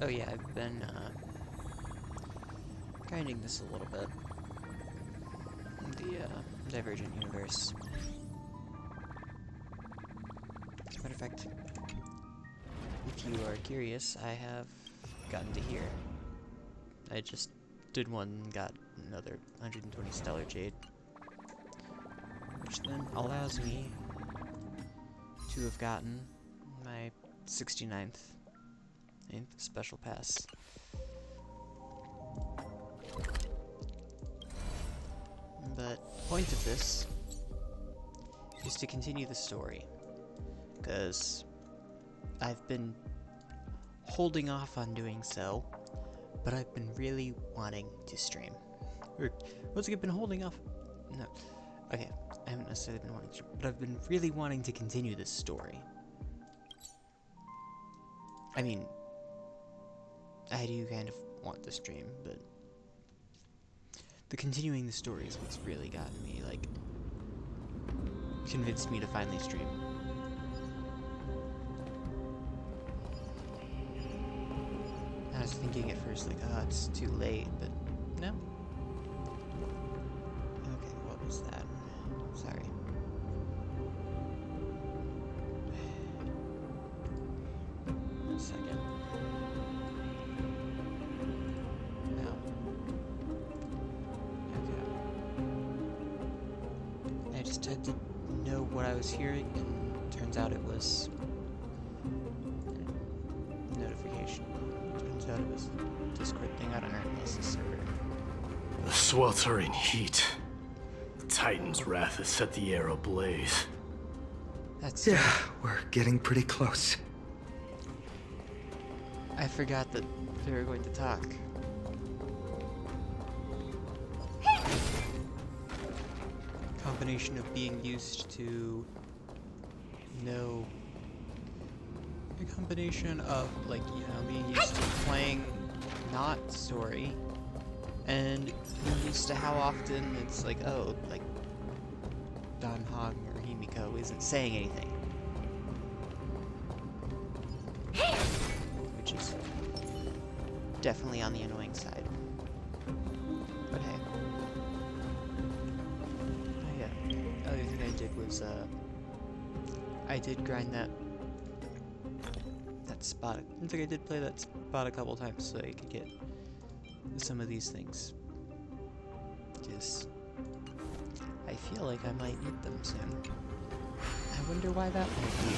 Oh yeah, I've been grinding this a little bit. The Divergent Universe. As a matter of fact, if you are curious, I have gotten to here. I just did one, got another 120 Stellar Jade, which then allows me to have gotten my 69th special pass. But the point of this is to continue the story, because I've been holding off on doing so, but I've been really wanting to stream. Or, what's it been holding off? No. Okay, I haven't necessarily been wanting to, but I've been really wanting to continue this story. I mean, I do kind of want to stream, but the continuing the story is what's really gotten me, like, convinced me to finally stream. I was thinking at first, like, oh, it's too late, but no. Okay, what was that? Sorry. One second. No. Okay. I just had to know what I was hearing, and turns out it was notification. Turns out it was a Discord thing. I don't know unless the server. The sweltering heat. The Titan's wrath has set the air ablaze. That's Yeah, we're getting pretty close. I forgot that they were going to talk. Combination of being used to know. A combination of, like, you know, being used to playing not story, and being used to how often it's like, oh, like, Don Hog or Himiko isn't saying anything. Which is definitely on the annoying side. But hey. Oh yeah, the other thing I did was, I did grind that spot. I think I did play that spot a couple times so I could get some of these things. Just, I feel like I might need them soon. I wonder why that might be.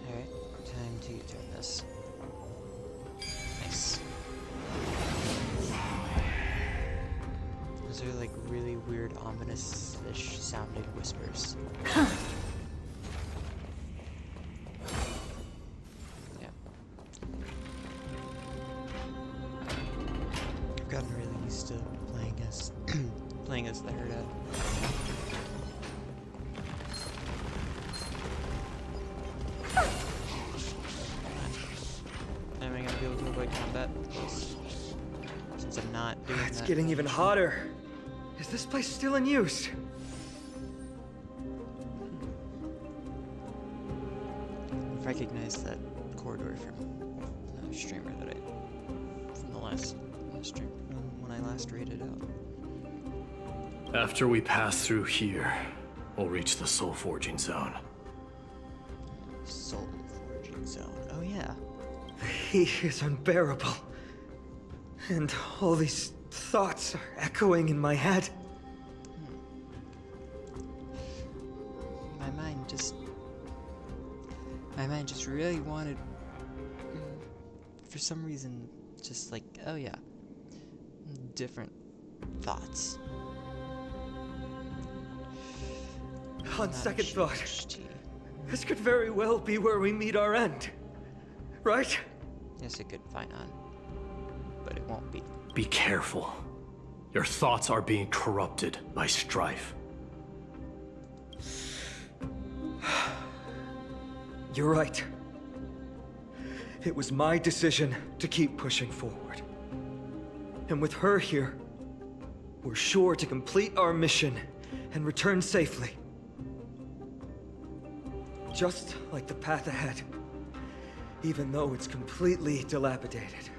Alright, time to turn this. Nice. Those are like really weird, ominous-ish sounding whispers. Yeah. I've gotten really used to playing as playing as the herd. Am I gonna be able to avoid combat? Since I'm not doing that. It's getting even hotter. Is this place still in use? I've recognized that corridor from the streamer that from the last stream, when I last rated out. After we pass through here, we'll reach the soul forging zone. Soul forging zone. Oh yeah. The heat is unbearable. And all these thoughts are echoing in my head. My mind just really wanted, for some reason, just like, oh yeah, different thoughts. On second thought, HT. this could very well be where we meet our end. Right? Yes, it could find on, but it won't be. Be careful. Your thoughts are being corrupted by strife. You're right. It was my decision to keep pushing forward. And with her here, we're sure to complete our mission and return safely. just like the path ahead. Even though it's completely dilapidated,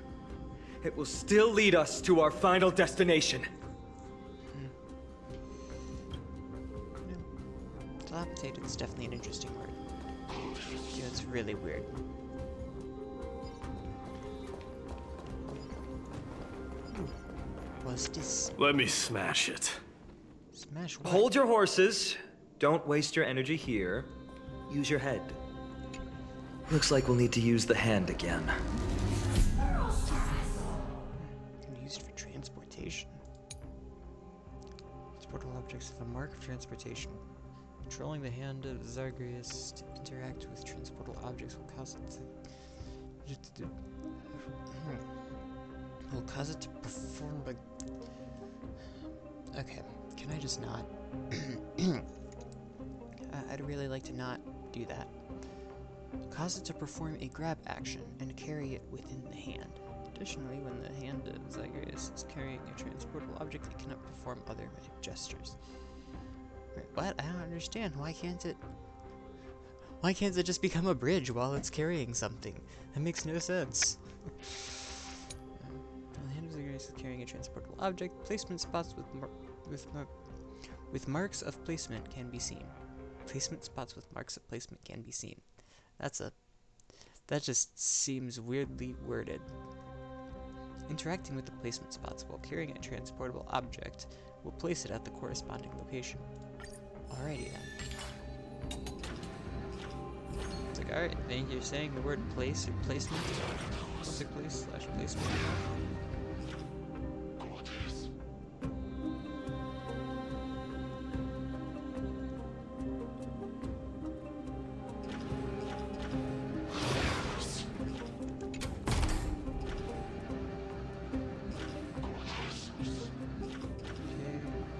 it will still lead us to our final destination. Dilapidated is definitely an interesting word. Yeah, it's really weird. What's this? Let me smash it. Smash what? Hold your horses. Don't waste your energy here. Use your head. Looks like we'll need to use the hand again. Used for transportation. Transportable objects have a mark of transportation. Controlling the hand of Zagreus to interact with transportable objects will cause it to perform a... Okay, can I just not? I'd really like to not do that. Cause it to perform a grab action and carry it within the hand. Additionally, when the hand of Zagreus is carrying a transportable object, it cannot perform other magic gestures. Wait, what? I don't understand. Why can't it just become a bridge while it's carrying something? That makes no sense. When the hand of Zagreus is carrying a transportable object, placement spots with marks of placement can be seen. Placement spots with marks of placement can be seen. That just seems weirdly worded. Interacting with the placement spots while carrying a transportable object will place it at the corresponding location. Alrighty then. It's like, alright, I think you're saying the word place or placement. What's a place / placement?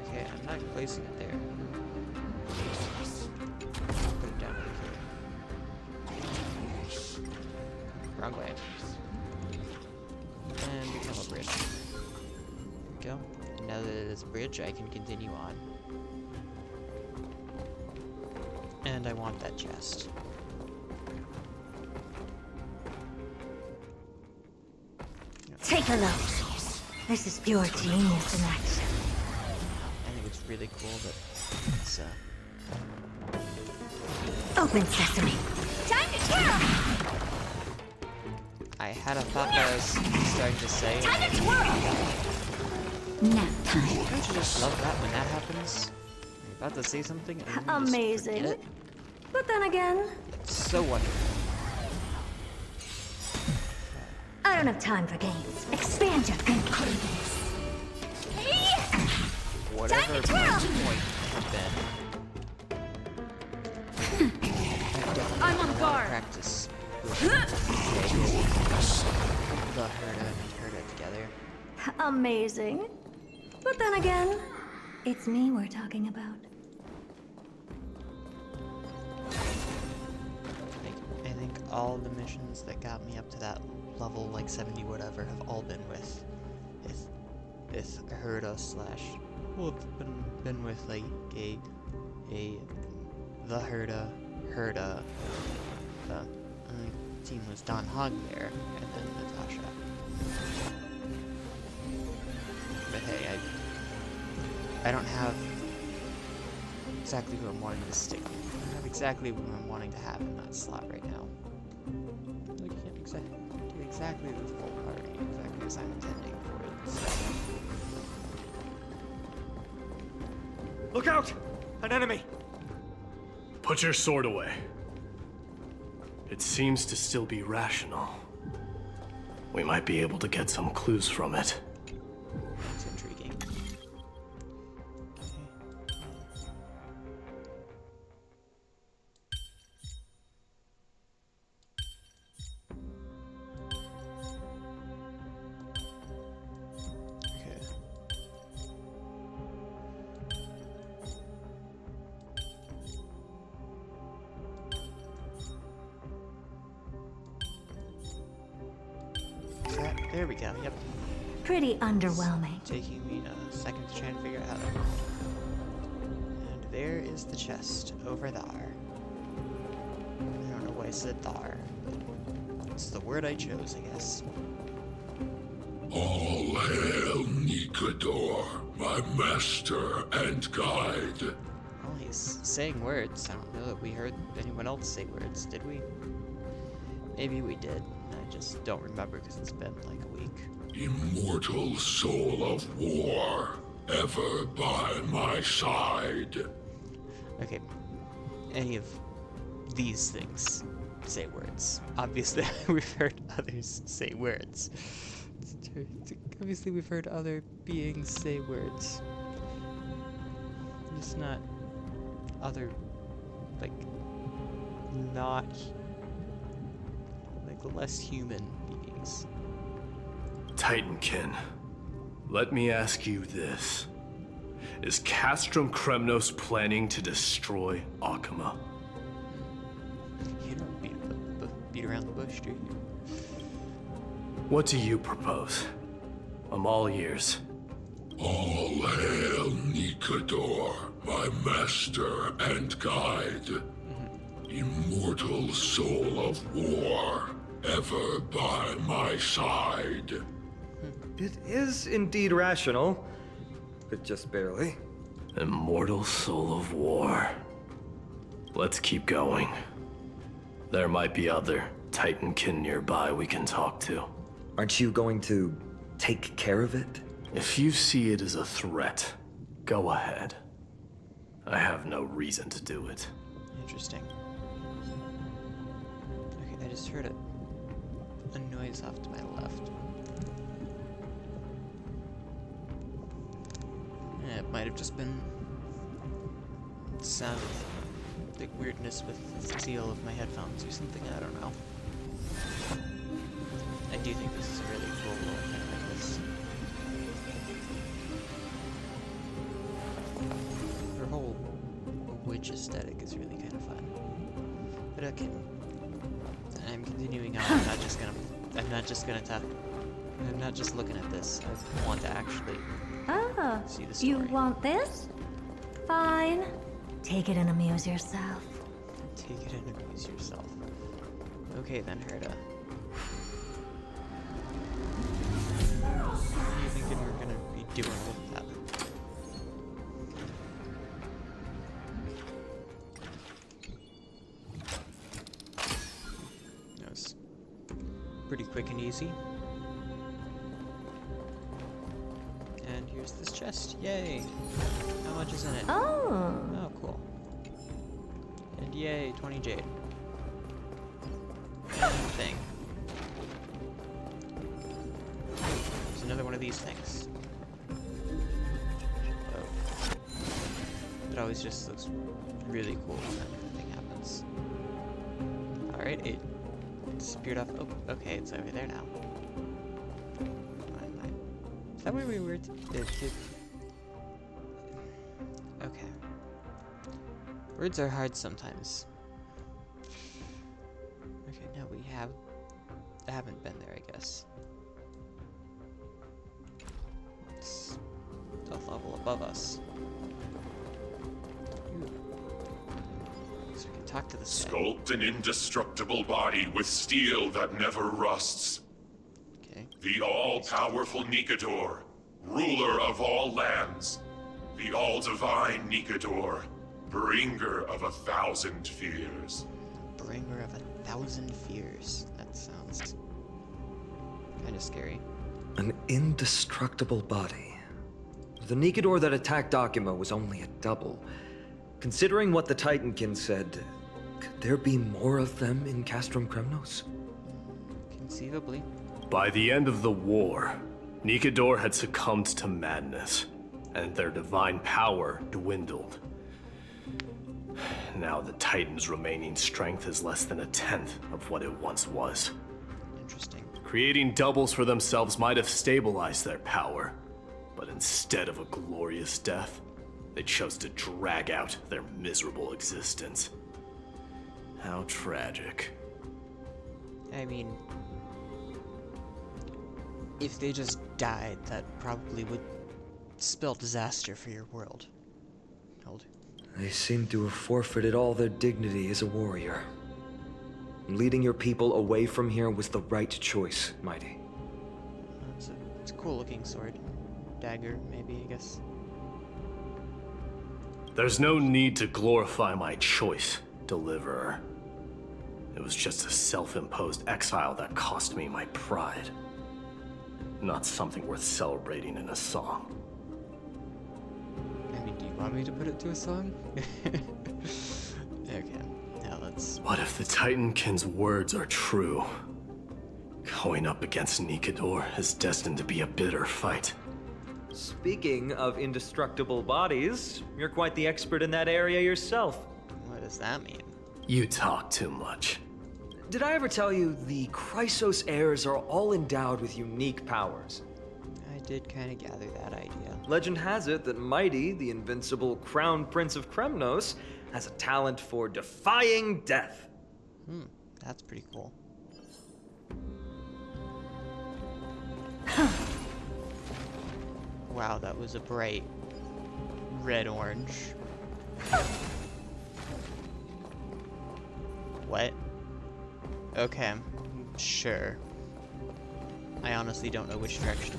Okay, I'm not placing it there. Put it down over here. Wrong way. And become a bridge. There we go. And now that it is a bridge, I can continue on. And I want that chest. Take a look. This is pure genius in action. I think it's really cool that it's, Open sesame. Time to twirl! I had a thought that I was starting to say. Time to twirl! Nap time. Don't you just love that when that happens? You're about to say something and then you just Amazing. forget it? But then again, It's so wonderful. I don't have time for games. Expand your thinking. Whatever my twirl! point had been. I've definitely I'm on had a lot of guard. practice with the Herda and Herda together. Amazing. But then again, it's me we're talking about. I think all the missions that got me up to that level, like 70 whatever, have all been with Herda / well, it's been with like the Herda, and the team was Don Hogg there, and then Natasha. But hey, I don't have exactly who I'm wanting to stick. I don't have exactly who I'm wanting to have in that slot right now. Like, I can't do exactly the full party, exactly as I'm intending for it. So. Look out! An enemy! Put your sword away. It seems to still be rational. We might be able to get some clues from it. It's intriguing. Okay. There we go, yep. Pretty underwhelming. Taking me a second to try and figure out how to... And there is the chest, over there. I said Thar. It's the word I chose, I guess. All hail Nikador, my master and guide. Well, he's saying words. I don't know that we heard anyone else say words, did we? Maybe we did. I just don't remember because it's been like a week. Immortal soul of war, ever by my side. Okay, any of these things say words. Obviously, we've heard others say words. Obviously, we've heard other beings say words. Just not other, like, not, like, less human beings. Titankin, let me ask you this. Is Castrum Kremnos planning to destroy Akama? You don't beat around the bush, do you? What do you propose? I'm all ears. All hail Nikador, my master and guide. Immortal soul of war, ever by my side. It is indeed rational, but just barely. Immortal soul of war. Let's keep going. There might be other Titankin nearby we can talk to. Aren't you going to take care of it? If you see it as a threat, go ahead. I have no reason to do it. Interesting. Okay, I just heard a noise off to my left. Yeah, it might have just been the sound of the weirdness with the seal of my headphones or something, I don't know. I do think this is a really cool little thing like this. Her whole witch aesthetic is really kind of fun. But okay. I'm continuing on. I'm not just looking at this. I want to actually Ah, see the story. you want this? Fine. Take it and amuse yourself. Take it and amuse yourself. Okay then, Herda. What are you thinking we're gonna be doing with that? That was pretty quick and easy. And here's this chest. Yay! How much is in it? Oh. Oh, cool. And yay, 20 jade. Thing. There's another one of these things. Oh. It always just looks really cool when that thing happens. Alright, it disappeared off. Oh, okay, it's over there now. Is that where we were? Okay. Words are hard sometimes. Okay, no, I haven't been there, I guess. It's a level above us. Ooh. So we can talk to this guy. Sculpt an indestructible body with steel that never rusts. Okay. The all-powerful Nikador, ruler of all lands. The all-divine Nikador, bringer of 1,000 fears. Bringer of 1,000 fears. That sounds kind of scary. An indestructible body. The Nikador that attacked Akima was only a double. Considering what the Titankin said, could there be more of them in Castrum Kremnos? Conceivably. By the end of the war, Nikador had succumbed to madness, and their divine power dwindled. Now the Titan's remaining strength is less than 1/10 of what it once was. Interesting. Creating doubles for themselves might have stabilized their power, but instead of a glorious death, they chose to drag out their miserable existence. How tragic. I mean, if they just died, that probably would spell disaster for your world. Hold. They seem to have forfeited all their dignity as a warrior. Leading your people away from here was the right choice, Mighty. It's a cool looking sword. Dagger, maybe, I guess. There's no need to glorify my choice, Deliverer. It was just a self-imposed exile that cost me my pride. Not something worth celebrating in a song. I mean, do you want me to put it to a song? Okay, now let's... What if the Titankin's words are true? Going up against Nikedor is destined to be a bitter fight. Speaking of indestructible bodies, you're quite the expert in that area yourself. What does that mean? You talk too much. Did I ever tell you the Chrysos heirs are all endowed with unique powers? I did kind of gather that idea. Legend has it that Mighty, the invincible Crown Prince of Kremnos, has a talent for defying death. That's pretty cool. Wow, that was a bright red-orange. What? Okay, sure. I honestly don't know which direction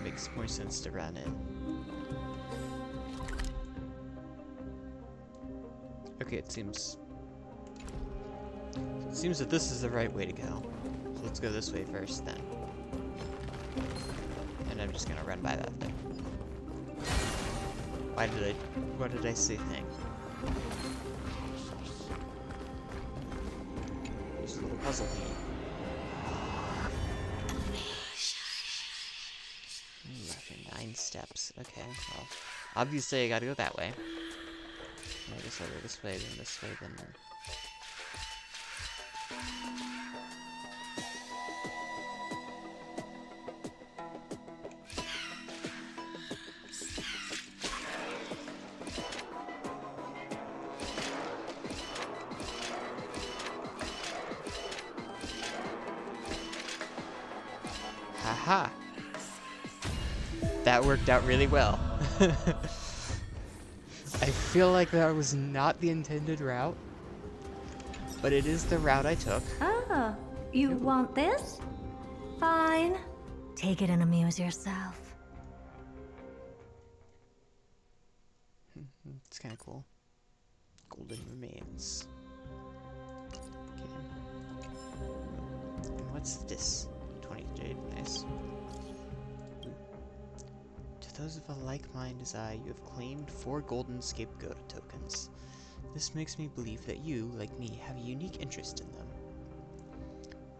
makes more sense to run in. Okay, it seems that this is the right way to go. So let's go this way first, then. And I'm just gonna run by that thing. What did I say thing? There's a little puzzle here. After 9 steps. Okay, well, obviously I gotta go that way. I guess I'll go this way, then this way, then... Haha! That worked out really well. I feel like that was not the intended route, but it is the route I took. Ah, you want this? Fine. Take it and amuse yourself. It's kind of cool. Golden remains. Okay. And what's this? 20 jade, nice. To those of a like mind as I, you have claimed 4 golden scapegoat tokens. This makes me believe that you, like me, have a unique interest in them.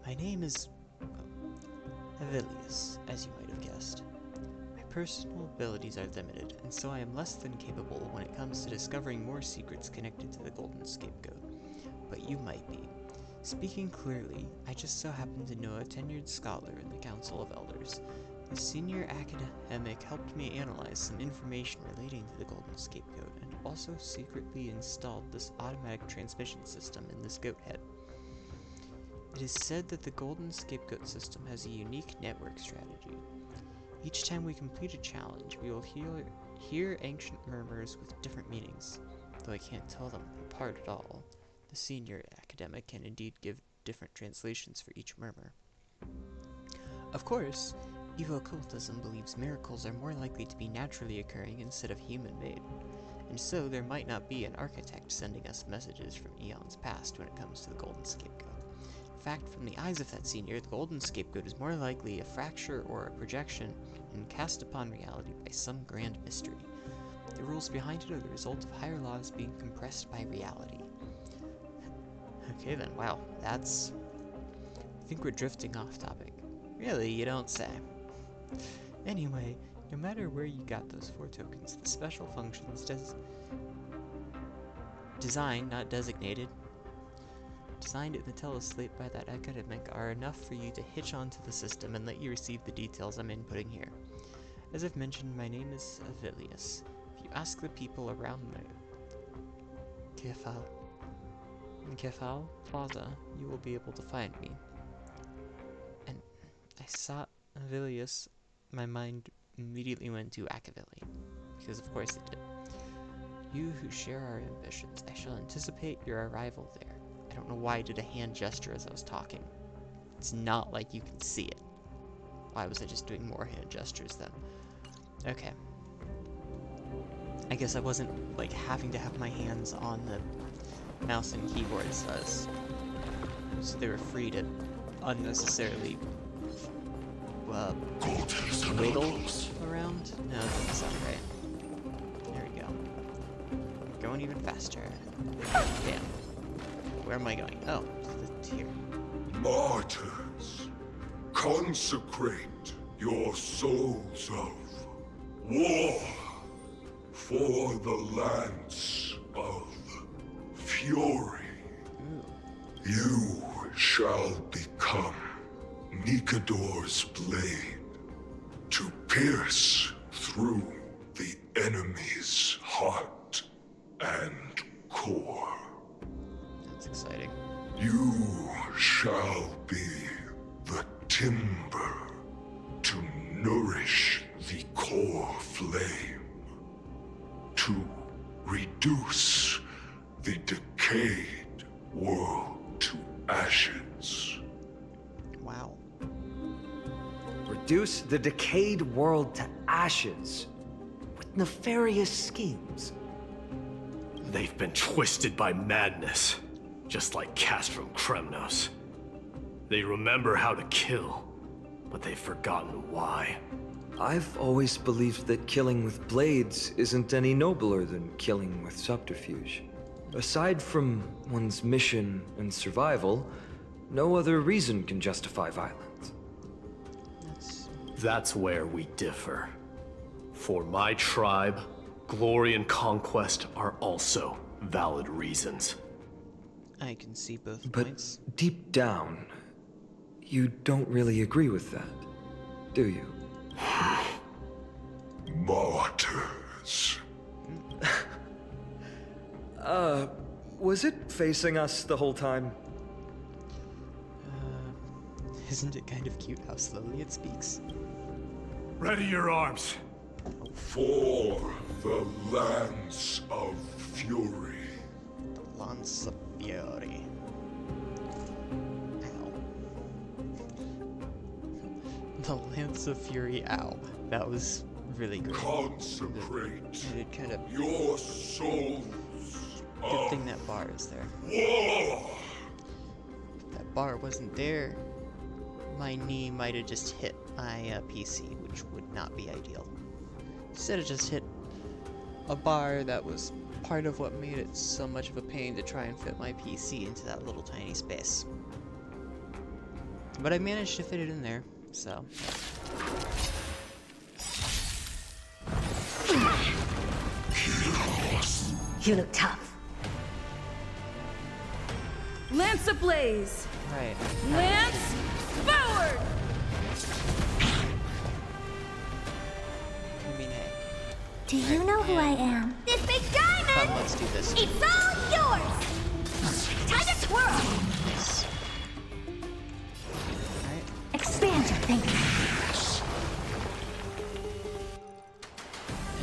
My name is Amphoreus, as you might have guessed. My personal abilities are limited, and so I am less than capable when it comes to discovering more secrets connected to the golden scapegoat. But you might be. Speaking clearly, I just so happen to know a tenured scholar in the Council of Elders. The senior academic helped me analyze some information relating to the golden scapegoat, and also secretly installed this automatic transmission system in this goat head. It is said that the golden scapegoat system has a unique network strategy. Each time we complete a challenge, we will hear ancient murmurs with different meanings, though I can't tell them apart at all. The senior academic can indeed give different translations for each murmur. Of course, evil occultism believes miracles are more likely to be naturally occurring instead of human-made, and so there might not be an architect sending us messages from eons past when it comes to the golden scapegoat. In fact, from the eyes of that senior, the golden scapegoat is more likely a fracture or a projection and cast upon reality by some grand mystery. The rules behind it are the result of higher laws being compressed by reality. Okay then, wow, that's... I think we're drifting off topic. Really, you don't say. Anyway, no matter where you got those 4 tokens, the special functions designed, not designated, designed in the teleslate by that academic are enough for you to hitch onto the system and let you receive the details I'm inputting here. As I've mentioned, my name is Amphoreus. If you ask the people around the Kefal Plaza, you will be able to find me. And I saw Amphoreus, my mind immediately went to Akavili, because of course it did. You who share our ambitions, I shall anticipate your arrival there. I don't know why I did a hand gesture as I was talking. It's not like you can see it. Why was I just doing more hand gestures then? Okay. I guess I wasn't, like, having to have my hands on the mouse and keyboard as does. So they were free to unnecessarily wiggle around? No, that doesn't sound right. There we go. Going even faster. Damn. Where am I going? Oh, it's here. Martyrs, consecrate your souls of war for the lance of fury. Ooh. You shall become Nikador's blade to pierce through the enemy's heart and core. That's exciting. You shall be the timber to nourish the core flame, to reduce the decayed world to ashes. Wow. Reduce the decayed world to ashes with nefarious schemes. They've been twisted by madness, just like Castrum Kremnos. They remember how to kill, but they've forgotten why. I've always believed that killing with blades isn't any nobler than killing with subterfuge. Aside from one's mission and survival, no other reason can justify violence. That's where we differ. For my tribe, glory and conquest are also valid reasons. I can see both But points. deep down, you don't really agree with that, do you? Martyrs. Was it facing us the whole time? Isn't it kind of cute how slowly it speaks? Ready your arms. For the lance of fury. The Lance of Fury. Ow. The Lance of Fury, ow. That was really good. Consecrate It kind of... your souls Good of thing that bar is there. war. If that bar wasn't there, my knee might have just hit my PC, which would not be ideal. Instead, it just hit a bar that was part of what made it so much of a pain to try and fit my PC into that little tiny space. But I managed to fit it in there, so... You look tough. Lance ablaze! Right. Lance forward! I mean, hey. Do you know who I am? This big Come, diamond! let's do this. It's all yours! Time to twirl! Nice. Alright. Expand your thinking.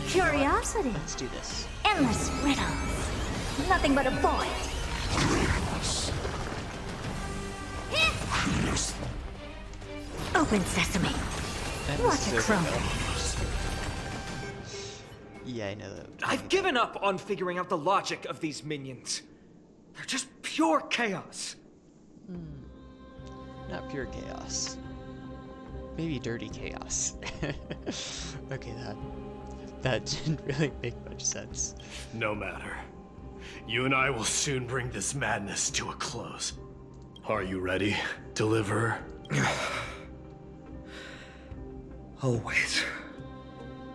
Curiosity. Let's do this. Endless riddles. Nothing but a void. Open sesame. That Watch was it so crumble. good. Yeah, I know that. I've given up on figuring out the logic of these minions. They're just pure chaos. Not pure chaos. Maybe dirty chaos. Okay, that didn't really make much sense. No matter. You and I will soon bring this madness to a close. Are you ready, Deliverer? Always.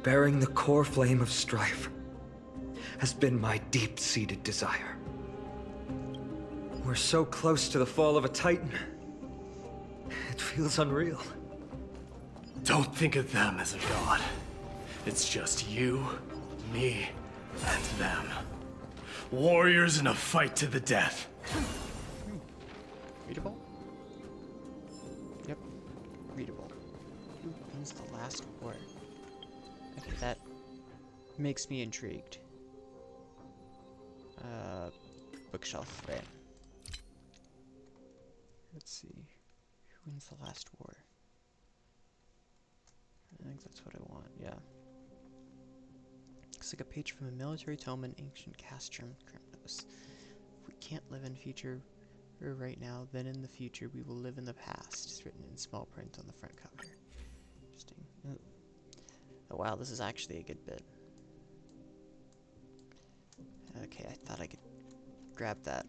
Bearing the core flame of strife has been my deep-seated desire. We're so close to the fall of a Titan. It feels unreal. Don't think of them as a god. It's just you, me, and them. Warriors in a fight to the death. Readable? Yep. Readable. Who owns the last word? Okay, that makes me intrigued. Bookshelf, right. Let's see. Who wins the last war? I think that's what I want, yeah. Looks like a page from a military tome in ancient Castrum Cryptos. If we can't live in future or right now, then in the future we will live in the past. It's written in small print on the front cover. Interesting. Oh wow, this is actually a good bit. Okay, I thought I could grab that.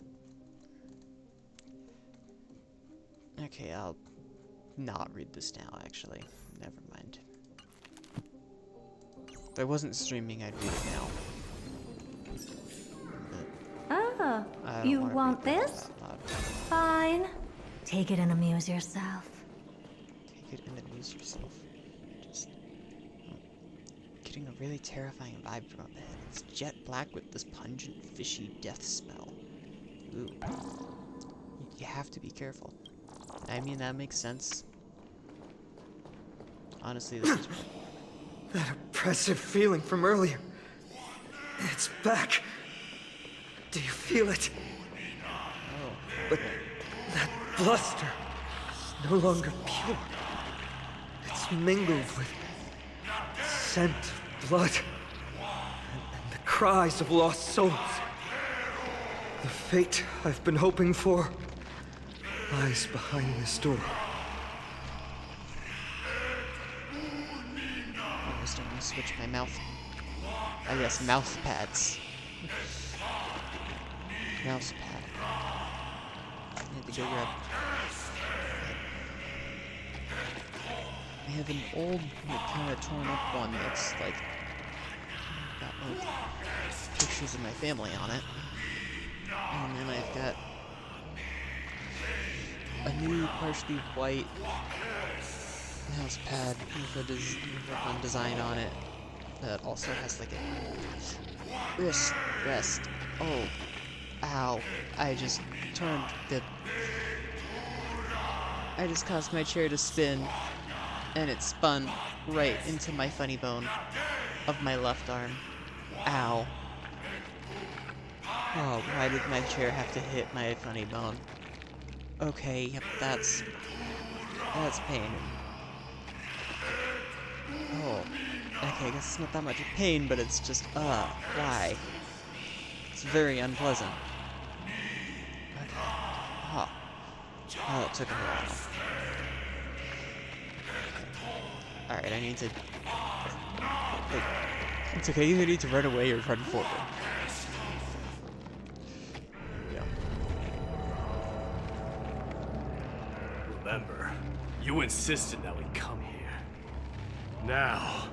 Okay, I'll not read this now, actually. Never mind. If I wasn't streaming, I'd read it now. Oh, I don't you wanna want read that this? out loud. Fine. Take it and amuse yourself. Take it and amuse yourself. Just getting a really terrifying vibe from up ahead. It's jet black with this pungent, fishy death smell. Ooh. You have to be careful. I mean, that makes sense. Honestly, this is... That oppressive feeling from earlier. It's back. Do you feel it? Oh. But that bluster is no longer pure. It's mingled with scent of blood and the cries of lost souls. The fate I've been hoping for lies behind this door. I'm gonna switch my mouth. I guess mouth pads. Mouse pad. I need to go grab. I have an old, kind of torn up one that's like got like pictures of my family on it, and then I've got a new, partially white mouse pad with a fun design on it that also has like a wrist rest. Oh, ow! I just caused my chair to spin, and it spun right into my funny bone of my left arm. Ow! Oh, why did my chair have to hit my funny bone? Okay, yep, that's pain. Oh, okay, I guess it's not that much pain, but it's just, why? It's very unpleasant. Okay. Oh, it took a while. Alright, I need to... It's okay, you either need to run away or run forward. Yeah. Remember, you insisted that we come here. Now,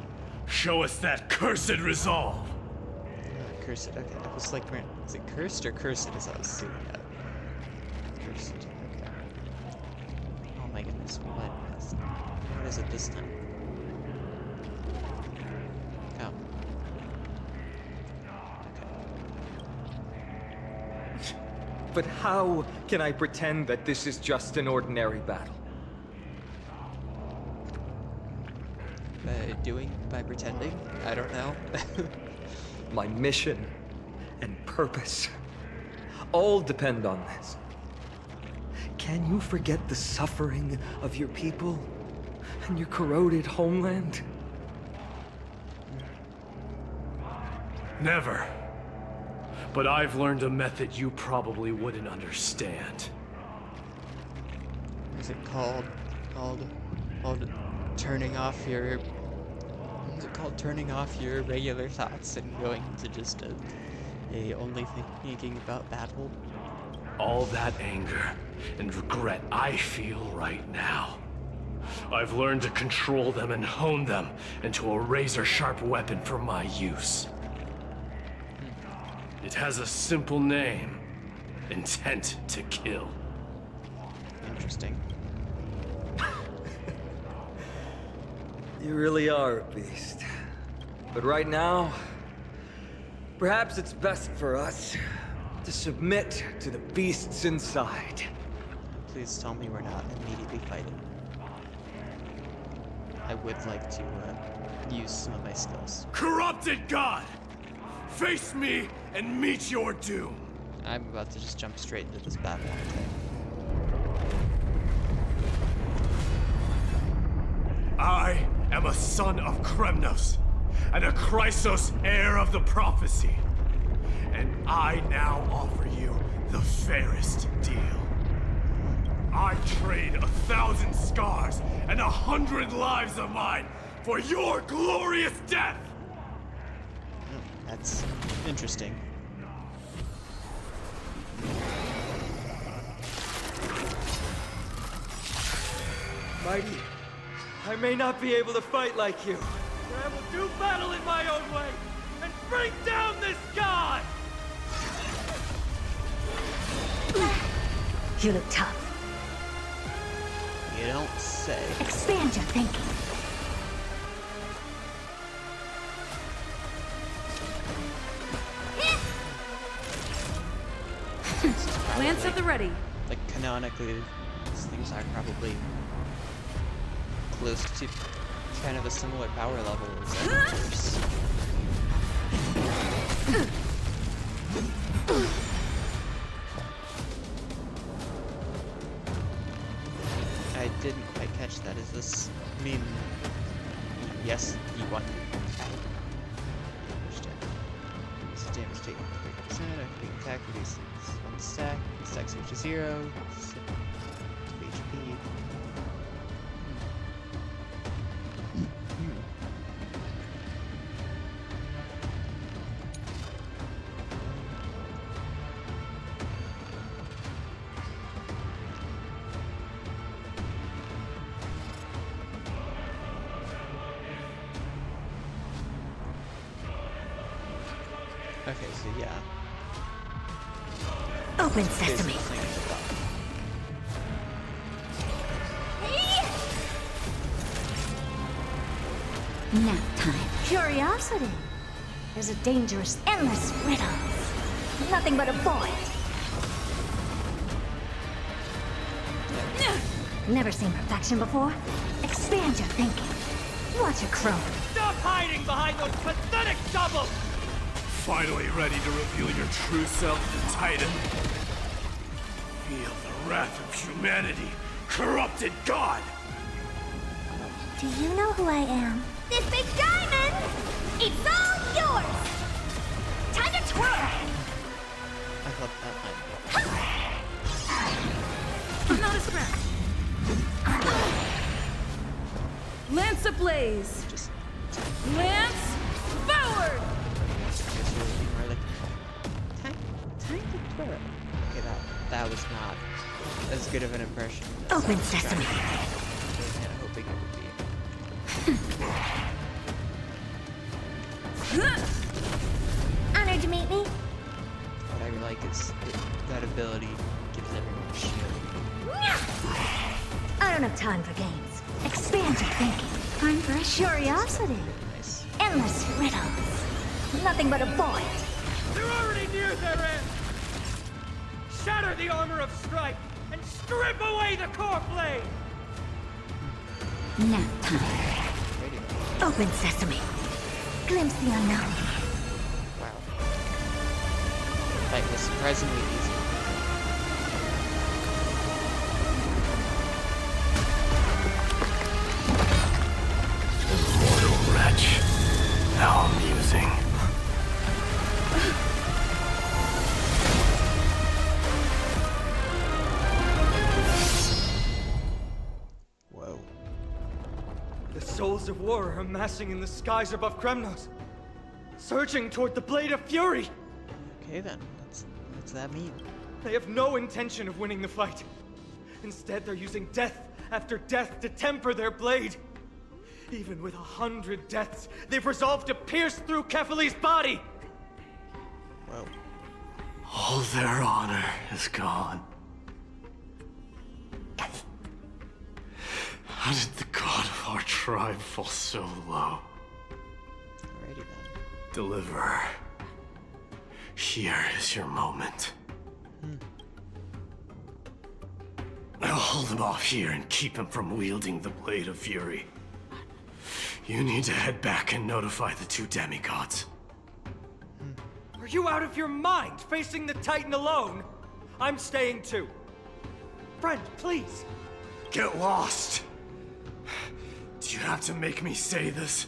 show us that cursed resolve! Cursed, okay. I was like, is it cursed or cursed as I was seeing it? Cursed, okay. Oh my goodness, what is it this time? Oh. Okay. But how can I pretend that this is just an ordinary battle? By pretending? I don't know. My mission and purpose all depend on this. Can you forget the suffering of your people and your corroded homeland? Never. But I've learned a method you probably wouldn't understand. Is it called turning off your... Is it called turning off your regular thoughts and going into just a only thinking about battle? All that anger and regret I feel right now. I've learned to control them and hone them into a razor-sharp weapon for my use. It has a simple name. Intent to kill. Interesting. You really are a beast. But right now, perhaps it's best for us to submit to the beasts inside. Please tell me we're not immediately fighting. I would like to use some of my skills. Corrupted God! Face me and meet your doom! I'm about to just jump straight into this battle. Okay. I am a son of Kremnos, and a Chrysos heir of the prophecy. And I now offer you the fairest deal. I trade 1,000 scars and 100 lives of mine for your glorious death! That's interesting. Mighty, I may not be able to fight like you, but I will do battle in my own way and bring down this god! You look tough. You don't say. Expand your thinking. Lance at the ready. Like, canonically, these things are probably close to kind of a similar power level as Amphoreus. I didn't quite catch that. Does this mean yes, you won? Understand. This is damage taken 30%. I can attack reduce one stack. Stack switch to 0. 2 HP. Okay, so yeah. Open sesame. Basically saying it's a buff. Nap time. Curiosity. There's a dangerous, endless riddles. Nothing but a void. Never seen perfection before? Expand your thinking. Watch your crow. Stop hiding behind those pathetic doubles! Finally ready to reveal your true self to Titan. Feel the wrath of humanity, corrupted god! Do you know who I am? This big diamond! It's all yours! Time to twirl! I thought that might Not a scratch. Lance ablaze. just Lance forward. guess you're looking more like time to twirl. Okay, that was not as good of an impression. as Open I was sesame. trying to make. I was kind of hoping it would be. Honored to meet me. What I like is that ability gives everyone a shield. I don't have time for games. Expand your thinking. I'm for curiosity. Nice. Endless riddles. Nothing but a void. They're already near their end! Shatter the armor of strife and strip away the core blade! Nap time. Radio. Open sesame. Glimpse the unknown. Wow. Fight was surprisingly easy. Immortal wretch. How amusing. Whoa. The souls of war are amassing in the skies above Kremnos, surging toward the Blade of Fury! Okay then. What's that mean? They have no intention of winning the fight. Instead, they're using death after death to temper their blade. Even with 100 deaths, they've resolved to pierce through Kefali's body! Whoa. All their honor is gone. How did the god of our tribe fall so low? Alrighty then. Deliverer. Here is your moment. I'll hold him off here and keep him from wielding the Blade of Fury. You need to head back and notify the two demigods. Are you out of your mind, facing the Titan alone? I'm staying too. Friend, please. Get lost! Do you have to make me say this?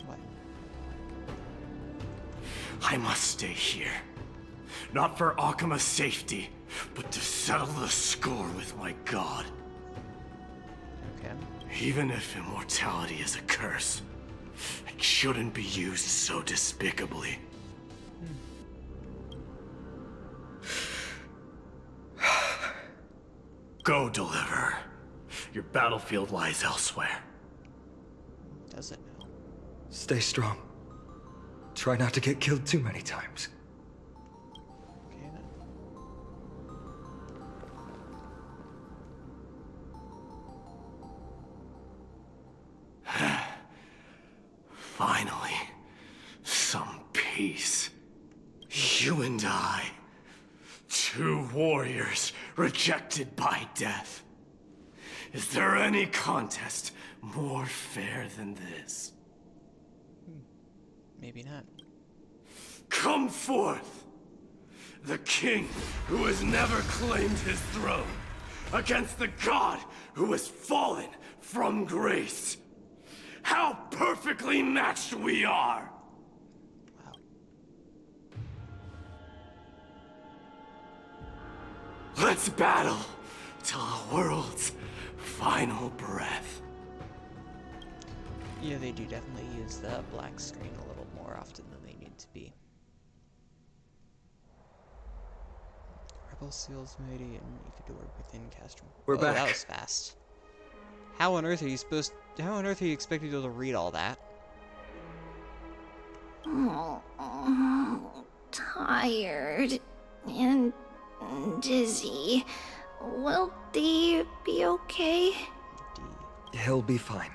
What? I must stay here. Not for Akima's safety, but to settle the score with my god. Okay. Even if immortality is a curse, it shouldn't be used so despicably. Go, Deliverer. Your battlefield lies elsewhere. Does it now? Stay strong. Try not to get killed too many times. Okay then. Finally, some peace. You and I, two warriors rejected by death. Is there any contest more fair than this? Maybe not. Come forth! The king who has never claimed his throne, against the god who has fallen from grace. How perfectly matched we are! Wow. Let's battle till the world's final breath. Yeah, they do definitely use the black screen a little more often than they need to be. Rebel seals mighty and Ecuador within Castro. We're Whoa, back. That was fast. How on earth are you expected to be able to read all that? Tired and dizzy. Will they be okay? D. He'll be fine.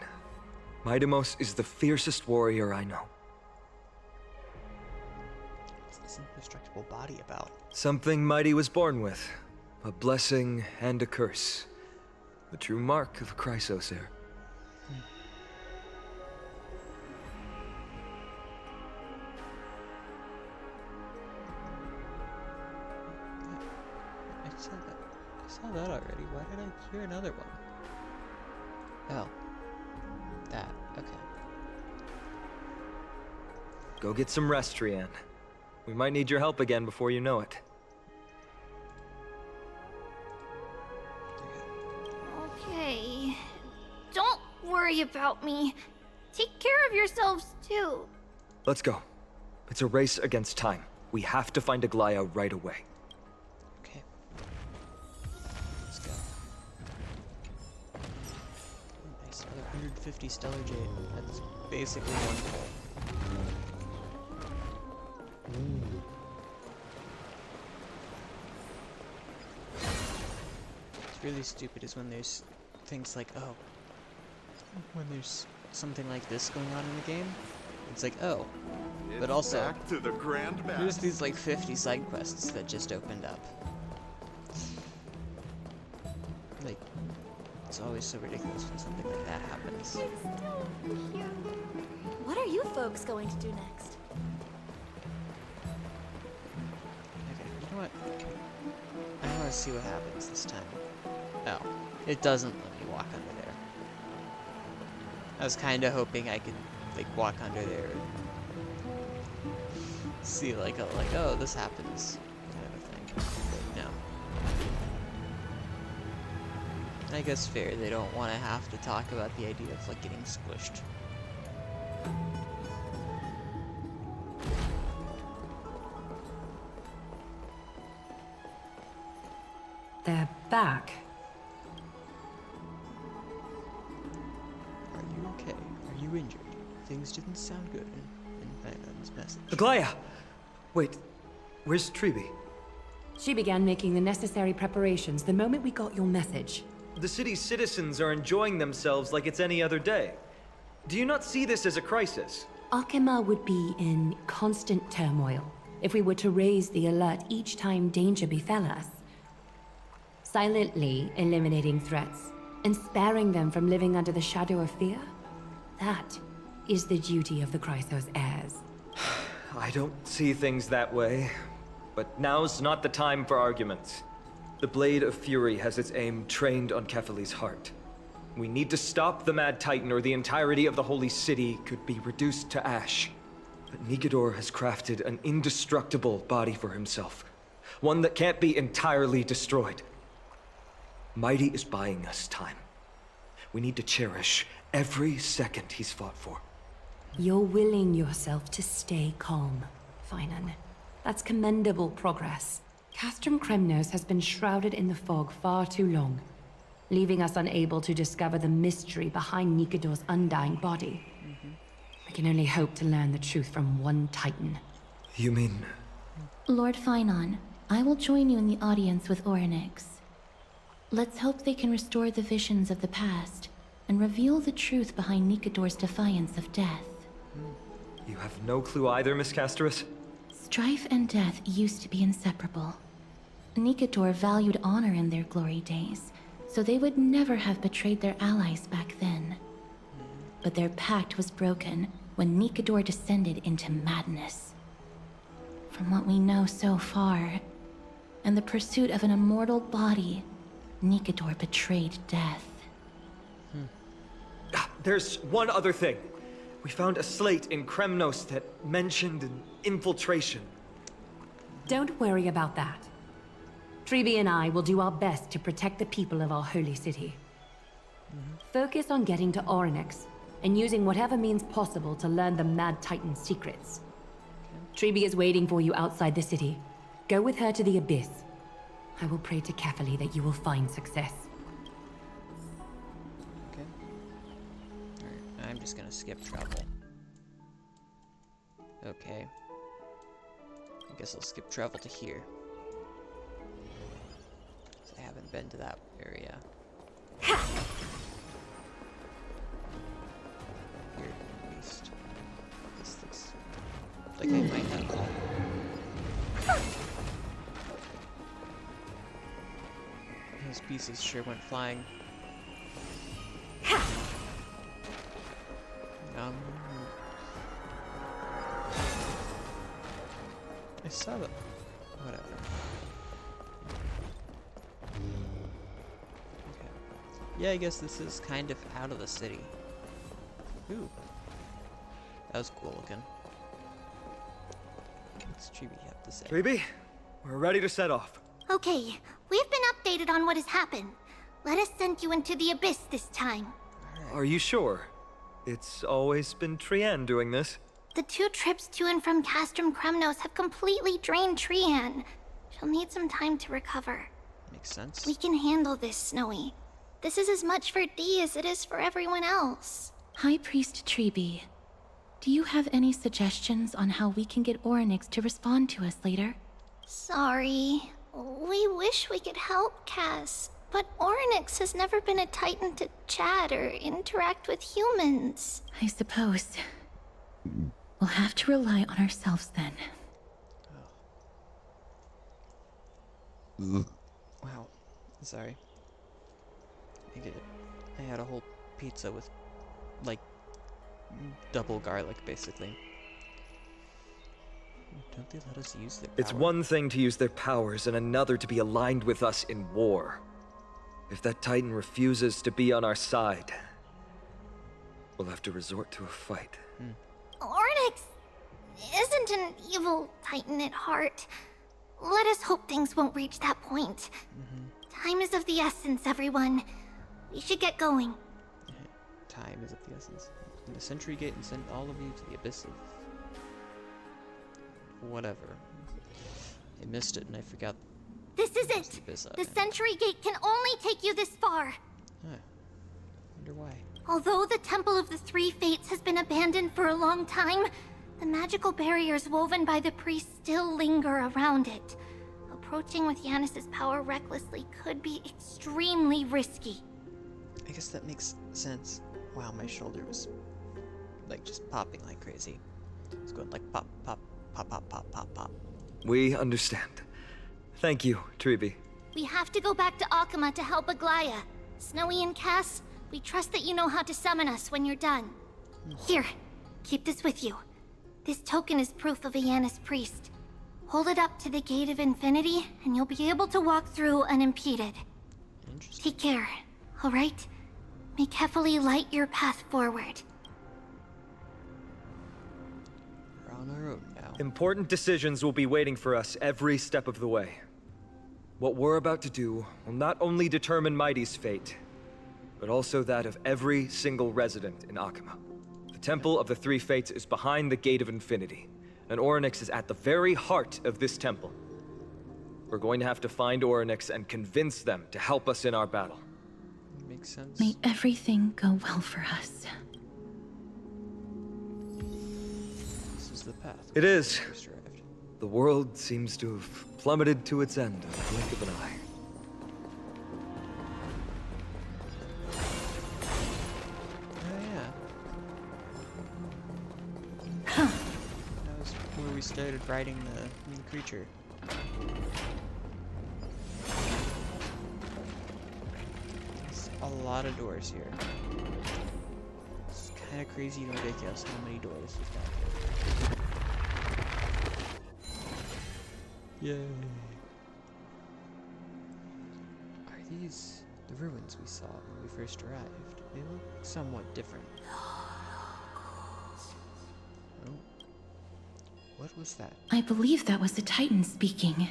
Midamos is the fiercest warrior I know. What's this indestructible body about? Something Mighty was born with. A blessing and a curse. The true mark of a Chrysosaur. I saw that already. Why did I hear another one? Oh. That. Okay. Go get some rest, Trianne. We might need your help again before you know it. Okay. Don't worry about me. Take care of yourselves too. Let's go. It's a race against time. We have to find Aglaya right away. Okay. Let's go. Ooh, nice. Another 150 Stellar Jade. That's basically one pull. It's really stupid is when there's things like, oh, when there's something like this going on in the game, it's like, oh, but also, back to the Grand Master. there's these like 50 side quests that just opened up. Like, it's always so ridiculous when something like that happens. What are you folks going to do next? Okay, you know what? I want to see what happens this time. Oh, it doesn't let me walk under there. I was kind of hoping I could, like, walk under there and see, like, oh, this happens, kind of a thing. But no. I guess fair, they don't want to have to talk about the idea of, like, getting squished. They're back. Are you okay? Are you injured? Things didn't sound good in Van's message. Aglaya! Wait, where's Tribi? She began making the necessary preparations the moment we got your message. The city's citizens are enjoying themselves like it's any other day. Do you not see this as a crisis? Akima would be in constant turmoil if we were to raise the alert each time danger befell us. Silently eliminating threats and sparing them from living under the shadow of fear? That is the duty of the Chrysos heirs. I don't see things that way. But now's not the time for arguments. The Blade of Fury has its aim trained on Kefali's heart. We need to stop the Mad Titan, or the entirety of the Holy City could be reduced to ash. But Nigador has crafted an indestructible body for himself. One that can't be entirely destroyed. Mighty is buying us time. We need to cherish every second he's fought for. You're willing yourself to stay calm, Finan. That's commendable progress. Castrum Kremnos has been shrouded in the fog far too long, leaving us unable to discover the mystery behind Nigador's undying body. We can only hope to learn the truth from one Titan. You mean... Lord Finon, I will join you in the audience with Orynyx. Let's hope they can restore the visions of the past and reveal the truth behind Nigador's defiance of death. You have no clue either, Miss Casterus? Strife and death used to be inseparable. Nigador valued honor in their glory days, so they would never have betrayed their allies back then. But their pact was broken when Nigador descended into madness. From what we know so far, in the pursuit of an immortal body, Nigador betrayed death. There's one other thing. We found a slate in Kremnos that mentioned an infiltration. Don't worry about that. Treeby and I will do our best to protect the people of our holy city. Focus on getting to Orynyx and using whatever means possible to learn the Mad Titan's secrets. Treeby is waiting for you outside the city. Go with her to the Abyss. I will pray to Kefali that you will find success. Okay. Alright, I'm just gonna skip travel. Okay. I guess I'll skip travel to here. 'Cause I haven't been to that area. Here, at least. This looks like I might have that. Those pieces sure went flying. I saw that. Whatever. Okay. Yeah, I guess this is kind of out of the city. Ooh. That was cool looking. What's Treeby have to say? Treeby, we're ready to set off. Okay, we've been updated on what has happened. Let us send you into the Abyss this time. Are you sure? It's always been Trian doing this. The 2 trips to and from Castrum Kremnos have completely drained Trian. She'll need some time to recover. Makes sense. We can handle this, Snowy. This is as much for Dee as it is for everyone else. High Priest Treeby, do you have any suggestions on how we can get Orynyx to respond to us later? Sorry. We wish we could help, Cass. But Orynyx has never been a Titan to chat or interact with humans. I suppose. We'll have to rely on ourselves then. Wow. Sorry. I get it. I had a whole pizza with, like, double garlic, basically. Don't they let us use their power? It's one thing to use their powers and another to be aligned with us in war. If that Titan refuses to be on our side, we'll have to resort to a fight. Orynyx isn't an evil Titan at heart. Let us hope things won't reach that point. Time is of the essence, everyone. We should get going. Time is of the essence. Open the Sentry Gate and send all of you to the Abyss of... whatever. I missed it and I forgot. This is it! The Sentry Gate can only take you this far. Huh. Wonder why. Although the Temple of the Three Fates has been abandoned for a long time, the magical barriers woven by the priests still linger around it. Approaching with Yanis's power recklessly could be extremely risky. I guess that makes sense. Wow, my shoulder was like just popping like crazy. It's going like pop, pop, pop, pop, pop, pop, pop. We understand. Thank you, Treeby. We have to go back to Akama to help Aglaya. Snowy and Cass, we trust that you know how to summon us when you're done. Here, keep this with you. This token is proof of a Yanis priest. Hold it up to the Gate of Infinity, and you'll be able to walk through unimpeded. Interesting. Take care, alright? May carefully light your path forward. We're on our own now. Important decisions will be waiting for us every step of the way. What we're about to do will not only determine Mighty's fate, but also that of every single resident in Akama. The Temple of the Three Fates is behind the Gate of Infinity, and Orynyx is at the very heart of this temple. We're going to have to find Orynyx and convince them to help us in our battle. Makes sense. May everything go well for us. This is the path. It is. First arrived. The world seems to have plummeted to its end in the blink of an eye. Oh yeah. That was where we started riding the creature. There's a lot of doors here. It's kind of crazy and ridiculous how many doors we've got here. Yay. Are these the ruins we saw when we first arrived? They look somewhat different. Oh. What was that? I believe that was the Titan speaking.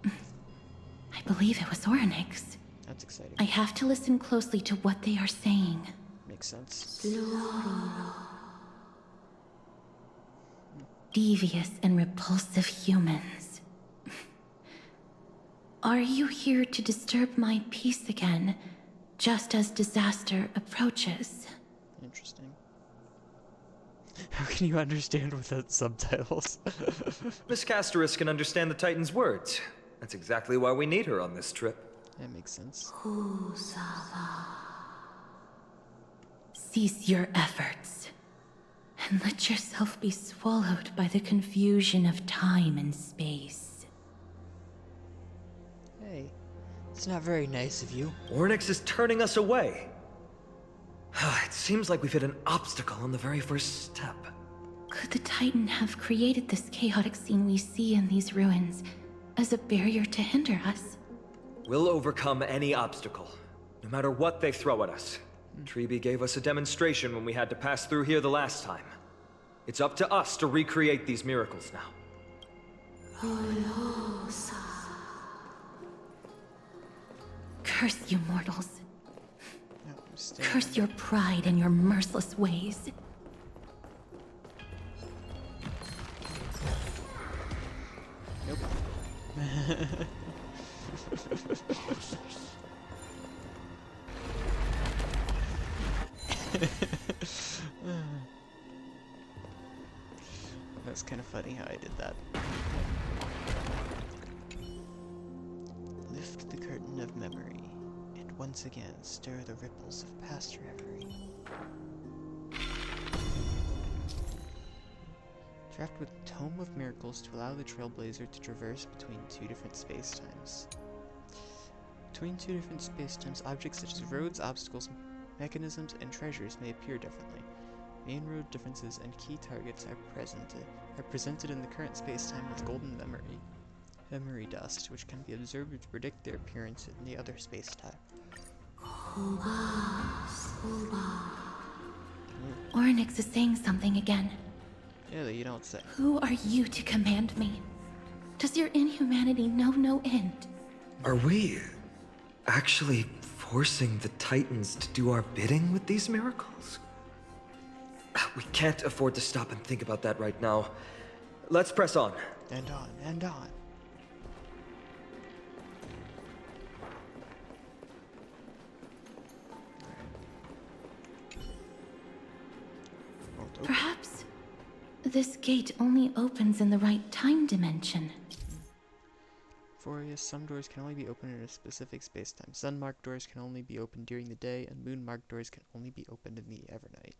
I believe it was Orynyx. That's exciting. I have to listen closely to what they are saying. Makes sense. Devious and repulsive humans. Are you here to disturb my peace again, just as disaster approaches? Interesting. How can you understand without subtitles? Miss Casterus can understand the Titan's words. That's exactly why we need her on this trip. That makes sense. Cease your efforts, and let yourself be swallowed by the confusion of time and space. Hey, it's not very nice of you. Orynyx is turning us away. It seems like we've hit an obstacle on the very first step. Could the Titan have created this chaotic scene we see in these ruins as a barrier to hinder us? We'll overcome any obstacle, no matter what they throw at us. Treeby gave us a demonstration when we had to pass through here the last time. It's up to us to recreate these miracles now. Curse you mortals. No, I'm staying. Curse your pride and your merciless ways. Nope. That's kind of funny how I did that. Lift the curtain of memory, and once again stir the ripples of past reverie. Draft with Tome of Miracles to allow the Trailblazer to traverse between two different space-times. Between two different space-times, objects such as roads, obstacles, mechanisms, and treasures may appear differently. Main road differences and key targets are presented in the current space-time with golden memory dust, which can be observed to predict their appearance in the other space-time. Orynyx is saying something again. Really, you don't say. Who are you to command me? Does your inhumanity know no end? Are we actually forcing the Titans to do our bidding with these miracles? We can't afford to stop and think about that right now. Let's press on. And on, and on. Won't open. Perhaps this gate only opens in the right time dimension. Amphoreus, some doors can only be opened in a specific space-time. Sun-marked doors can only be opened during the day, and moon-marked doors can only be opened in the evernight.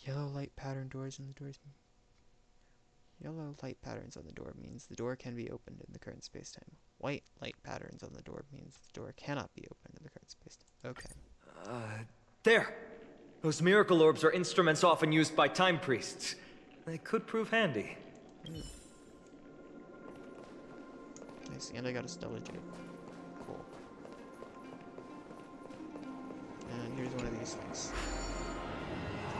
Yellow light pattern doors in the doors. Yellow light patterns on the door means the door can be opened in the current space-time. White light patterns on the door means the door cannot be opened in the current space-time. Okay. There! Those miracle orbs are instruments often used by time priests. They could prove handy. Nice, and I got a stellar jade. Cool. And here's one of these things.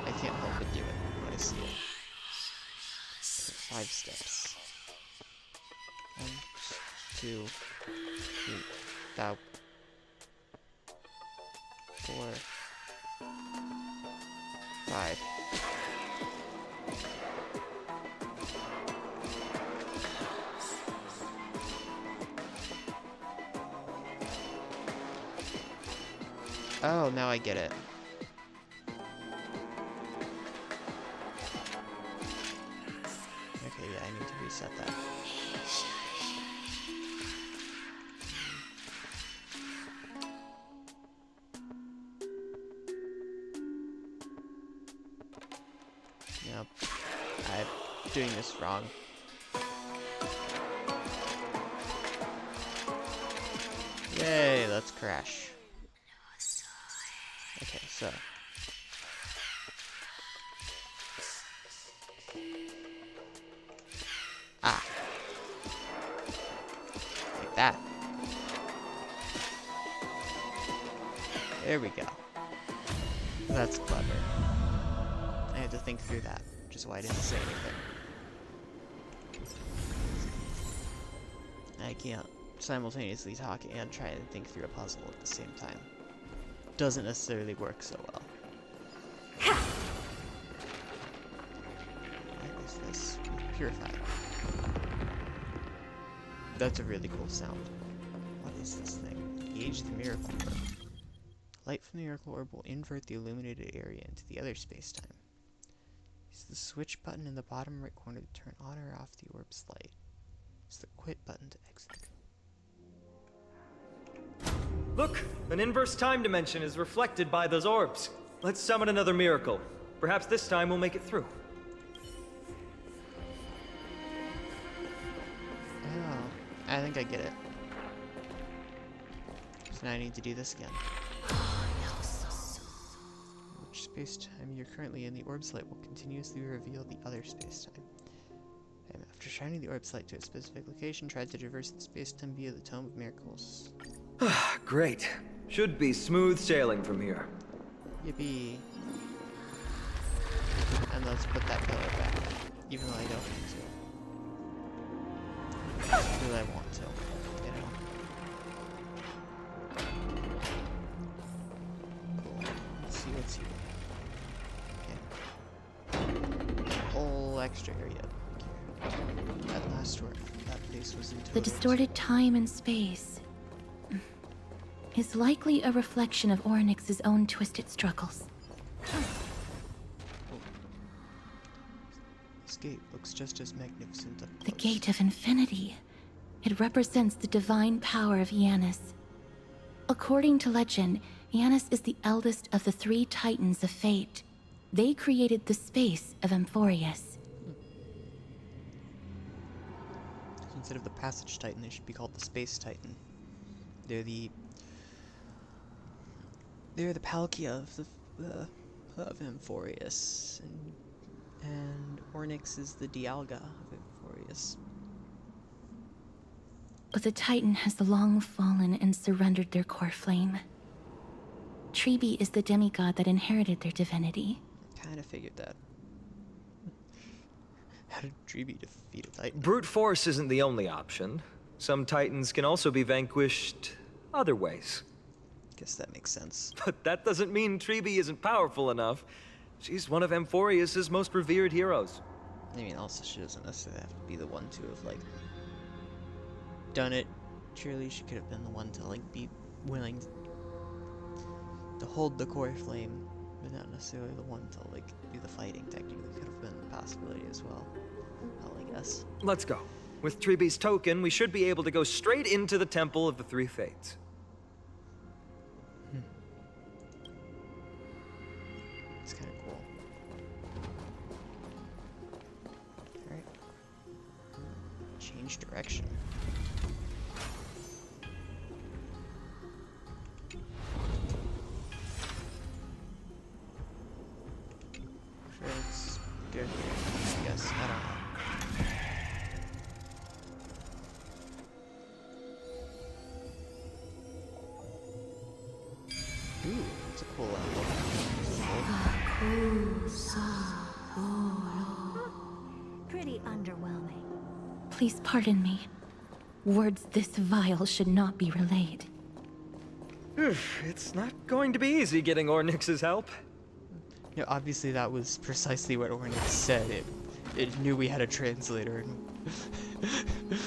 I can't help but do it when I see it. 5 steps. 1, 2, 3, about 4, 5. Oh, now I get it. Okay, yeah, I need to reset that. Yep. I'm doing this wrong. Yay, let's crash. Okay, so. Ah. Like that. There we go. That's clever. I had to think through that, which is why I didn't say anything. I can't simultaneously talk and try and think through a puzzle at the same time. Doesn't necessarily work so well. What is this? Purify. That's a really cool sound. What is this thing? Gauge the miracle orb. Light from the miracle orb will invert the illuminated area into the other space-time. Use the switch button in the bottom right corner to turn on or off the orb's light. Use the quit button to exit. Look, an inverse time dimension is reflected by those orbs. Let's summon another miracle. Perhaps this time we'll make it through. Oh, I think I get it. So now I need to do this again. Which space-time you're currently in, the orb's light will continuously reveal the other space-time. And after shining the orb's light to a specific location, try to traverse the space-time via the Tome of Miracles. Great. Should be smooth sailing from here. Yippee. And let's put that pillar back, even though I don't need to. Because I want to, you know. Cool. Let's see what's here. Okay. Whole extra area here. At last work. That place was in The distorted time and space is likely a reflection of Ornyx's own twisted struggles. This gate looks just as magnificent up The close. Gate of Infinity. It represents the divine power of Janus. According to legend, Janus is the eldest of the 3 Titans of Fate. They created the space of Amphoreus. Instead of the Passage Titan, they should be called the Space Titan. They're the Palkia of Amphoreus, and Ornyx is the Dialga of Amphoreus. But the Titan has long fallen and surrendered their core flame. Tribi is the demigod that inherited their divinity. Kind of figured that. How did Tribi defeat a Titan? Brute force isn't the only option. Some Titans can also be vanquished other ways. Guess that makes sense. But that doesn't mean Tribi isn't powerful enough. She's one of Amphoreus' most revered heroes. I mean, also, she doesn't necessarily have to be the one to have, like, done it. Surely she could have been the one to, like, be willing to hold the core flame, but not necessarily the one to, like, do the fighting. Technically, could have been a possibility as well. Hell, I guess. Let's go. With Tribi's token, we should be able to go straight into the Temple of the 3 Fates. It's kind of cool. Alright. Change direction. Sure, let's go here, I guess. I don't know. Ooh, it's a cool Pretty underwhelming. Please pardon me. Words this vile should not be relayed. It's not going to be easy getting Ornyx's help. Yeah, obviously that was precisely what Ornyx said. It knew we had a translator.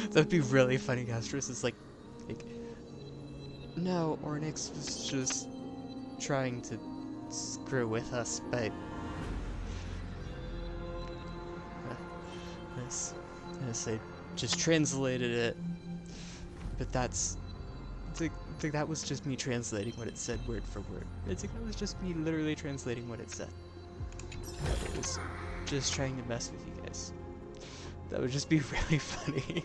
That'd be really funny. Castros is like, no, Ornyx was just trying to screw with us, but yes, I just translated it, but that's. I think that was just me translating what it said word for word. I think that was just me literally translating what it said. It was just trying to mess with you guys. That would just be really funny.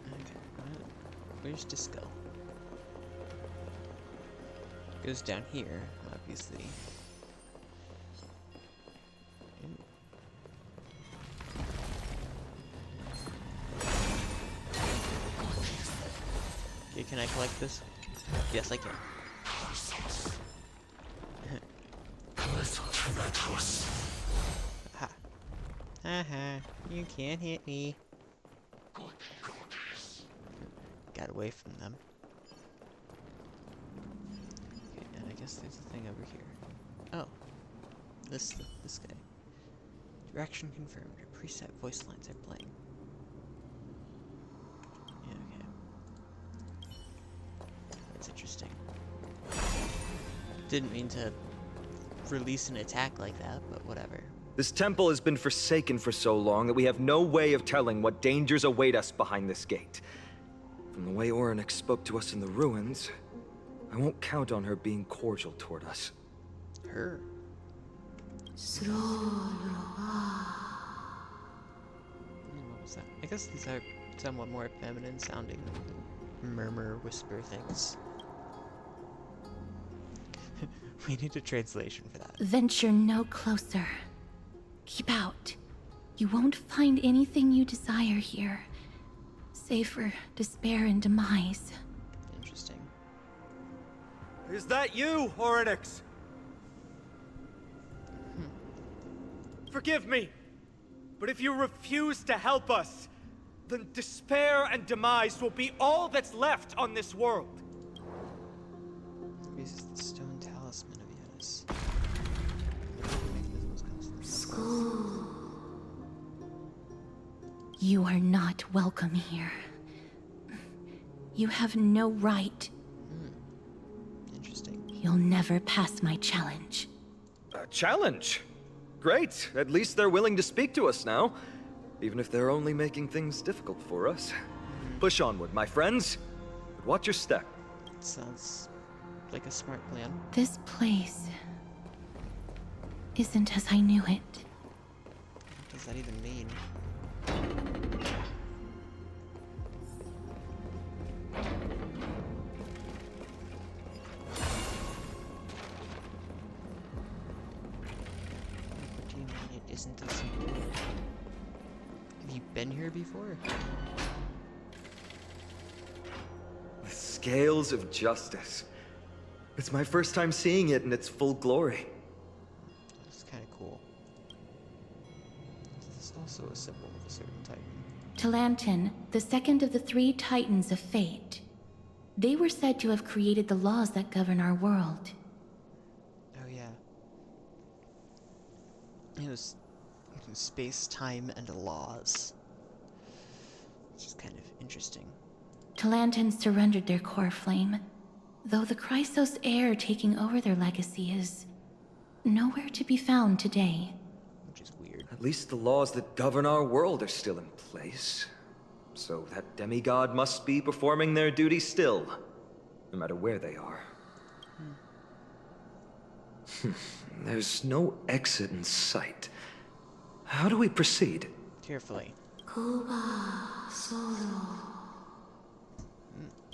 Okay, where's Disco? Goes down here, obviously. Okay, can I collect this? Yes, I can. Ha. Haha, you can't hit me. Got away from them. Okay, and I guess there's a thing over here. Oh. This guy. Direction confirmed. Your preset voice lines are playing. Yeah, okay. That's interesting. Didn't mean to release an attack like that, but whatever. This temple has been forsaken for so long that we have no way of telling what dangers await us behind this gate. From the way Ornyx spoke to us in the ruins, I won't count on her being cordial toward us. Her? What was that? I guess these are somewhat more feminine sounding murmur whisper things. We need a translation for that. Venture no closer. Keep out. You won't find anything you desire here, save for despair and demise. Interesting. Is that you, Ornyx? Forgive me, but if you refuse to help us, then despair and demise will be all that's left on this world. This is the stone talisman of Yanis. You are not welcome here. You have no right. Interesting. You'll never pass my challenge. A challenge? Great. At least they're willing to speak to us now. Even if they're only making things difficult for us. Push onward, my friends. But watch your step. Sounds like a smart plan. This place isn't as I knew it. What does that even mean? What do you mean it isn't as you knew it? Have you been here before? The scales of justice. It's my first time seeing it in its full glory. It's kind of cool. It's also a symbol of a certain titan. Talantin, the second of the three titans of fate. They were said to have created the laws that govern our world. Oh yeah. It was space, time, and laws. Which is kind of interesting. Talantin surrendered their core flame, though the Chrysos heir taking over their legacy is nowhere to be found today. Which is weird. At least the laws that govern our world are still in place. So that demigod must be performing their duty still, no matter where they are. There's no exit in sight. How do we proceed? Carefully.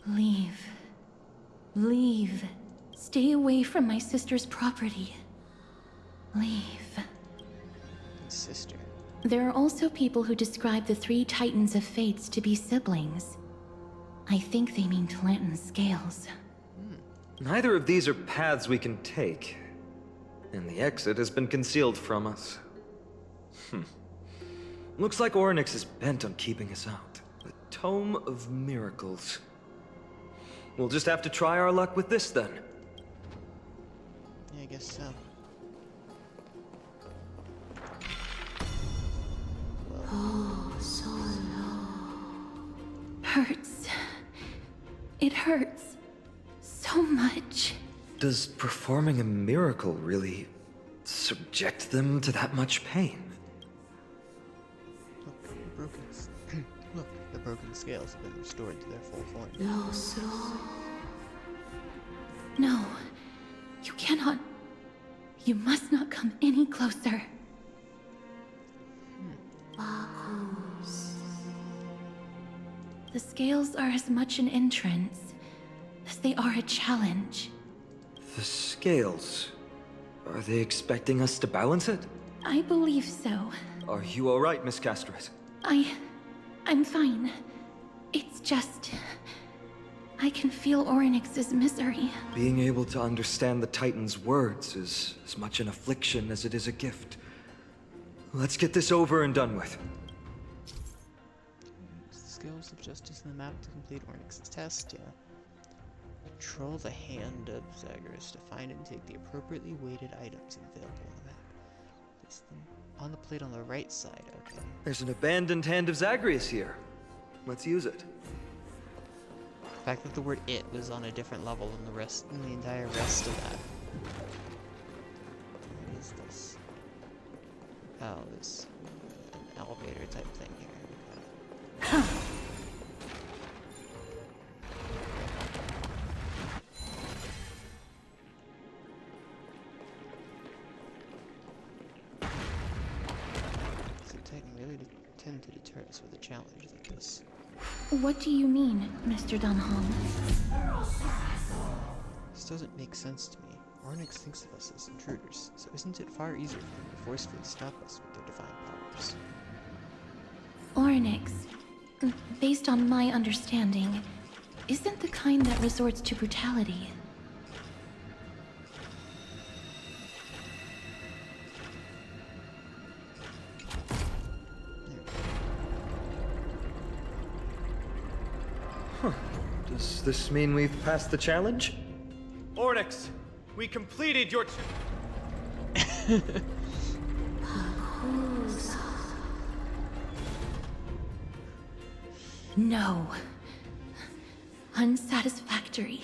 Leave. Leave. Stay away from my sister's property. Leave. Sister. There are also people who describe the three titans of fates to be siblings. I think they mean Talantin's scales. Neither of these are paths we can take, and the exit has been concealed from us. Looks like Orynyx is bent on keeping us out. The Tome of Miracles. We'll just have to try our luck with this then. Yeah, I guess so. Hurts. It hurts so much. Does performing a miracle really subject them to that much pain? Look, look, the broken scales have been restored to their full form. No, you cannot. You must not come any closer. The scales are as much an entrance as they are a challenge. The scales. Are they expecting us to balance it? I believe so. Are you alright, Miss Castret? I'm fine. It's just... I can feel Orynyx's misery. Being able to understand the Titan's words is as much an affliction as it is a gift. Let's get this over and done with. The scales of justice in the map to complete Orynyx's test, yeah. Control the hand of Zagreus to find and take the appropriately weighted items available on the map. Place them on the plate on the right side, okay. There's an abandoned hand of Zagreus here. Let's use it. The fact that the word "it" was on a different level than the entire rest of that. What is this? Oh, this an elevator type thing here. So Titan really tend to deter us with a challenge like this. What do you mean, Mr. Dunham? This doesn't make sense to me. Orynyx thinks of us as intruders, so isn't it far easier for them to forcefully stop us with their divine powers? Orynyx, based on my understanding, isn't the kind that resorts to brutality. Does this mean we've passed the challenge? Orynyx, we completed your... No. Unsatisfactory.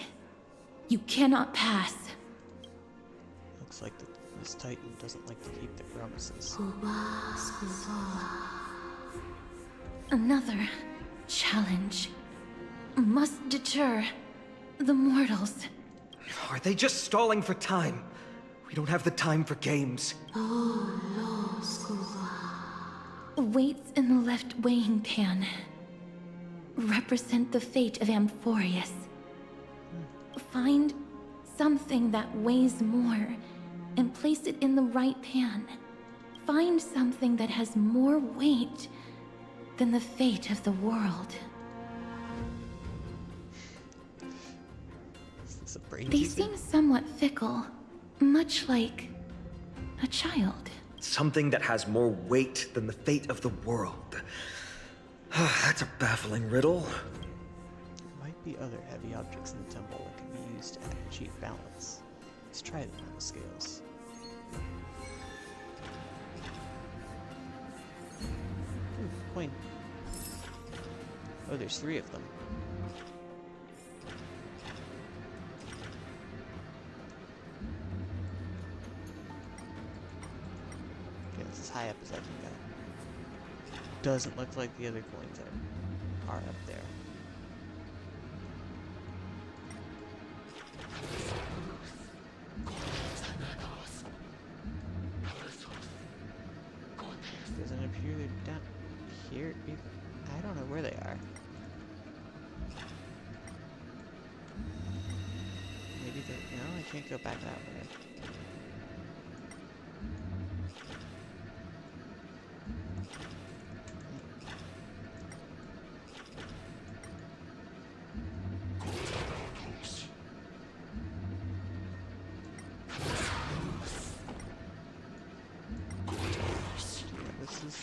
You cannot pass. Looks like this Titan doesn't like to keep their promises. Another challenge must deter the mortals. Are they just stalling for time? We don't have the time for games. Weights in the left weighing pan represent the fate of Amphoreus. Find something that weighs more and place it in the right pan. Find something that has more weight than the fate of the world. Is this a brain They teaser? seem somewhat fickle, much like a child. Something that has more weight than the fate of the world. That's a baffling riddle. There might be other heavy objects in the temple that can be used to achieve balance. Let's try them on the scales. Ooh, coin. Oh, there's 3 of them. Okay, that's as high up as I can go. Doesn't look like the other coins are up there. Doesn't appear they're down here either. I don't know where they are. Maybe they... No, I can't go back that way.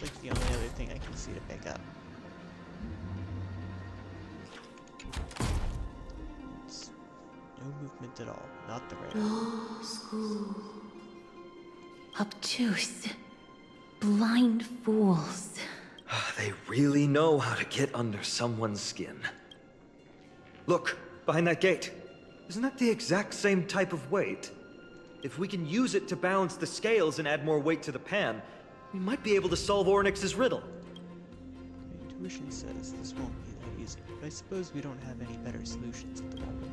It's like the only other thing I can see to pick up. It's no movement at all. Not the radar. Obtuse. Blind fools. They really know how to get under someone's skin. Look, behind that gate. Isn't that the exact same type of weight? If we can use it to balance the scales and add more weight to the pan, we might be able to solve Ornyx's riddle. My intuition says this won't be that easy, but I suppose we don't have any better solutions at the moment.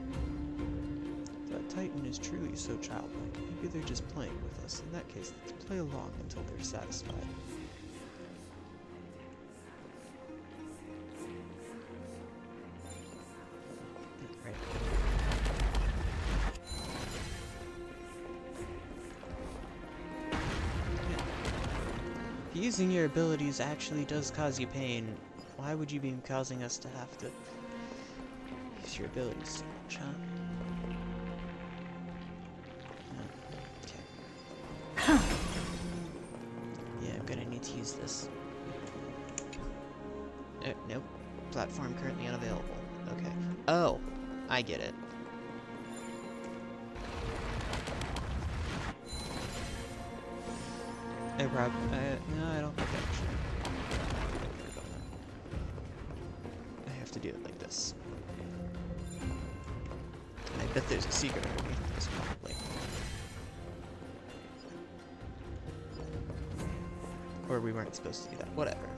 If that Titan is truly so childlike, maybe they're just playing with us. In that case, let's play along until they're satisfied. Right. If using your abilities actually does cause you pain, why would you be causing us to have to use your abilities so much, huh? Okay. Yeah, I'm gonna need to use this. Nope. Platform currently unavailable. Okay. Oh, I get it. Hey, Rob. No, I don't think I should. I have to do it like this. I bet there's a secret underneath this, probably. Or we weren't supposed to do that. Whatever.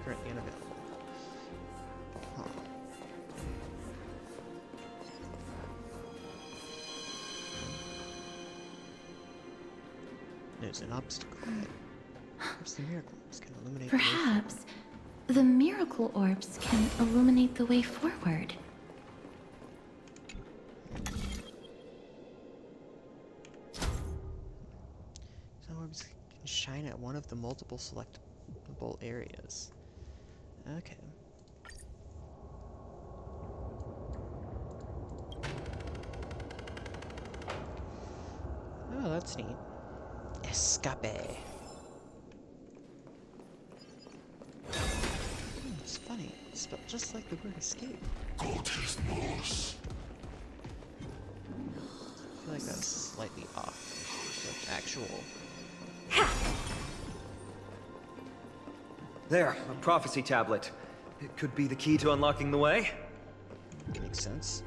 Currently unavailable. Huh. There's an obstacle ahead. Perhaps the miracle orbs can illuminate the way Perhaps the miracle orbs can illuminate the way forward. Some orbs can shine at one of the multiple selectable areas. Okay. Oh, that's neat. Escape. It's funny. It's spelled just like the word escape. Gotismus. I feel like that's slightly off. The actual. There, a prophecy tablet. It could be the key to unlocking the way. Makes sense.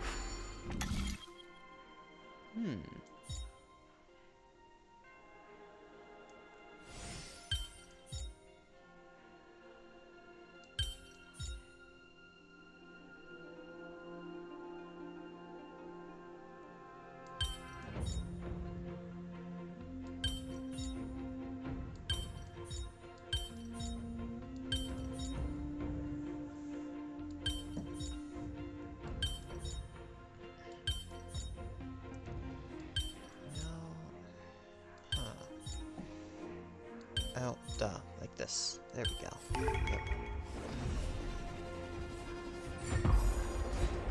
Oh, duh. Like this. There we go. Yep.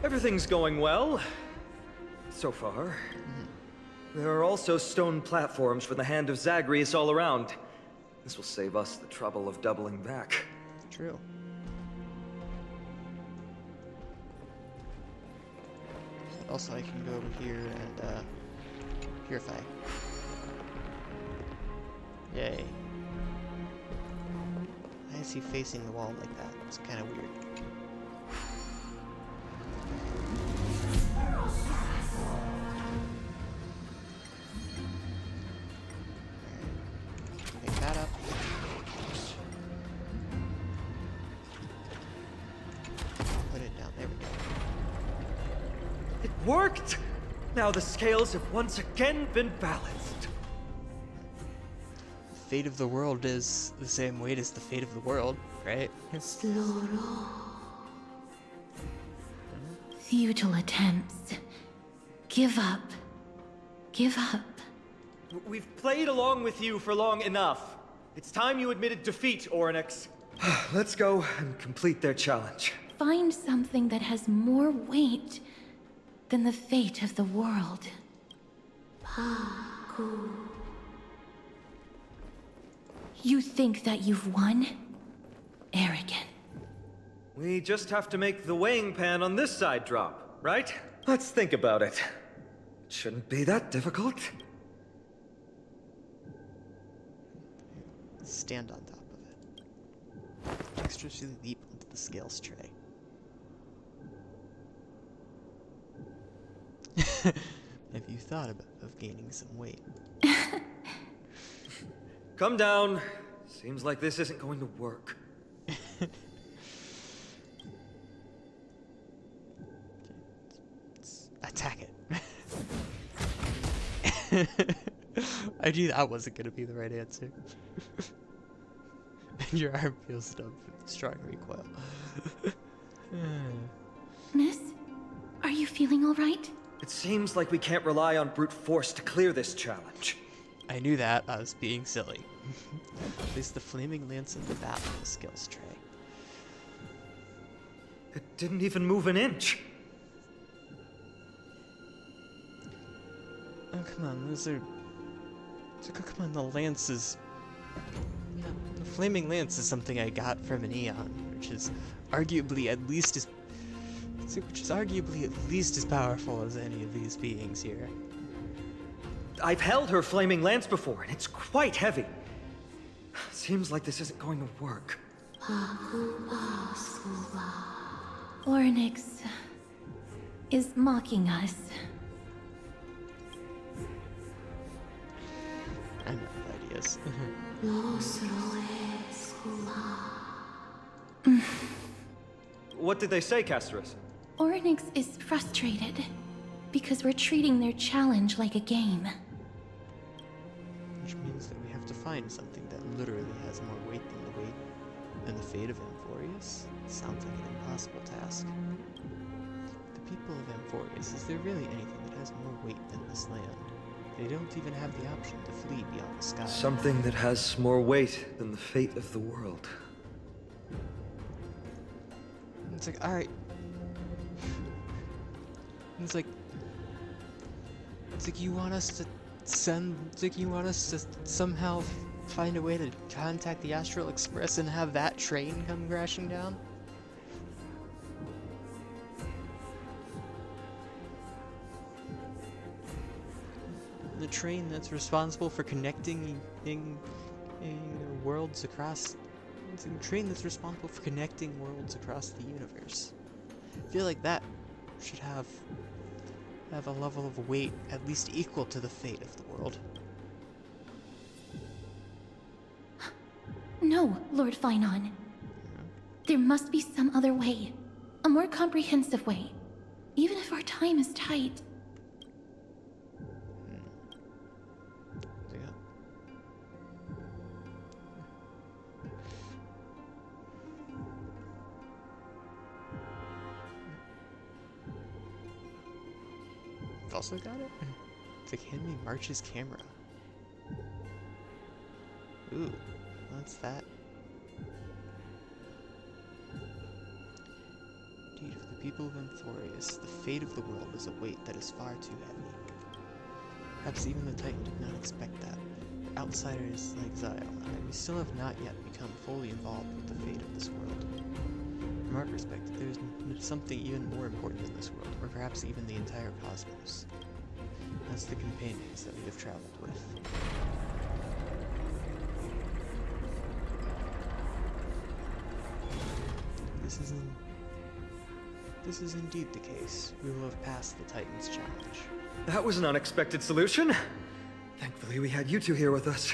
Everything's going well. So far. There are also stone platforms for the Hand of Zagreus all around. This will save us the trouble of doubling back. True. Also, I can go over here and, purify. Yay. Why is he facing the wall like that? It's kind of weird. Alright. Pick that up. Put it down. There we go. It worked! Now the scales have once again been balanced. The fate of the world is the same weight as the fate of the world, right? Futile attempts. Give up. Give up. We've played along with you for long enough. It's time you admitted defeat, Ornyx. Let's go and complete their challenge. Find something that has more weight than the fate of the world. You think that you've won? Arrogant. We just have to make the weighing pan on this side drop, right? Let's think about it. It shouldn't be that difficult. Stand on top of it. Dexterously leap onto the scales tray. Have you thought of gaining some weight? Come down. Seems like this isn't going to work. Attack it. I knew that wasn't gonna be the right answer. And your arm feels numb from the strong recoil. Miss, are you feeling all right? It seems like we can't rely on brute force to clear this challenge. I knew that. I was being silly. Place the flaming lance in the back of the skills tray. It didn't even move an inch. Oh, come on, those are... Come on, the lance is... Yeah, the flaming lance is something I got from an Eon, which is arguably at least as... Which is arguably at least as powerful as any of these beings here. I've held her flaming lance before, and it's quite heavy. Seems like this isn't going to work. Ornyx is mocking us. I'm out of ideas. What did they say, Casterus? Ornyx is frustrated because we're treating their challenge like a game. Which means that we have to find something that literally has more weight than the fate of Amphoreus. Sounds like an impossible task. The people of Amphoreus, is there really anything that has more weight than this land? They don't even have the option to flee beyond the sky. Something that has more weight than the fate of the world. It's like, alright. It's like you want us to somehow find a way to contact the Astral Express and have that train come crashing down? The train that's responsible for connecting worlds across... It's a train that's responsible for connecting worlds across the universe. I feel like that should have a level of weight at least equal to the fate of the world. No, Lord Finon. There must be some other way. A more comprehensive way. Even if our time is tight. Yeah. You've also got it? It's like hand me March's camera. Ooh, what's that? Deed of the people of Amphoreus, the fate of the world is a weight that is far too heavy. Perhaps even the Titan did not expect that. For outsiders like Zion and I, we still have not yet become fully involved with the fate of this world. From our perspective, there is something even more important in this world, or perhaps even the entire cosmos. That's the companions that we have traveled with. This is indeed the case. We will have passed the Titan's challenge. That was an unexpected solution. Thankfully, we had you two here with us.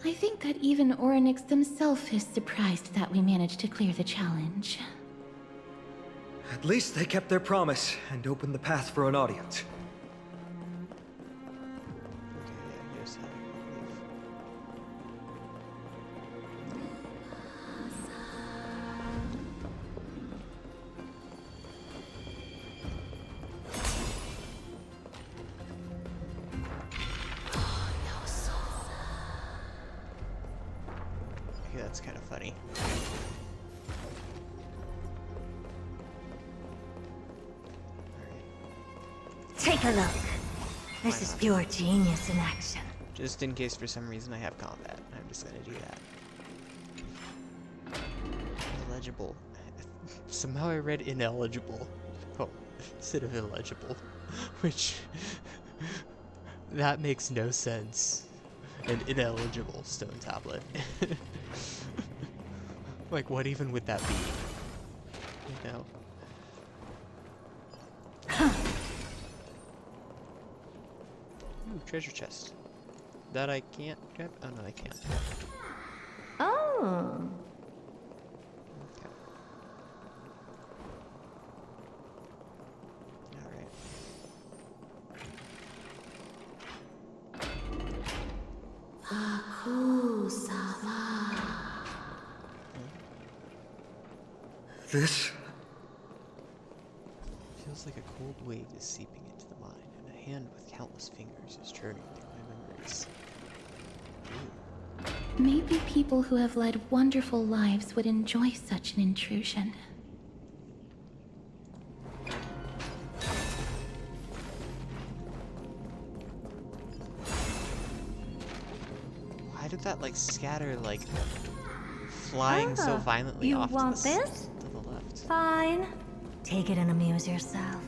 I think that even Ornyx himself is surprised that we managed to clear the challenge. At least they kept their promise and opened the path for an audience. Okay, yeah, here's how we leave. Okay, that's kind of funny. Take a look. This is pure genius in action. Just in case for some reason I have combat. I'm just gonna do that. Illegible. Somehow I read ineligible. Oh, instead of illegible. Which... that makes no sense. An ineligible stone tablet. Like, what even would that be? You know? Ooh, treasure chest. That I can't grab? Oh no, I can't. Oh. Okay. Alright. This? Feels like a cold wave is seeping into the mind, and a hand with countless fingers is churning through my memories. Ooh. Maybe people who have led wonderful lives would enjoy such an intrusion. Why did that, like, scatter, like, flying so violently you off want to this? to the left? Fine. Take it and amuse yourself.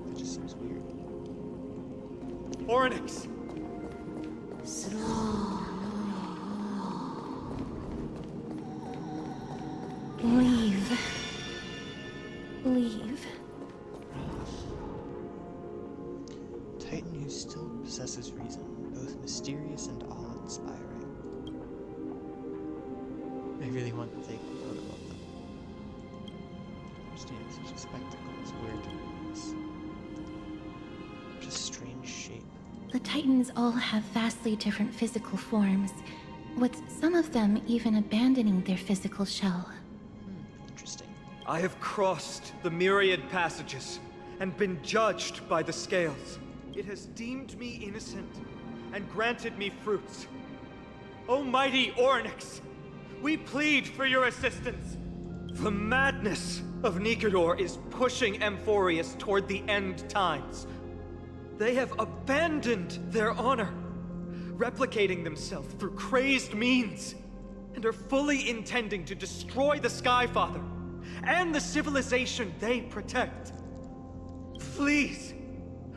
That just seems weird. Oryx! Leave. Leave. Titan who still possesses reason, both mysterious and awe-inspiring. I really want to take a photo of them. Understand such a spectacle is weird to witness. Just strange shape. The Titans all have vastly different physical forms, with some of them even abandoning their physical shell. Interesting. I have crossed the myriad passages and been judged by the scales. It has deemed me innocent and granted me fruits. O mighty Oryx, we plead for your assistance. The madness of Nikedor is pushing Amphoreus toward the end times. They have abandoned their honor, replicating themselves through crazed means, and are fully intending to destroy the Skyfather and the civilization they protect. Please,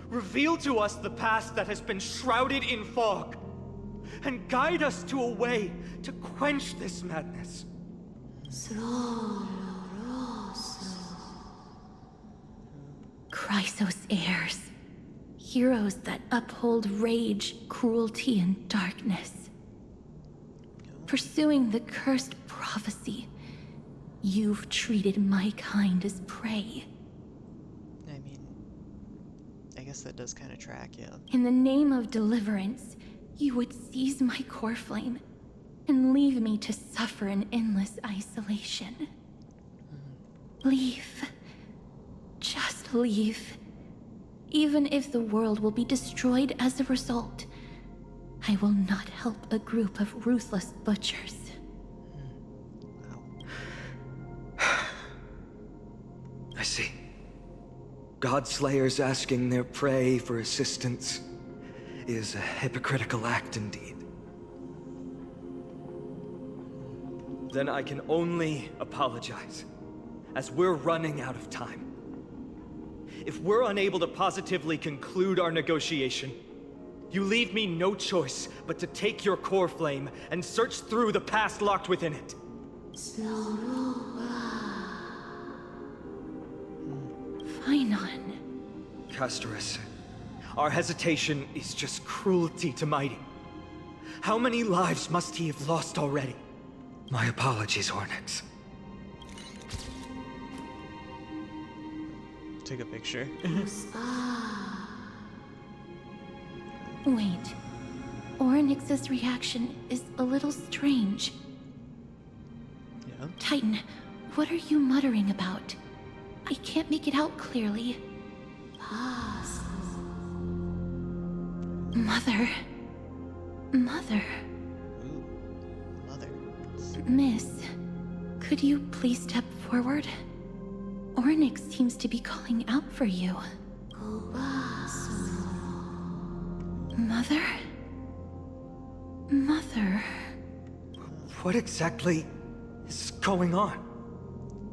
reveal to us the past that has been shrouded in fog, and guide us to a way to quench this madness. Chrysos heirs. Heroes that uphold rage, cruelty, and darkness. Pursuing the cursed prophecy, you've treated my kind as prey. I mean, I guess that does kind of track, yeah. In the name of deliverance, you would seize my core flame and leave me to suffer in endless isolation. Leave. Just leave. Even if the world will be destroyed as a result, I will not help a group of ruthless butchers. I see. Godslayers asking their prey for assistance is a hypocritical act indeed. Then I can only apologize, as we're running out of time. If we're unable to positively conclude our negotiation, you leave me no choice but to take your core flame and search through the past locked within it. Phainon. Castorus, our hesitation is just cruelty to Mighty. How many lives must he have lost already? My apologies, Onyx. Take a picture. Wait. Oryx's reaction is a little strange. Yeah. Titan, what are you muttering about? I can't make it out clearly. Mother. Mother. Ooh. Mother. Miss, could you please step forward? Ornyx seems to be calling out for you. Mother? Mother? What exactly is going on?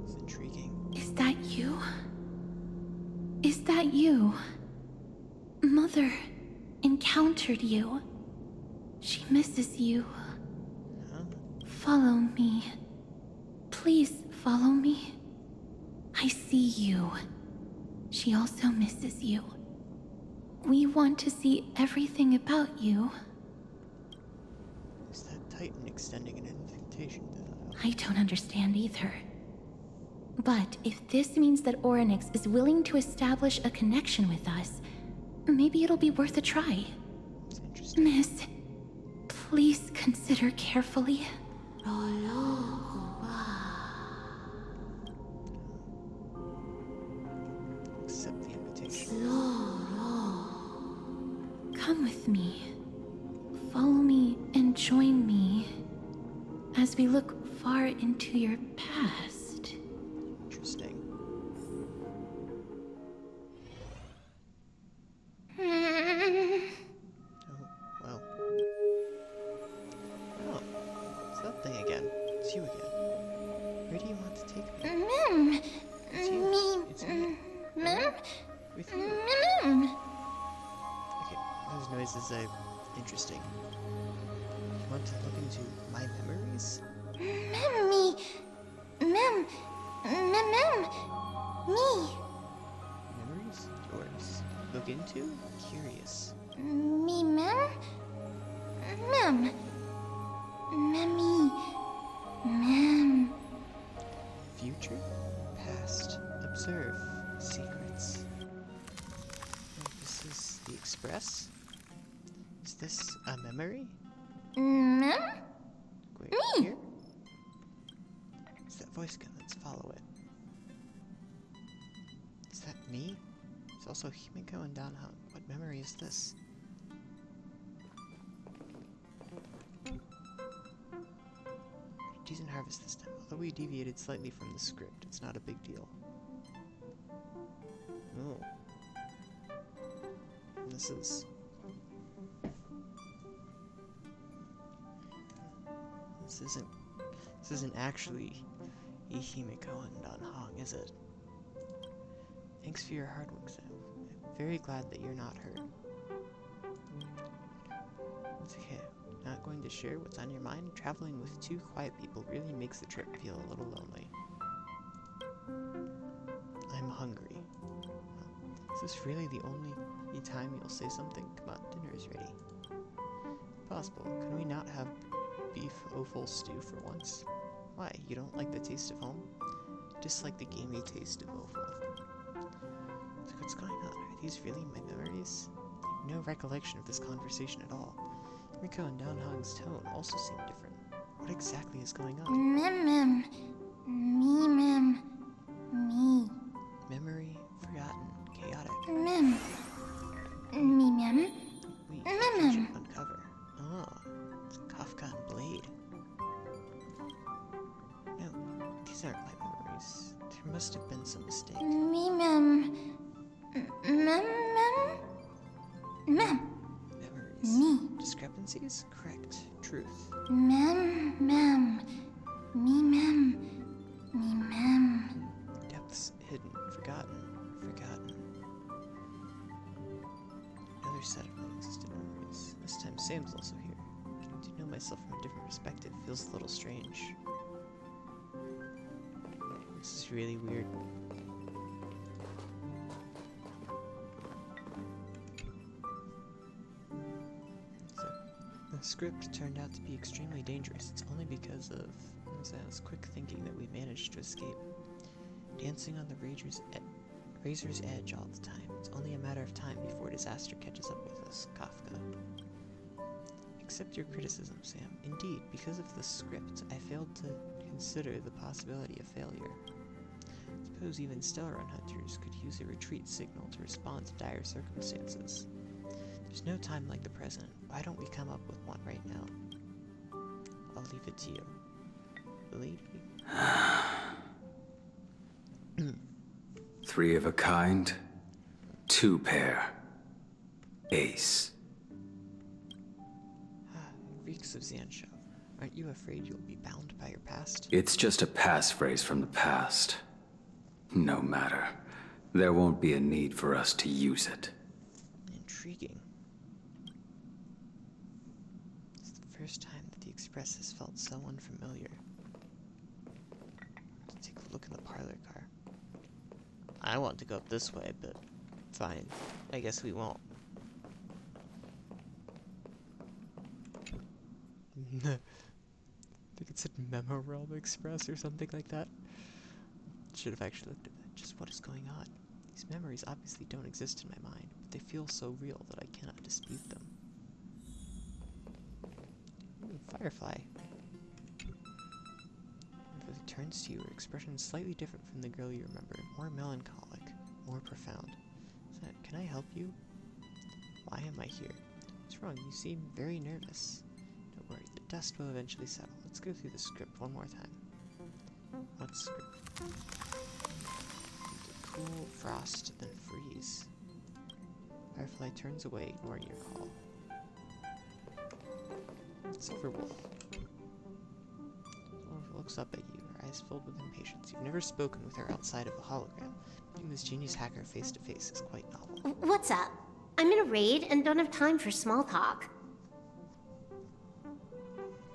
It's intriguing. Is that you? Is that you? Mother encountered you. She misses you. Huh? Follow me. Please follow me. I see you. She also misses you. We want to see everything about you. Is that Titan extending an invitation to that? I don't understand either. But if this means that Ornyx is willing to establish a connection with us, maybe it'll be worth a try. It's interesting. Miss, please consider carefully. Accept the invitation. Come with me. Follow me and join me as we look far into your past. Interesting. Oh, well. Oh, it's that thing again. It's you again. Where do you want to take me? It's you. It's me. With you. Okay, those noises are interesting. You want to look into my memories? Memories? Yours. Look into? Curious. Future? Past. Observe. Secrets. This is the Express? Is this a memory? Wait, here? Is that voice gun? Let's follow it. Is that me? There's also Himiko and Danhong. What memory is this? Decent harvest this time. Although we deviated slightly from the script, it's not a big deal. Oh. This isn't actually Himiko and Danhong, is it? Thanks for your hard work, Sam. I'm very glad that you're not her. It's okay. Not going to share what's on your mind? Traveling with two quiet people really makes the trip feel a little lonely. I'm hungry. Is this really the only time you'll say something? Come on, dinner is ready. Possible. Can we not have beef offal stew for once? Why? You don't like the taste of home? Dislike the gamey taste of offal. So what's going on? Are these really my memories? I have no recollection of this conversation at all. Miko and Danhong's tone also seem different. What exactly is going on? Memory, forgotten, chaotic. We should uncover. Oh, it's a Kafka and Blade. No, these aren't my memories. There must have been some mistake. Memories. Discrepancies? Correct. Truth. Depths hidden, forgotten. Another set of unexistent memories. This time Sam's also here. Getting to know myself from a different perspective feels a little strange. This is really weird. So, the script turned out to be extremely dangerous. It's only because of Zan's quick thinking that we managed to escape. Dancing on the razor's edge all the time. It's only a matter of time before disaster catches up with us, Kafka. Accept your criticism, Sam. Indeed, because of the script, I failed to consider the possibility of failure. Suppose even Stellarun hunters could use a retreat signal to respond to dire circumstances. There's no time like the present. Why don't we come up with one right now? I'll leave it to you. The lady? 3 of a kind, 2 pair. Ace. Reeks of Xanshou. Aren't you afraid you'll be bound by your past? It's just a passphrase from the past. No matter. There won't be a need for us to use it. Intriguing. It's the first time that the Express has felt so unfamiliar. Let's take a look in the parlor car. I want to go up this way, but fine. I guess we won't. I think it said Memo Realm Express or something like that. Should have actually looked at that. Just what is going on? These memories obviously don't exist in my mind, but they feel so real that I cannot dispute them. Ooh, Firefly. If it turns to you, her expression is slightly different from the girl you remember. More melancholic, more profound. Can I help you? Why am I here? What's wrong? You seem very nervous. Don't worry, the dust will eventually settle. Let's go through the script one more time. What script? Cool, frost, then freeze. Firefly turns away, ignoring your call. Silverwolf. Silverwolf looks up at you, her eyes filled with impatience. You've never spoken with her outside of a hologram. Meeting this genius hacker face to face is quite novel. What's up? I'm in a raid and don't have time for small talk.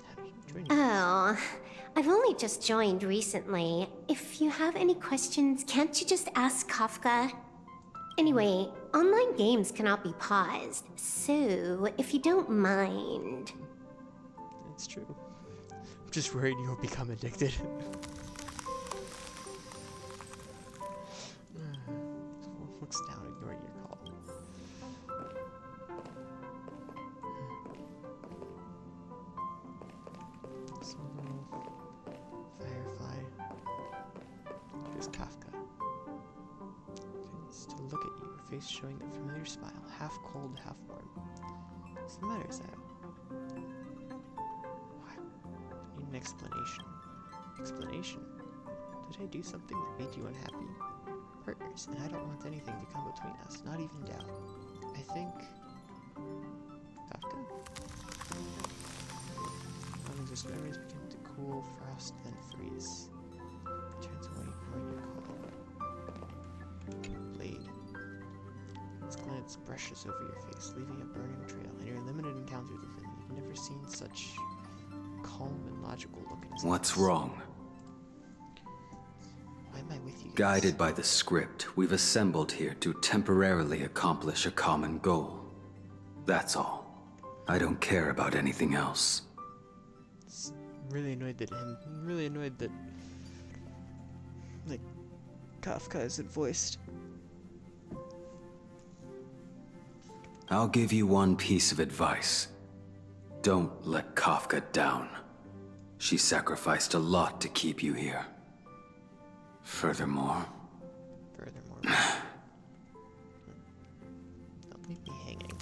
How did you join? Oh, I've only just joined recently. If you have any questions, can't you just ask Kafka? Anyway, online games cannot be paused, so if you don't mind... It's true. I'm just worried you'll become addicted. Wolf looks down, ignoring your call. Silverwolf, Firefly. Here's Kafka. Continues to look at you, her face showing a familiar smile, half cold, half warm. What's the matter, Zao? Why? I need an explanation. Explanation? Did I do something that made you unhappy? Partners, and I don't want anything to come between us, not even doubt. I think... Kafka? Unexist memories begin to cool, frost, then freeze. Turns away, ignoring your call. Blade. Its glance brushes over your face, leaving a burning trail. In your limited encounters with him, you've never seen such calm and logical look in his eyes. What's wrong? Why am I with you guys? Guided by the script, we've assembled here to temporarily accomplish a common goal. That's all. I don't care about anything else. I'm really annoyed that like Kafka isn't voiced. I'll give you one piece of advice. Don't let Kafka down. She sacrificed a lot to keep you here. Furthermore... Don't leave me hanging.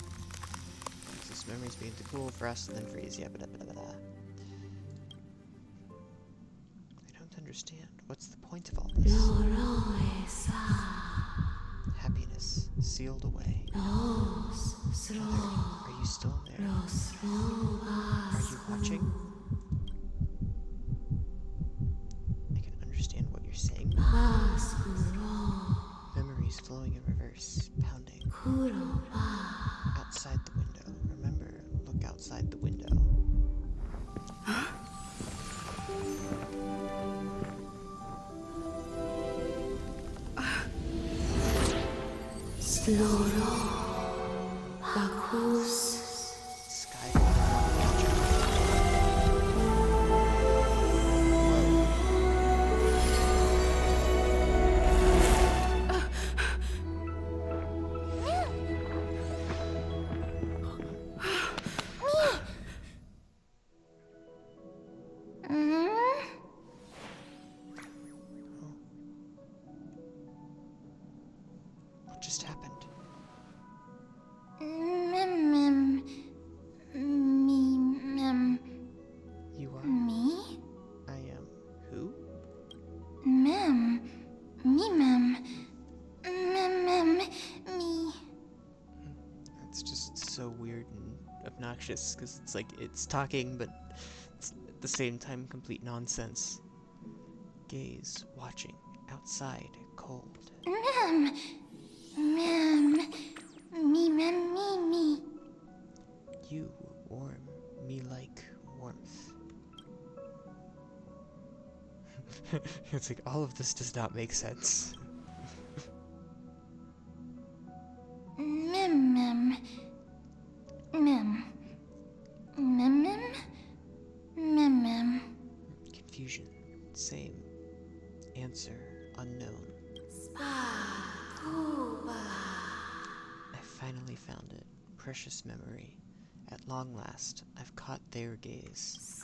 These memories begin to cool, frost, and then freeze. Yeah, I don't understand. What's the point of all this? Happiness sealed away. Mother, are you still there? Are you watching? I can understand what you're saying. Memories flowing in reverse, pounding. Outside the window. Remember, look outside the window. Sky. What just happened? It's just so weird and obnoxious, because it's like, it's talking, but it's at the same time complete nonsense. Gaze, watching, outside, cold. Mem. Mem. Me. You, warm, me like warmth. It's like, all of this does not make sense. Mem. Confusion. Same. Answer unknown. I finally found it. Precious memory. At long last, I've caught their gaze.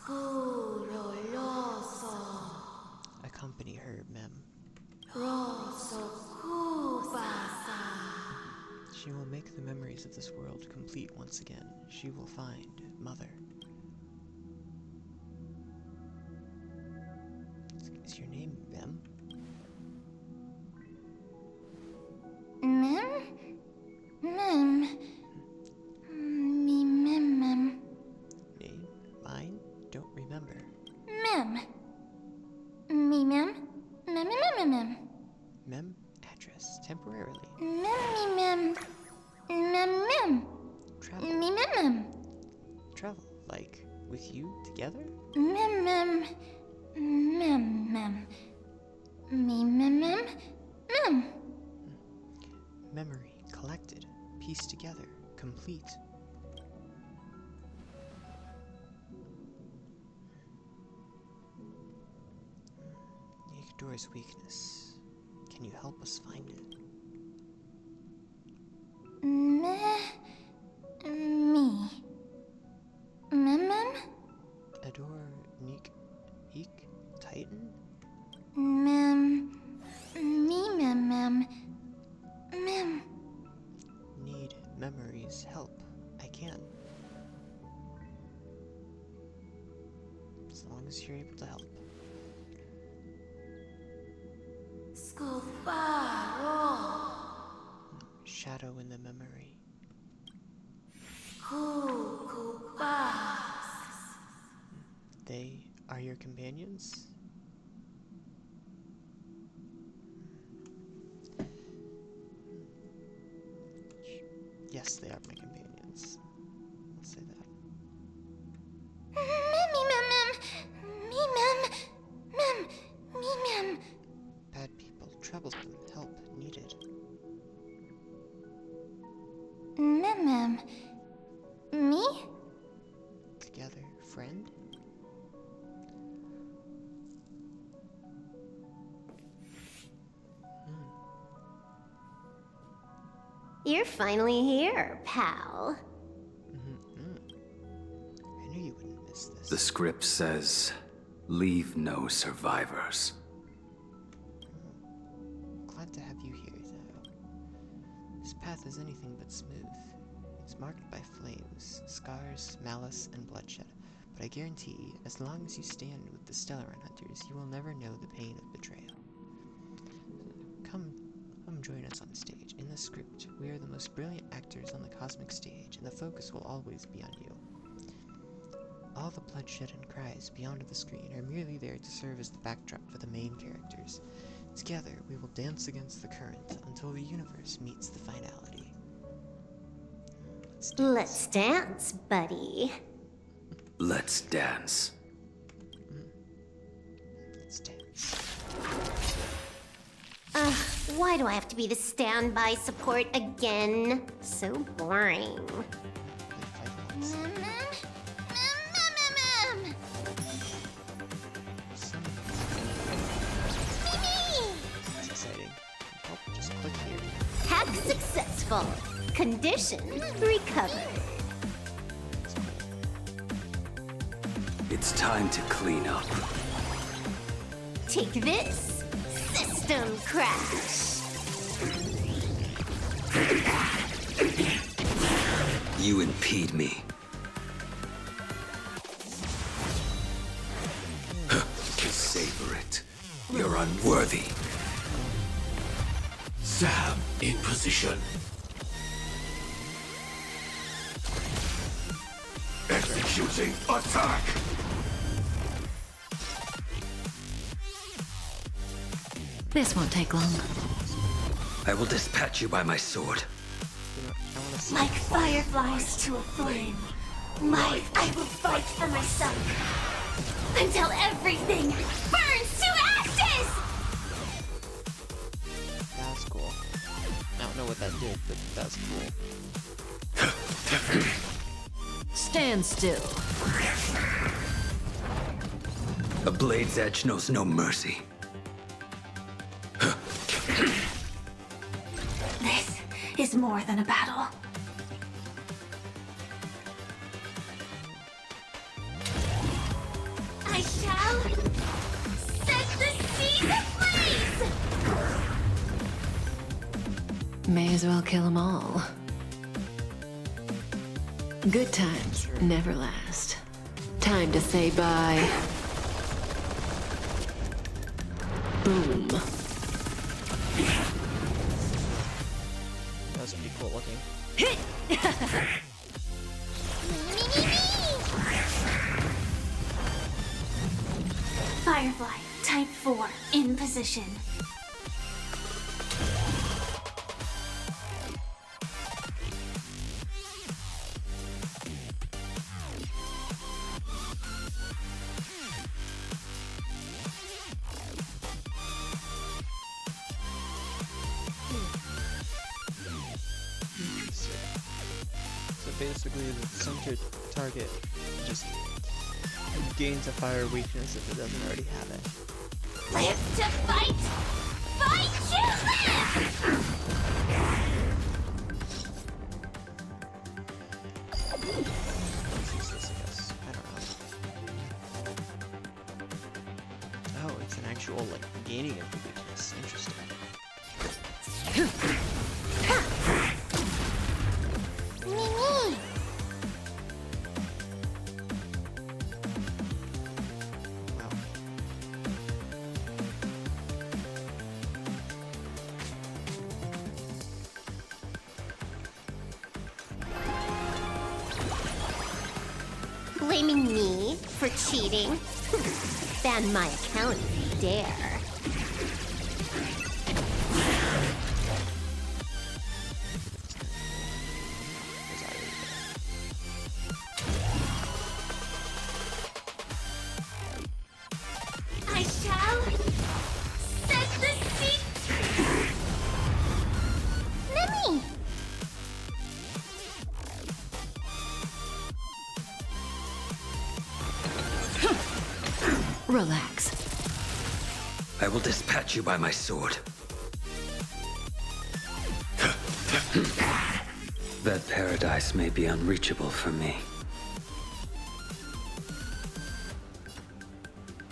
Accompany her, Mem. She will make the memories of this world complete once again. She will find Mother. Is your name Mem? Mem. Name? Mine? Don't remember. Mem. Mem? Address. Temporarily. Mem. Travel. Travel. Like, with you together? Mem. Memory. Collected. Pieced together. Complete. Nicodore's weakness. Can you help us find it? Adore Eek Titan? Need memories, help. I can. As long as you're able to help. Shadow in the memory. They are your companions? Yes, they are my companions. Let's say that. Bad people, troublesome, help needed. Me? Together, friend? You're finally here, pal. I knew you wouldn't miss this. The script says, leave no survivors. Glad to have you here, though. This path is anything but smooth. It's marked by flames, scars, malice, and bloodshed. But I guarantee, as long as you stand with the Stellaron Hunters, you will never know the pain of betrayal. Come join us on stage. In the script, we are the most brilliant actors on the cosmic stage, and the focus will always be on you. All the bloodshed and cries beyond the screen are merely there to serve as the backdrop for the main characters. Together, we will dance against the current until the universe meets the finality. Let's dance, buddy. Let's dance. Let's dance. Ugh, why do I have to be the standby support again? So boring. That's exciting. Oh, just click here. Hack successful. Condition recovered. It's time to clean up. Take this. System crash. You impede me. Savor it. You're unworthy. Sam in position. Executing attack! This won't take long. I will dispatch you by my sword. I want to see. Like fireflies to a flame, life I will fight for myself until everything burns to ashes! That was cool. I don't know what that did, but that was cool. Stand still. A blade's edge knows no mercy. This is more than a battle. I shall set the seas ablaze! May as well kill them all. Good times never last. Time to say bye. Boom. That was pretty cool looking. Firefly, type 4, in position. So basically, the center target just gains a fire weakness if it doesn't already have it. Live to fight! Fight to live! It's useless, I guess. I don't know. Oh, it's an actual, like, gaining of the weakness. Interesting. Mimi! Wow. Blaming me for cheating? Ban my account if you dare. I shall set the sea. Mimi! Relax. I will dispatch you by my sword. That paradise may be unreachable for me.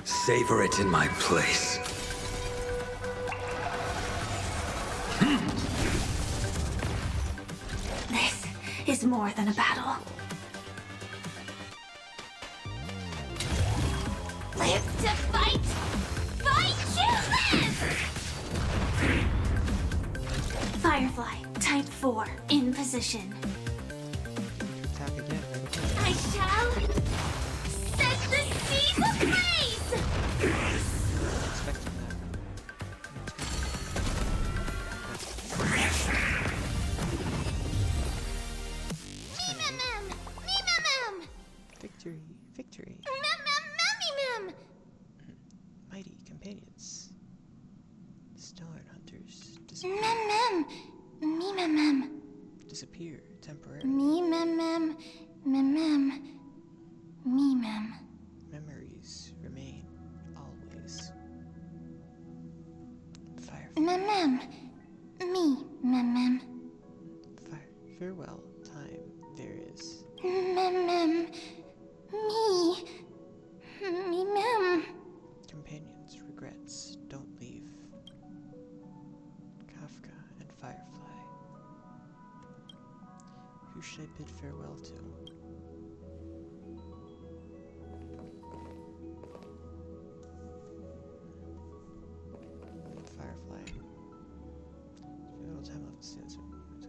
Savor it in my place. This is more than a battle. Live to fight! Fight to live! Firefly, type 4, in position. Attack again. I shall set the seas ablaze! Expecting that. Mem! Mem! Victory. Victory. Mem! Mighty companions. Stellar hunters disappear. Mem! Disappear temporarily. Mem. Memories remain always. Firefly. Mem. Farewell, time there is. Mem. Companions, regrets, don't leave. Kafka and Firefly. Who should I bid farewell to? Firefly. Very little time left stands to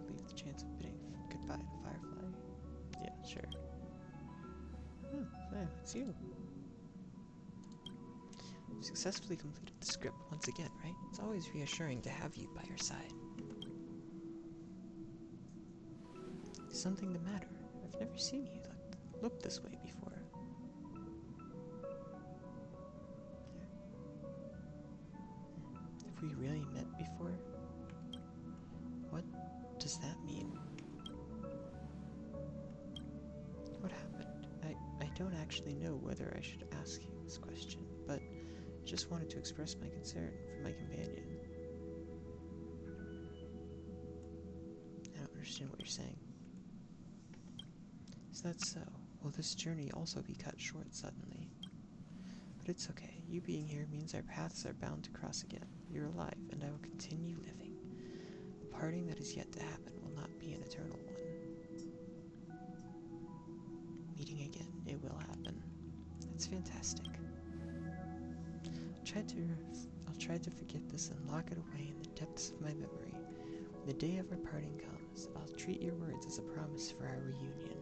leave the chance of bidding goodbye to Firefly. Yeah, sure. It's you. Successfully completed the script once again, right? It's always reassuring to have you by your side. Is something the matter? I've never seen you look this way before. Have we really met before? What does that mean? What happened? I don't actually know whether I should ask you this question, but I just wanted to express my concern for my companion. I don't understand what you're saying. Is that so? Will this journey also be cut short suddenly? But it's okay. You being here means our paths are bound to cross again. You're alive, and I will continue living. The parting that is yet to happen will not be an eternal one. Meeting again, it will happen. That's fantastic. I'll try to forget this and lock it away in the depths of my memory. When the day of our parting comes, I'll treat your words as a promise for our reunion.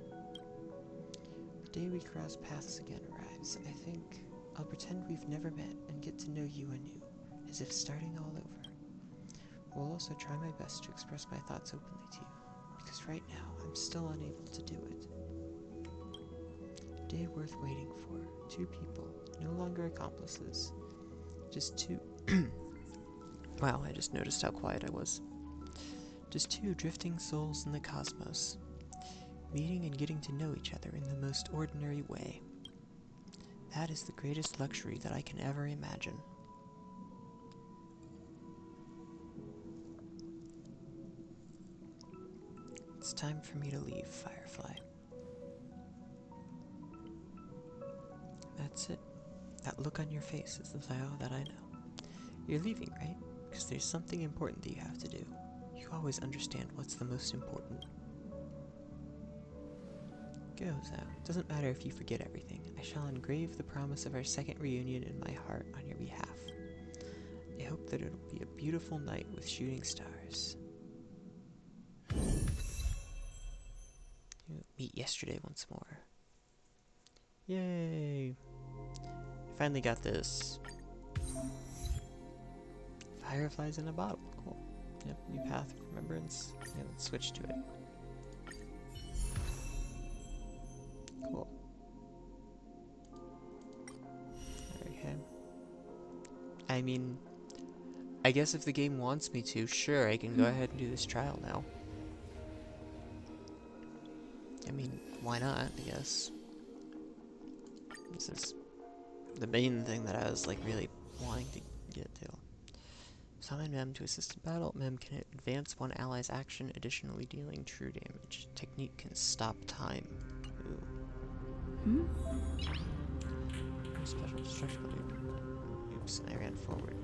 The day we cross paths again arrives, I think I'll pretend we've never met and get to know you anew, as if starting all over. I'll also try my best to express my thoughts openly to you, because right now I'm still unable to do it. A day worth waiting for. Two people, no longer accomplices. Just two... Wow, I just noticed how quiet I was. Just two drifting souls in the cosmos, meeting and getting to know each other in the most ordinary way. That is the greatest luxury that I can ever imagine. It's time for me to leave, Firefly. That's it. That look on your face is the vow that I know. You're leaving, right? Because there's something important that you have to do. You always understand what's the most important. Go, Zhao. Doesn't matter if you forget everything. I shall engrave the promise of our second reunion in my heart on your behalf. I hope that it'll be a beautiful night with shooting stars. We'll meet yesterday once more. Yay! Finally got this. Fireflies in a bottle. Cool. Yep, new path of remembrance. Yeah, let's switch to it. Cool. Okay. I mean, I guess if the game wants me to, sure, I can go ahead and do this trial now. I mean, why not, I guess. This is the main thing that I was, like, really wanting to get to. Summon Mem to assist in battle. Mem can advance one ally's action, additionally dealing true damage. Technique can stop time. Ooh. Special destruction loop. Oops, I ran forward.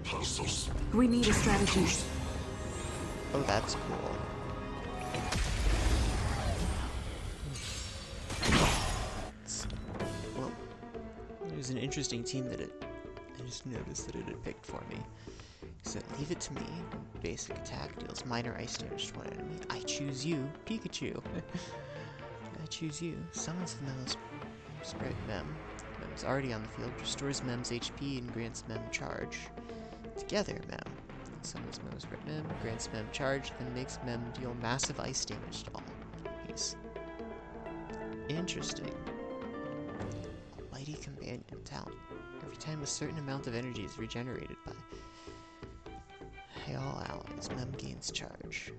Puzzles. We need a strategy. Oh, that's cool. Well, it was an interesting team that I just noticed that it had picked for me. So leave it to me. Basic attack deals minor ice damage to one enemy. I choose you, Pikachu. I choose you. Summons the Memo's Sprite Mem. Mem's already on the field. Restores Mem's HP and grants Mem charge. Together, Mem summons Mem's Sprite Mem, grants Mem charge, then makes Mem deal massive ice damage to all enemies. Interesting. Mighty companion talent. Every time a certain amount of energy is regenerated by all allies, Mem gains charge.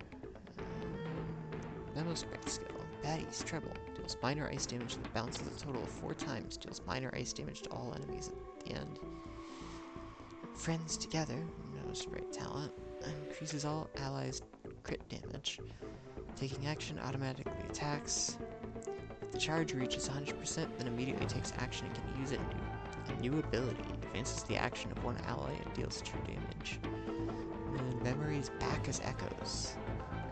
Memo's Sprite skill. Baddies Treble. Deals minor ice damage that bounces a total of 4 times. Deals minor ice damage to all enemies at the end. Friends Together. Memo's Sprite talent. Increases all allies' crit damage. Taking action automatically attacks. If the charge reaches 100%, then immediately takes action and can use it. A new ability. Advances the action of one ally and deals true damage. And Memories back as echoes.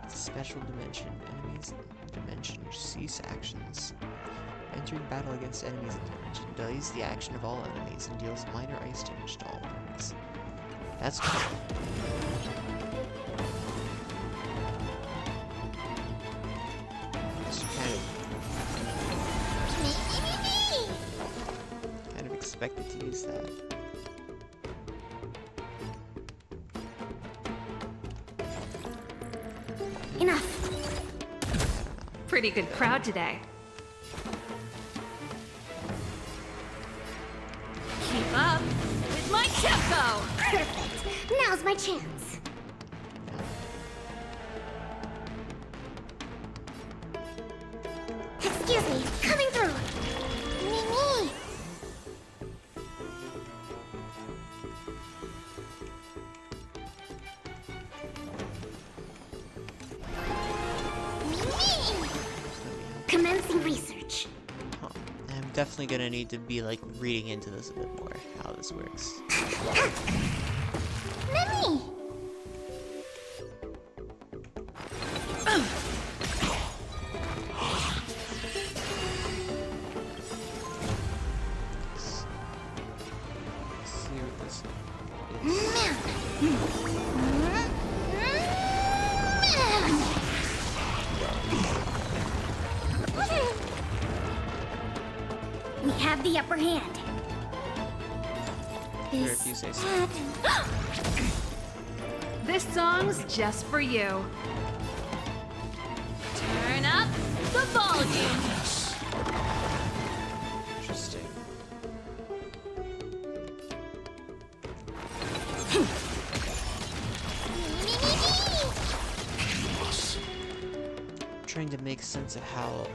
It's a special dimension. Enemies in the dimension cease actions. Entering battle against enemies in the dimension delays the action of all enemies and deals minor ice damage to all enemies. That's cool. Just kind of expected to use that. Enough. Pretty good crowd today. Keep up with my tempo! Perfect. Now's my chance. Excuse me, coming through. Me. Commencing research. Huh. I'm definitely gonna need to be like reading into this a bit more, how this works. Mimi! Let's see what this is. We have the upper hand. Or if you say so. This song's just for you. Turn up the volume. Interesting. Trying to make sense of how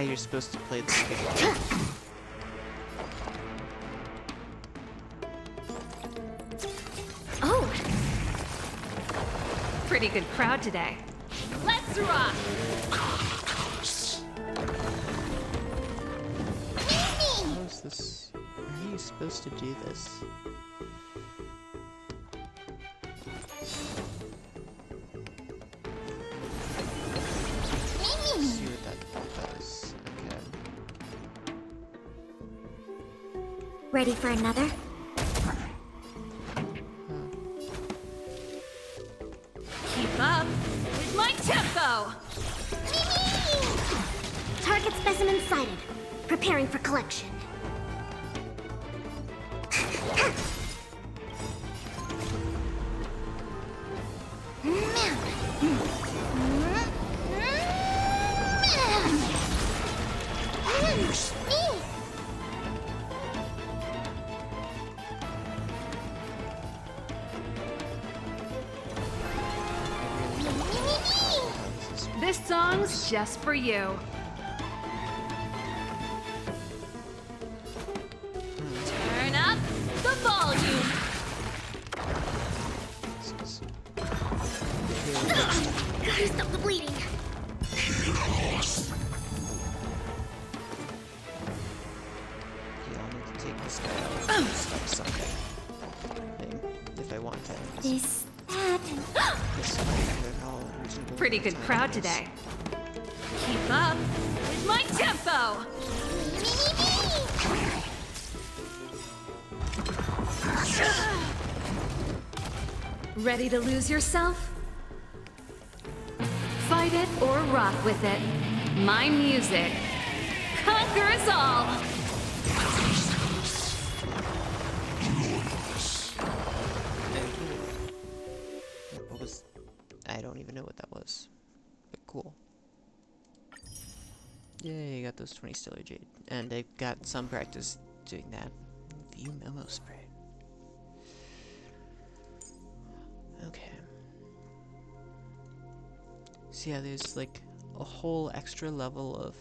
you're supposed to play this game. Oh, Pretty good crowd today. Let's rock! How is this? Are you supposed to do this? Let's see what that does. Okay. ready for another? Keep up with my tempo! Target specimen sighted. Preparing for collection. This song's just for you. Turn up the volume. Gotta stop the bleeding. Yeah, I'll need to take this guy out and stop something. If I want to. This, that, This fight with all reasonable Pretty good crowd alternatives. today. Keep up with my tempo. Ready to lose yourself? Fight it or rock with it. My music conquers all. What was... I don't even know what that was. But cool. Yay, I got those 20 stellar jade. And I got some practice doing that. View memo spray. Okay. So yeah, there's like a whole extra level of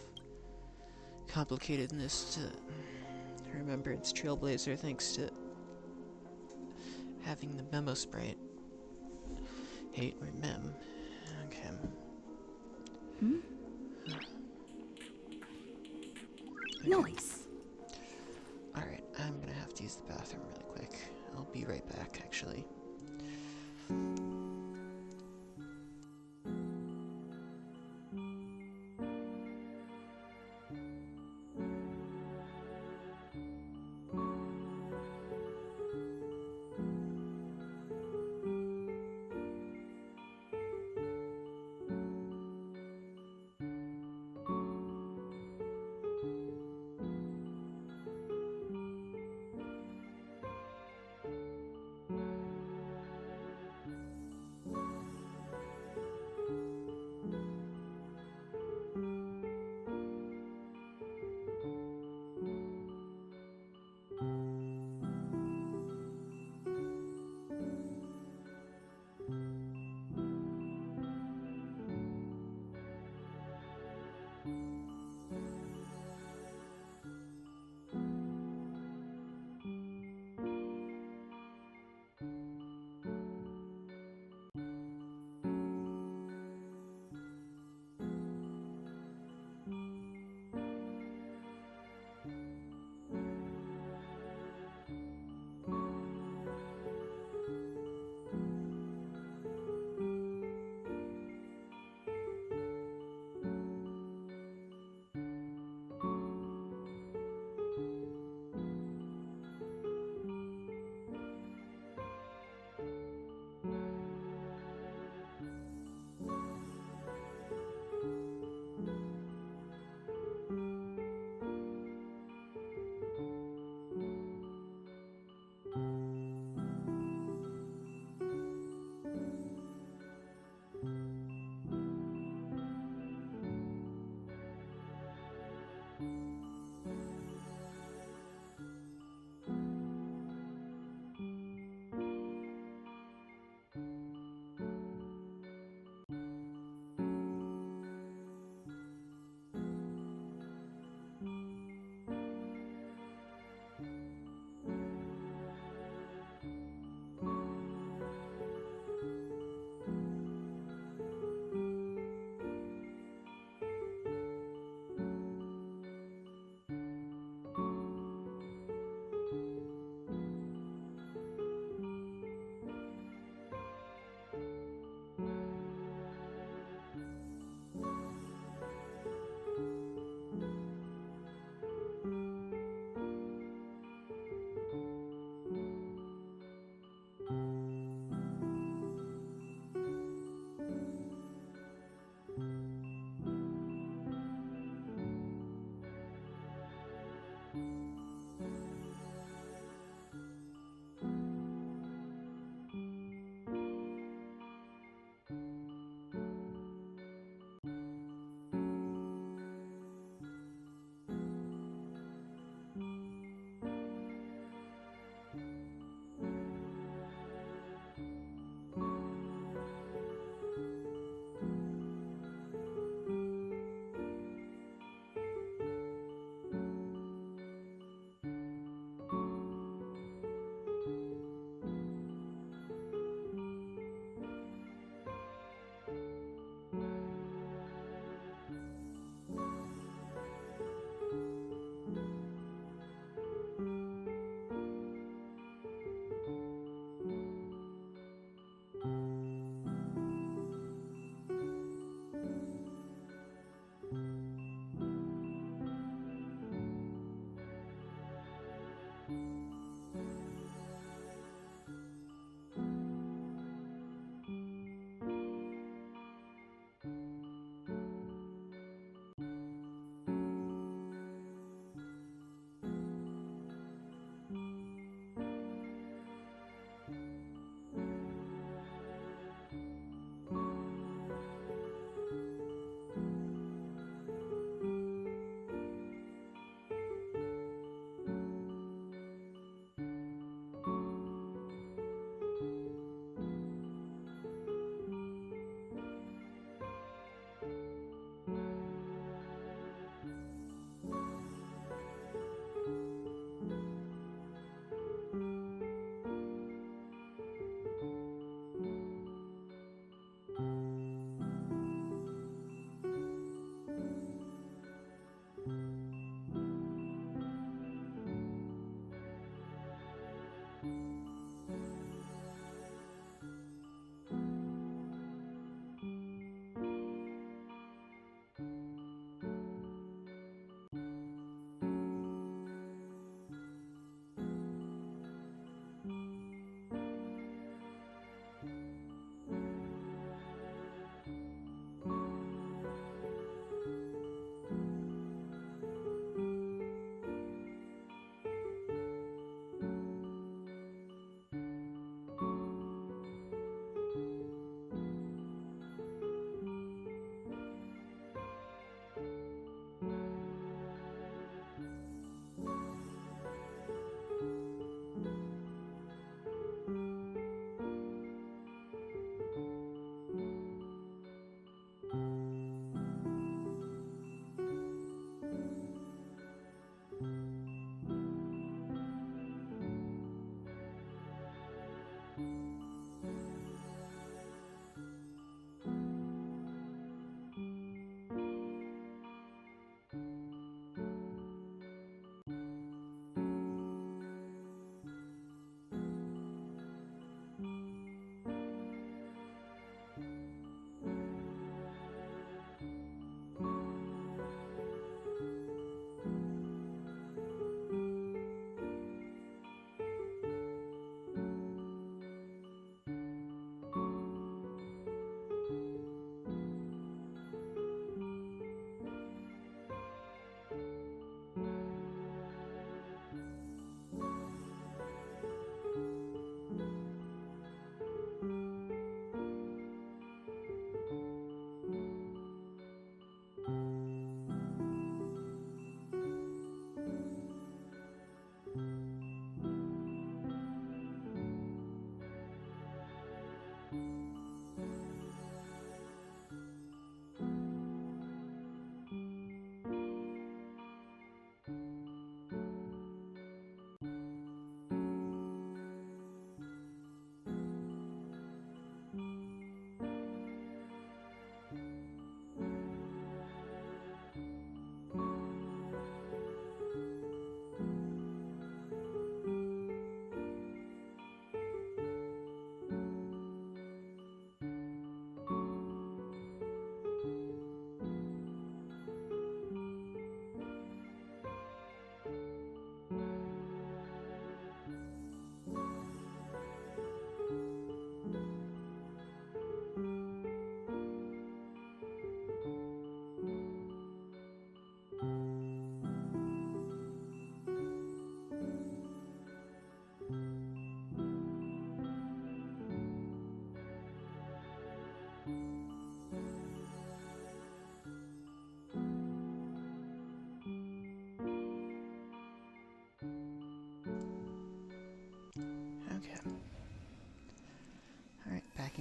complicatedness to remember it's Trailblazer thanks to having the memo sprite. Hate remem. Okay. noise. Alright, I'm gonna have to use the bathroom really quick. I'll be right back, actually.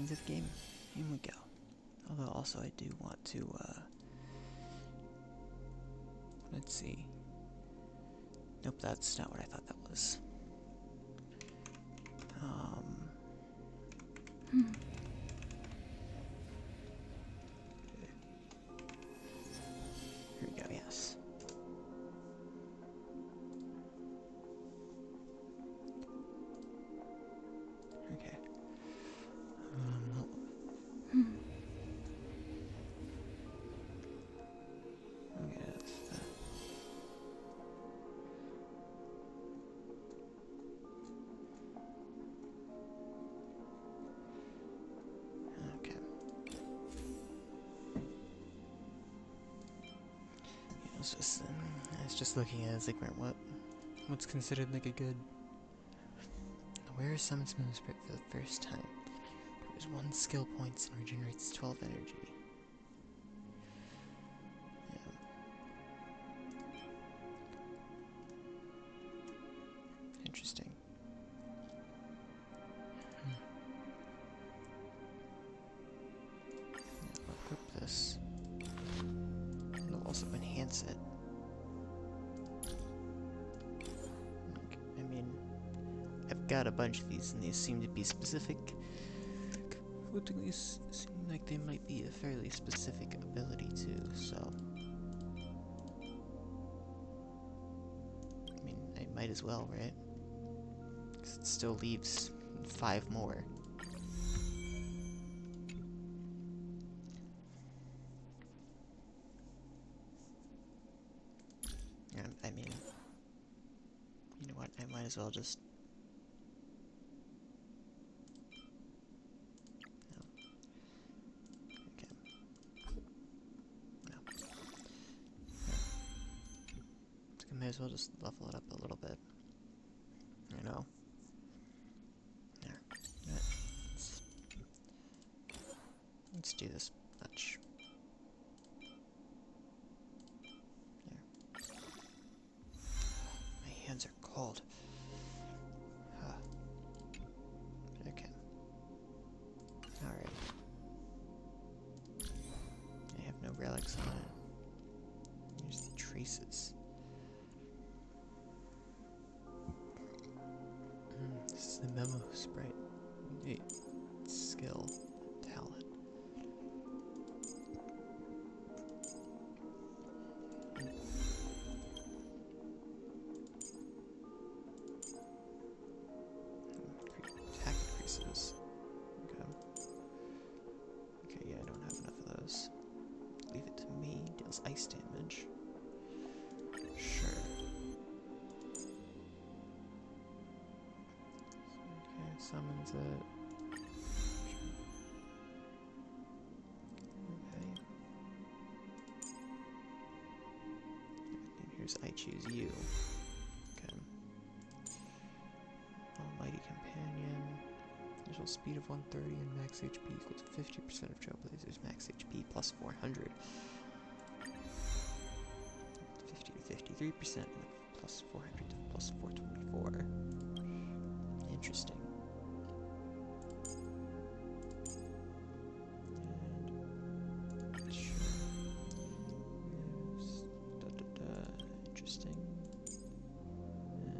into the game. In we go. Although also I do want to, let's see. Nope, that's not what I thought that was. Here we go, yes. Okay. Okay, that's that. Okay. Yeah, it's just looking at it, it's like, what's considered like a good. Where summons Moon Spirit for the first time. There's 1 skill points and regenerates 12 energy. Yeah. Interesting. Yeah, I'll equip this. It'll also enhance it. I mean, I've got a bunch of these, and these seem to be specific. These seem like they might be a fairly specific ability too, so. I mean, I might as well, right? Because it still leaves 5 more. I mean, you know what? I might as well just. No. Okay. No. I might as well just level it up a little bit. You know. There. Let's do this much. There. My hands are cold. Huh. Okay. Alright. I have no relics on it. Here's the traces. This is the memo sprite. Wait. Skill. Talent. Attack increases. Okay. Okay, yeah, I don't have enough of those. Leave it to me. Deals ice damage. Sure. Okay, summons it. Okay. And here's I choose you. Okay. Almighty Companion. Initial speed of 130 and max HP equals 50% of Trailblazer's max HP plus 400. 50 to 53% and plus 400 to plus 424. Interesting. And sure. Yes. Interesting. And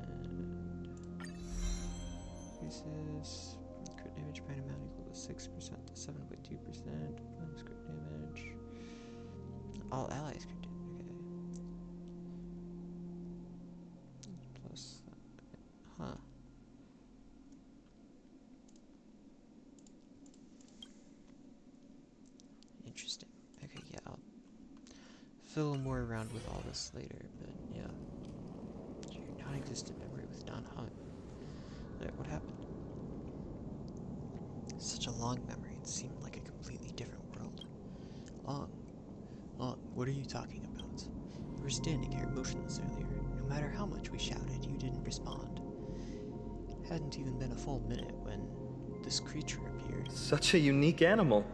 increases crit damage by an amount equal to 6% to 7.2%. Bonus crit damage. All allies crit damage. Okay. Plus that. Huh. Interesting. Okay, yeah, I'll fiddle more around with all this later, but yeah. Your non-existent memory with non-hunt. What happened? Such a long memory, it seemed like a completely different world. Long. What are you talking about? You were standing here motionless earlier. No matter how much we shouted, you didn't respond. Hadn't even been a full minute when this creature appeared. Such a unique animal.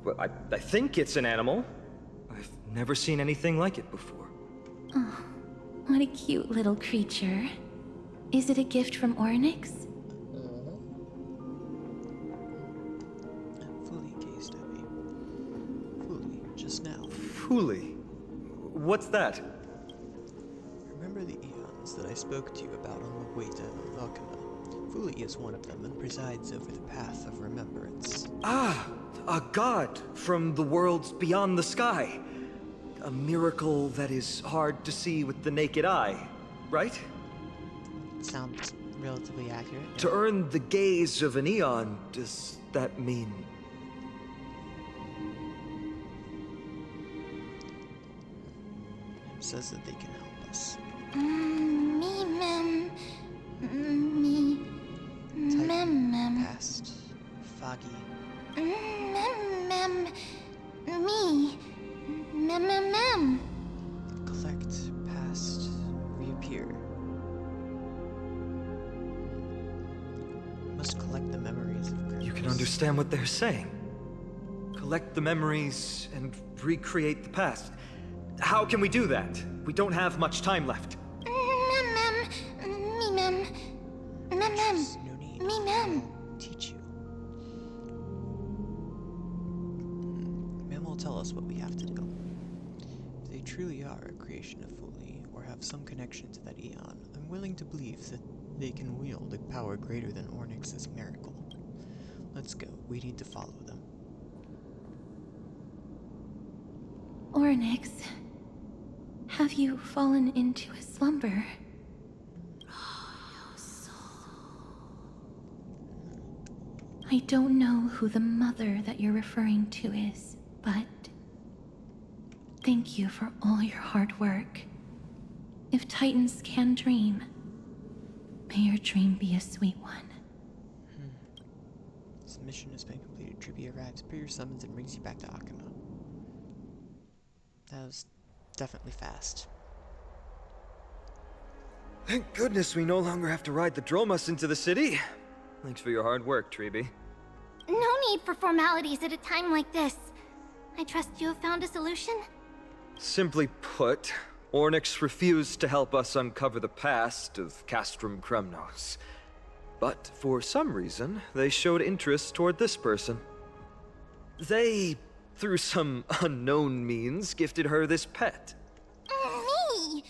Well, I think it's an animal. I've never seen anything like it before. Oh, what a cute little creature. Is it a gift from Ornyx? just now. Fully. What's that? Remember the eons that I spoke to you about on the way to Alchema? Fuli is one of them and presides over the path of remembrance. Ah, a god from the worlds beyond the sky. A miracle that is hard to see with the naked eye, right? Sounds relatively accurate. To earn the gaze of an eon, does that mean... It says that they can help us. Me, mem. Me. Mem. Past. Foggy. Mem. Me. Mem. Collect. Past. Reappear. Must collect the memories of Grimmers. You can understand what they're saying. Collect the memories and recreate the past. How can we do that? We don't have much time left. There's no need. I'll teach you. Mem will tell us what we have to do. If they truly are a creation of Fuli, or have some connection to that eon, I'm willing to believe that they can wield a power greater than Ornyx's miracle. Let's go. We need to follow them. Ornyx, have you fallen into a slumber? I don't know who the mother that you're referring to is, but thank you for all your hard work. If Titans can dream, may your dream be a sweet one. This mission has been completed. Tribby arrives per your summons and brings you back to Akama. That was definitely fast. Thank goodness we no longer have to ride the Dromus into the city. Thanks for your hard work, Treby. No need for formalities at a time like this. I trust you have found a solution? Simply put, Ornyx refused to help us uncover the past of Castrum Kremnos. But for some reason, they showed interest toward this person. They, through some unknown means, gifted her this pet. Me?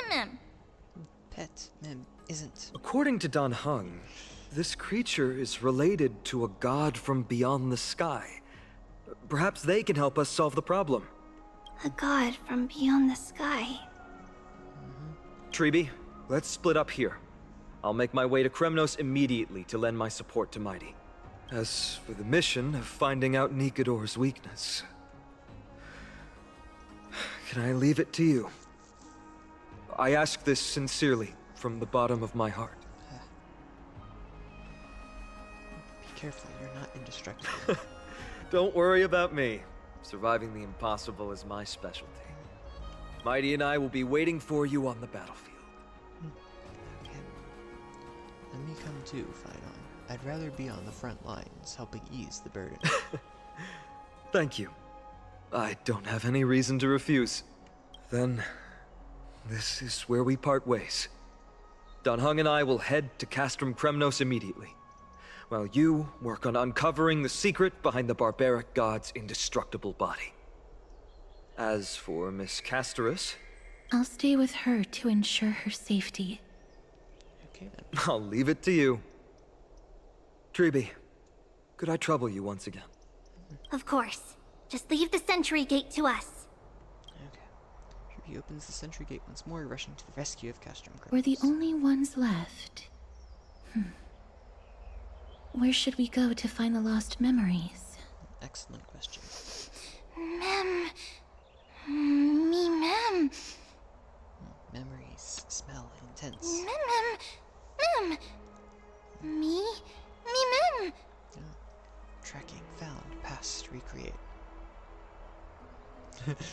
Mem. Pet, Mem, isn't. According to Dan Heng, this creature is related to a god from beyond the sky. Perhaps they can help us solve the problem. A god from beyond the sky. Treby, let's split up here. I'll make my way to Kremnos immediately to lend my support to Mighty. As for the mission of finding out Nikador's weakness, can I leave it to you? I ask this sincerely, from the bottom of my heart. Be careful, you're not indestructible. Don't worry about me. Surviving the impossible is my specialty. Mighty and I will be waiting for you on the battlefield. Okay. Let me come too, Phaidon. I'd rather be on the front lines, helping ease the burden. Thank you. I don't have any reason to refuse. Then, this is where we part ways. Dan Heng and I will head to Castrum Kremnos immediately, while you work on uncovering the secret behind the barbaric god's indestructible body. As for Miss Castorus, I'll stay with her to ensure her safety. Okay then. I'll leave it to you. Treby, could I trouble you once again? Of course. Just leave the sentry gate to us. Okay. Tribby opens the sentry gate once more, rushing to the rescue of Castrum Kremnos. We're the only ones left. Where should we go to find the lost memories? Excellent question. Mem. Memories smell intense. Mem. Me, mem. Tracking found. Past. Recreate.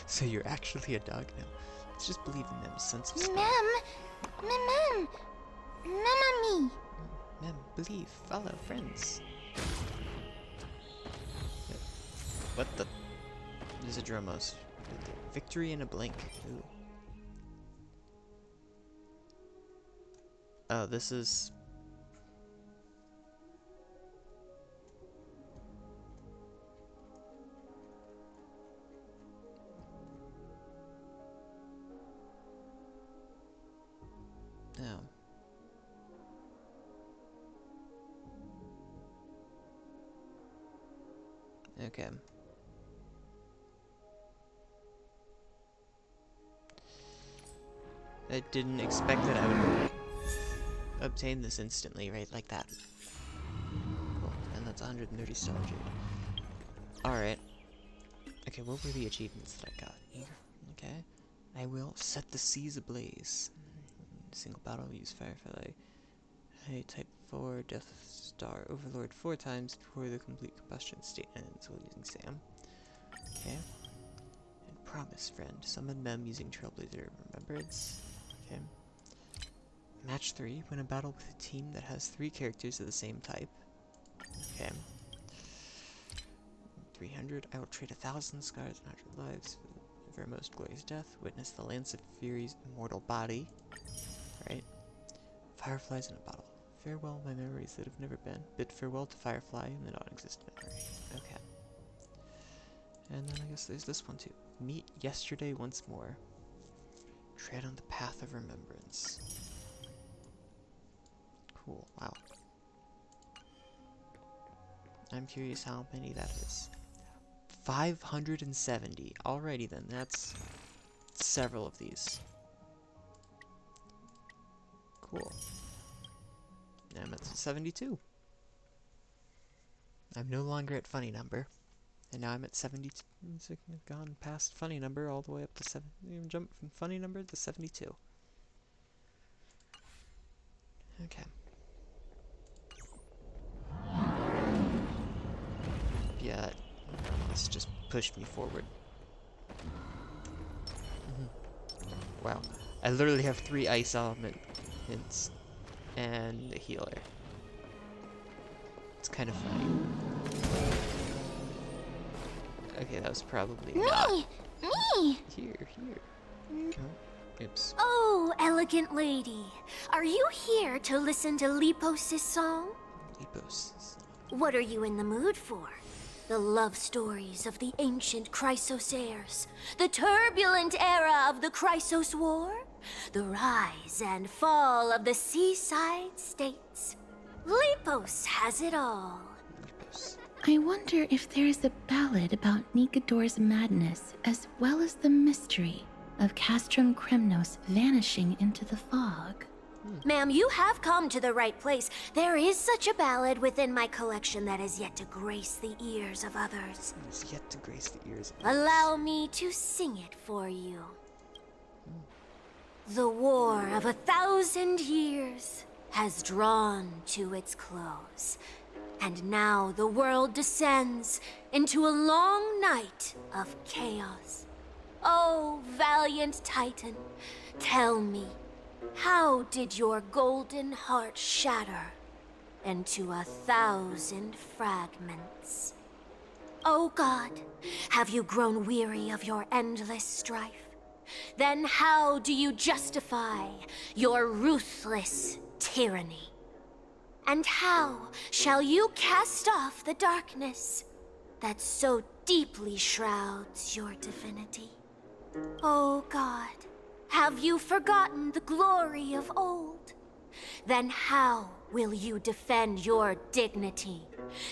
So you're actually a dog now. Let's just believe in Mem's sense of smell. Mem. Me. Mem, believe, follow, friends. What the? There's a Dromos. Victory in a blink. Ooh. Oh, this is... Oh. Okay. I didn't expect that I would obtain this instantly, right? Like that. Cool. And that's 130 star jade. Alright. Okay, what were the achievements that I got here? Okay. I will set the seas ablaze. Single battle, use Firefly. Hey, type 4, Death Star Overlord 4 times before the complete combustion state ends while using Sam. Okay. And Promise Friend. Summon Mem using Trailblazer Remembrance. Okay. Match 3. Win a battle with a team that has 3 characters of the same type. Okay. 300. I will trade 1,000 scars and 100 lives for most glorious death. Witness the Lance of Fury's immortal body. Right. Fireflies in a bottle. Farewell, my memories that have never been. Bid farewell to Firefly and the non-existent memory. Okay. And then I guess there's this one too. Meet yesterday once more. Tread on the path of remembrance. Cool. Wow. I'm curious how many that is. 570. Alrighty then, that's several of these. Cool. Now I'm at 72. I'm no longer at funny number. And now I'm at 72. I've gone past funny number all the way up to 7. Jump from funny number to 72. Okay. Yeah, this just pushed me forward. Wow. I literally have 3 ice element hints and a healer. It's kind of funny. Okay, that was probably not. Me! Here. Oh, oops. Oh, elegant lady. Are you here to listen to Lipos's song? Lepos. What are you in the mood for? The love stories of the ancient Chrysos the turbulent era of the Chrysos War, the rise and fall of the seaside states. Lepos has it all. Lepos. I wonder if there is a ballad about Nikodor's madness, as well as the mystery of Castrum Kremnos vanishing into the fog. Ma'am, you have come to the right place. There is such a ballad within my collection that is yet to grace the ears of others. It's yet to grace the ears of others. Allow me to sing it for you. The war of 1,000 years has drawn to its close, and now the world descends into a long night of chaos. Oh, valiant Titan, tell me, how did your golden heart shatter into 1,000 fragments? Oh God, have you grown weary of your endless strife? Then how do you justify your ruthless tyranny? And how shall you cast off the darkness that so deeply shrouds your divinity? Oh God, have you forgotten the glory of old? Then how will you defend your dignity?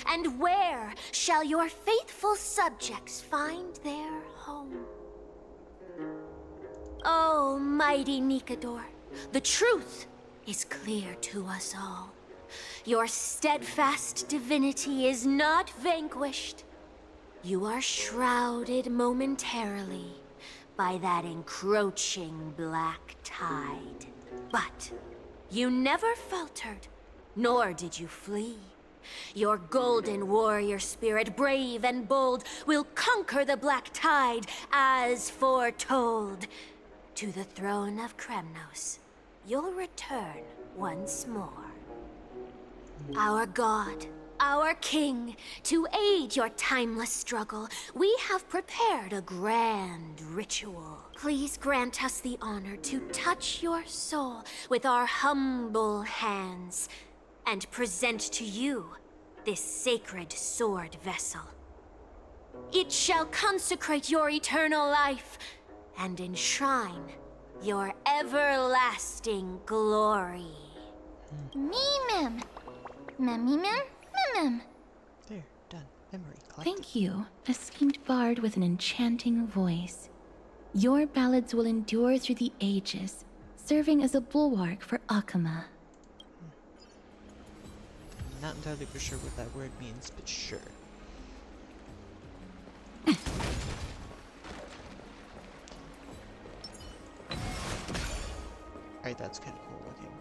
And where shall your faithful subjects find their home? Oh, mighty Nikodor, the truth is clear to us all. Your steadfast divinity is not vanquished. You are shrouded momentarily by that encroaching black tide. But you never faltered, nor did you flee. Your golden warrior spirit, brave and bold, will conquer the black tide as foretold. To the throne of Kremnos, you'll return once more. Our God, our King, to aid your timeless struggle, we have prepared a grand ritual. Please grant us the honor to touch your soul with our humble hands and present to you this sacred sword vessel. It shall consecrate your eternal life and enshrine your everlasting glory. Me, mem. Memmy, mem, mem. There, done. Memory collected. Thank you, esteemed bard with an enchanting voice. Your ballads will endure through the ages, serving as a bulwark for Akama. I'm not entirely for sure what that word means, but sure. Alright, that's kind of cool looking.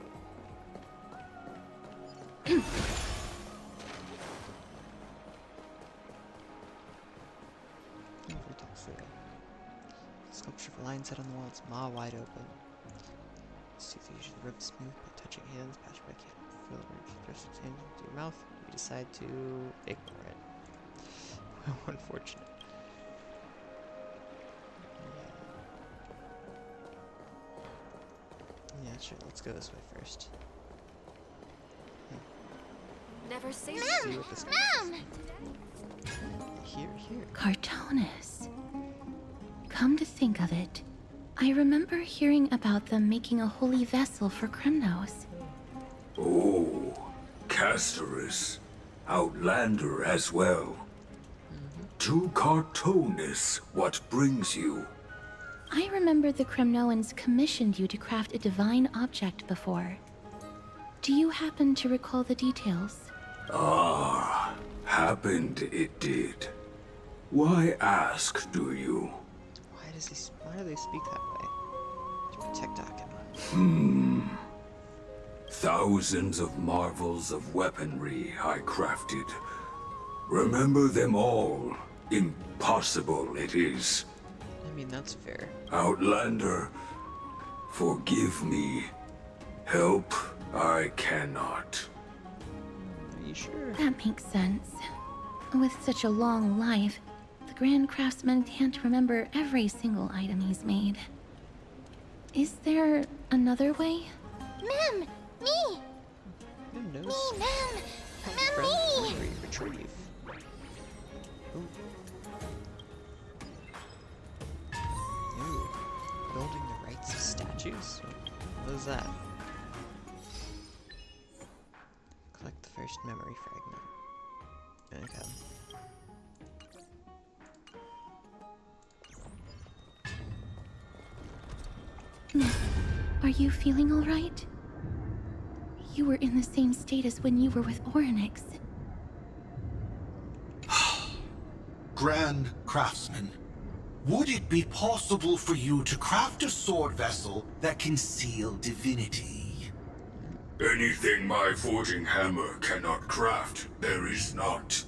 Sculpture of a lion set on the wall, its maw wide open. See if you usually rub smooth by touching hands, patch back hand, feel the urge to thrust its hand into your mouth. You decide to ignore it. How unfortunate. Yeah, sure, let's go this way first. Never say See what this guy Mem! Here. Cartonis. Come to think of it, I remember hearing about them making a holy vessel for Kremnos. Oh, Castorus. Outlander as well. To Cartonis, what brings you? I remember the Kremnoans commissioned you to craft a divine object before. Do you happen to recall the details? Ah, happened it did. Why ask, do you? Why do they speak that way? To protect Akama. Thousands of marvels of weaponry I crafted. Remember them all. Impossible it is. I mean, that's fair. Outlander, forgive me. Help I cannot. Are you sure? That makes sense. With such a long life, the Grand Craftsman can't remember every single item he's made. Is there another way? Mem! Me! Who knows? Me, mem! Mem, From me! memory retrieve. Ooh. Building the rights of statues? What is that? Collect the first memory fragment. Okay. Are you feeling all right? You were in the same state as when you were with Orynyx. Grand Craftsman, would it be possible for you to craft a sword vessel that can seal divinity? Anything my forging hammer cannot craft, there is not.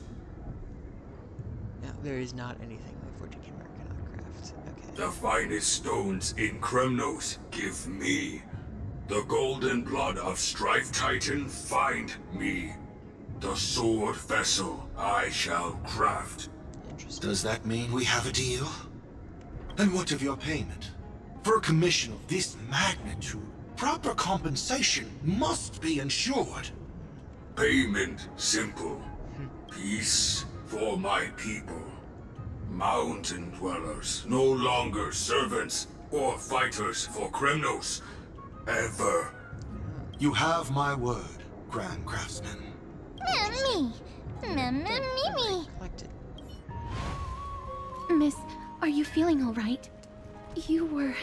Now, there is not anything my forging hammer cannot craft. Okay. The finest stones in Kremnos give me. The golden blood of Strife Titan find me. The sword vessel I shall craft. Interesting. Does that mean we have a deal? And what of your payment? For a commission of this magnitude, proper compensation must be ensured. Payment simple. Peace for my people. Mountain dwellers, no longer servants or fighters for Kremnos. Ever. You have my word, Grand Craftsman. Mem, me! Mem, me! Collected. Miss, are you feeling all right? You were...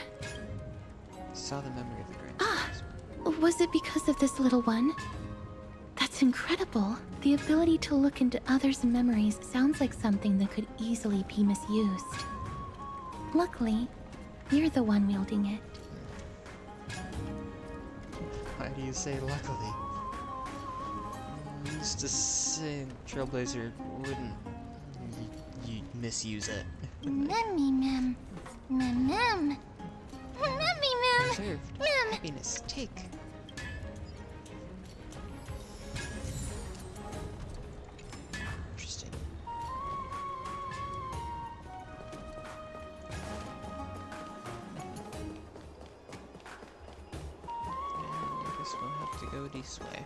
Saw the memory of the Grand Craftsman. Was it because of this little one? That's incredible. The ability to look into others' memories sounds like something that could easily be misused. Luckily, you're the one wielding it. Why do you say luckily? Just to say Trailblazer wouldn't you misuse it. Memmy, mem. Mem, mem. Memmy, mem. Preserved Mem. happiness. Take. Interesting. And I guess we'll have to go this way.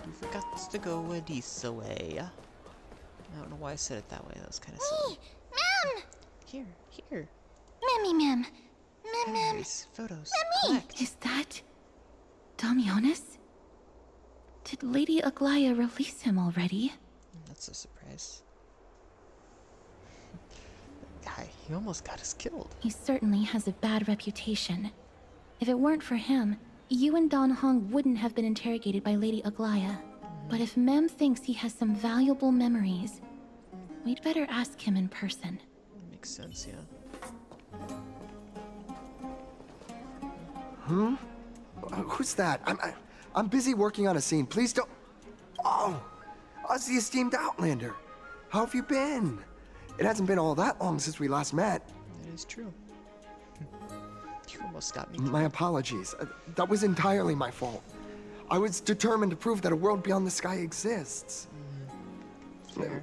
We forgot to go this way. I don't know why I said it that way. That was kind of silly. Me! Mem! Here. Memmy, mem. Memories, photos, collect. Is that Damionis? Did Lady Aglaya release him already? That's a surprise. Guy, he almost got us killed. He certainly has a bad reputation. If it weren't for him, you and Don Hong wouldn't have been interrogated by Lady Aglaya. But if Mem thinks he has some valuable memories, we'd better ask him in person. Makes sense, yeah. Who's that? I'm busy working on a scene. Please don't. Oh, us the esteemed Outlander. How have you been? It hasn't been all that long since we last met. It is true. You almost got me. My apologies. That was entirely my fault. I was determined to prove that a world beyond the sky exists. Fair.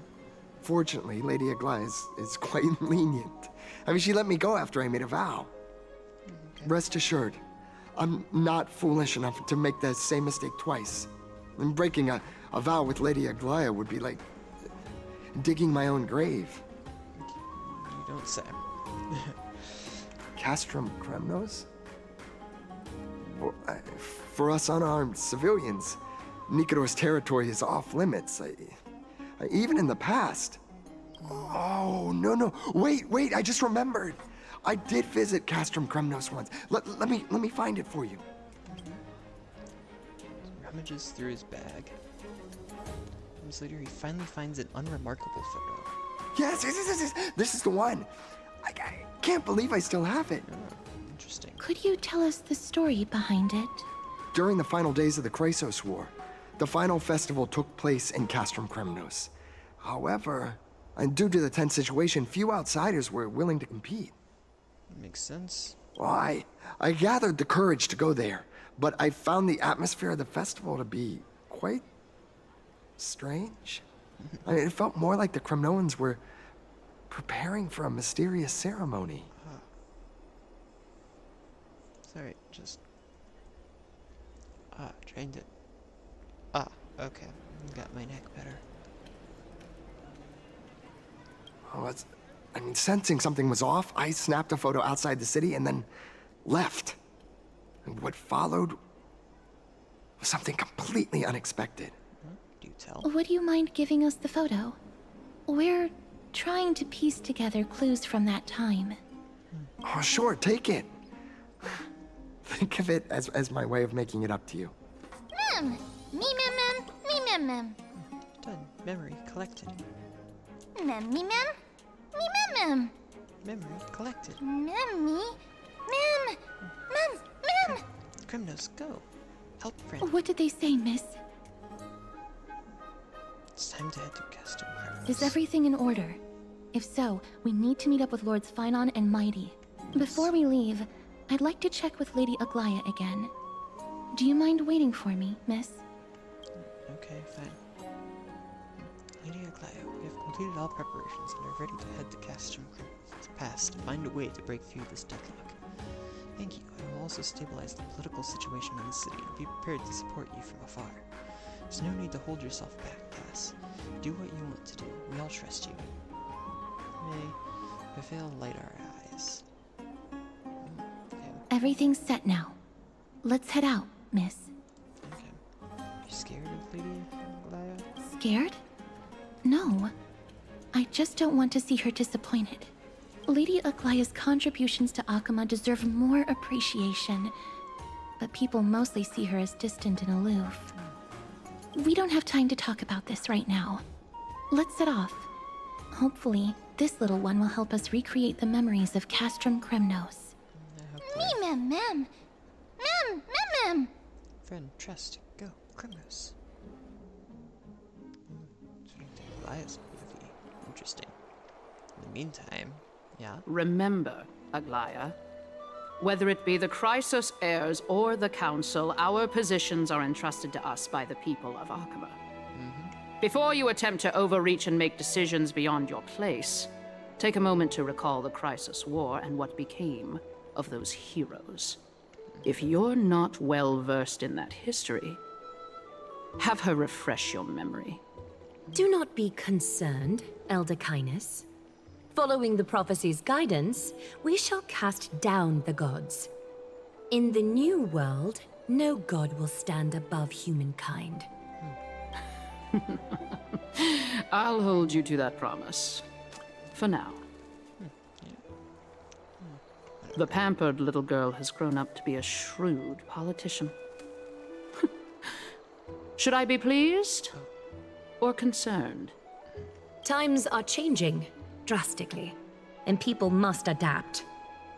Fortunately, Lady Aglaya is quite lenient. I mean, she let me go after I made a vow. Okay. Rest assured, I'm not foolish enough to make the same mistake twice. And breaking a vow with Lady Aglaya would be like digging my own grave. You don't say. Castrum Kremnos? For us unarmed civilians, Nikodor's territory is off limits. Even in the past. Oh, no. Wait, I just remembered. I did visit Castrum Kremnos once. Let me find it for you. Rummages through his bag. Moments later, he finally finds an unremarkable photo. Yes. This is the one. I can't believe I still have it. Oh, interesting. Could you tell us the story behind it? During the final days of the Chrysos War, the final festival took place in Castrum Kremnos. However, due to the tense situation, few outsiders were willing to compete. Makes sense. Well, I gathered the courage to go there, but I found the atmosphere of the festival to be quite strange. It felt more like the Kremnoans were preparing for a mysterious ceremony. Sorry, just... trained it. Okay. Got my neck better. Sensing something was off, I snapped a photo outside the city and then left. And what followed was something completely unexpected. Do tell. Would you mind giving us the photo? We're trying to piece together clues from that time. Oh, sure, take it. Think of it as my way of making it up to you. Mem! Me mem. Done. Memory collected. Mem, me mem. Me mem. Memory collected. Mem, me. Mem. Kremnos, go. Help friend. What did they say, miss? It's time to head to Castrum Kremnos. Is everything in order? If so, we need to meet up with Lords Finon and Mighty. Before we leave, I'd like to check with Lady Aglaya again. Do you mind waiting for me, miss? Okay, fine. Lady Aglaya, we have completed all preparations and are ready to head to Castrum Pass to find a way to break through this deadlock. Thank you. I will also stabilize the political situation in the city and be prepared to support you from afar. There's no need to hold yourself back, Cass. Do what you want to do. We all trust you. May prevail light our eyes. Okay. Everything's set now. Let's head out, miss. Okay. You scared of Lady Aglaya? Scared? No. I just don't want to see her disappointed. Lady Aglaya's contributions to Akama deserve more appreciation, but people mostly see her as distant and aloof. We don't have time to talk about this right now. Let's set off. Hopefully, this little one will help us recreate the memories of Castrum Kremnos. Me mem. Friend, trust, go, Kremnos. Aglaya's POV. Interesting. In the meantime, yeah? Remember, Aglaya, whether it be the Chrysos heirs or the Council, our positions are entrusted to us by the people of Akama. Before you attempt to overreach and make decisions beyond your place, take a moment to recall the Chrysos War and what became of those heroes. If you're not well versed in that history, have her refresh your memory. Do not be concerned, Elder Kynus. Following the prophecy's guidance, we shall cast down the gods. In the new world, no god will stand above humankind. I'll hold you to that promise. For now. The pampered little girl has grown up to be a shrewd politician. Should I be pleased or concerned? Times are changing drastically, and people must adapt.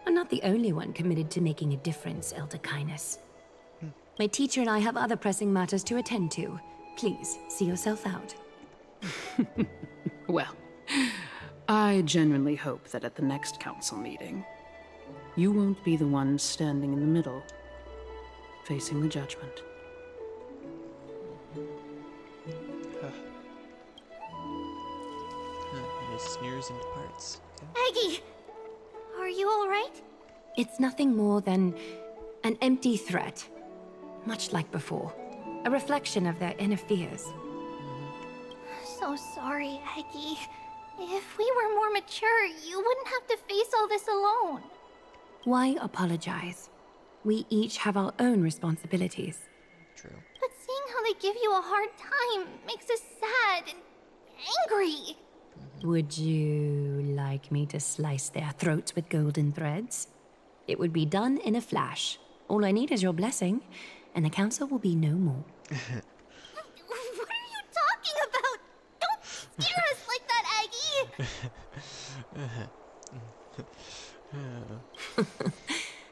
I'm not the only one committed to making a difference, Elder Kindness. My teacher and I have other pressing matters to attend to. Please, see yourself out. Well, I genuinely hope that at the next council meeting, you won't be the one standing in the middle, facing the judgment. He just sneers and departs. Okay. Aggie! Are you alright? It's nothing more than an empty threat, much like before. A reflection of their inner fears. So sorry, Aggie. If we were more mature, you wouldn't have to face all this alone. Why apologize? We each have our own responsibilities. True. But seeing how they give you a hard time makes us sad and angry. Would you like me to slice their throats with golden threads? It would be done in a flash. All I need is your blessing, and the council will be no more. What are you talking about? Don't scare us like that, Aggie!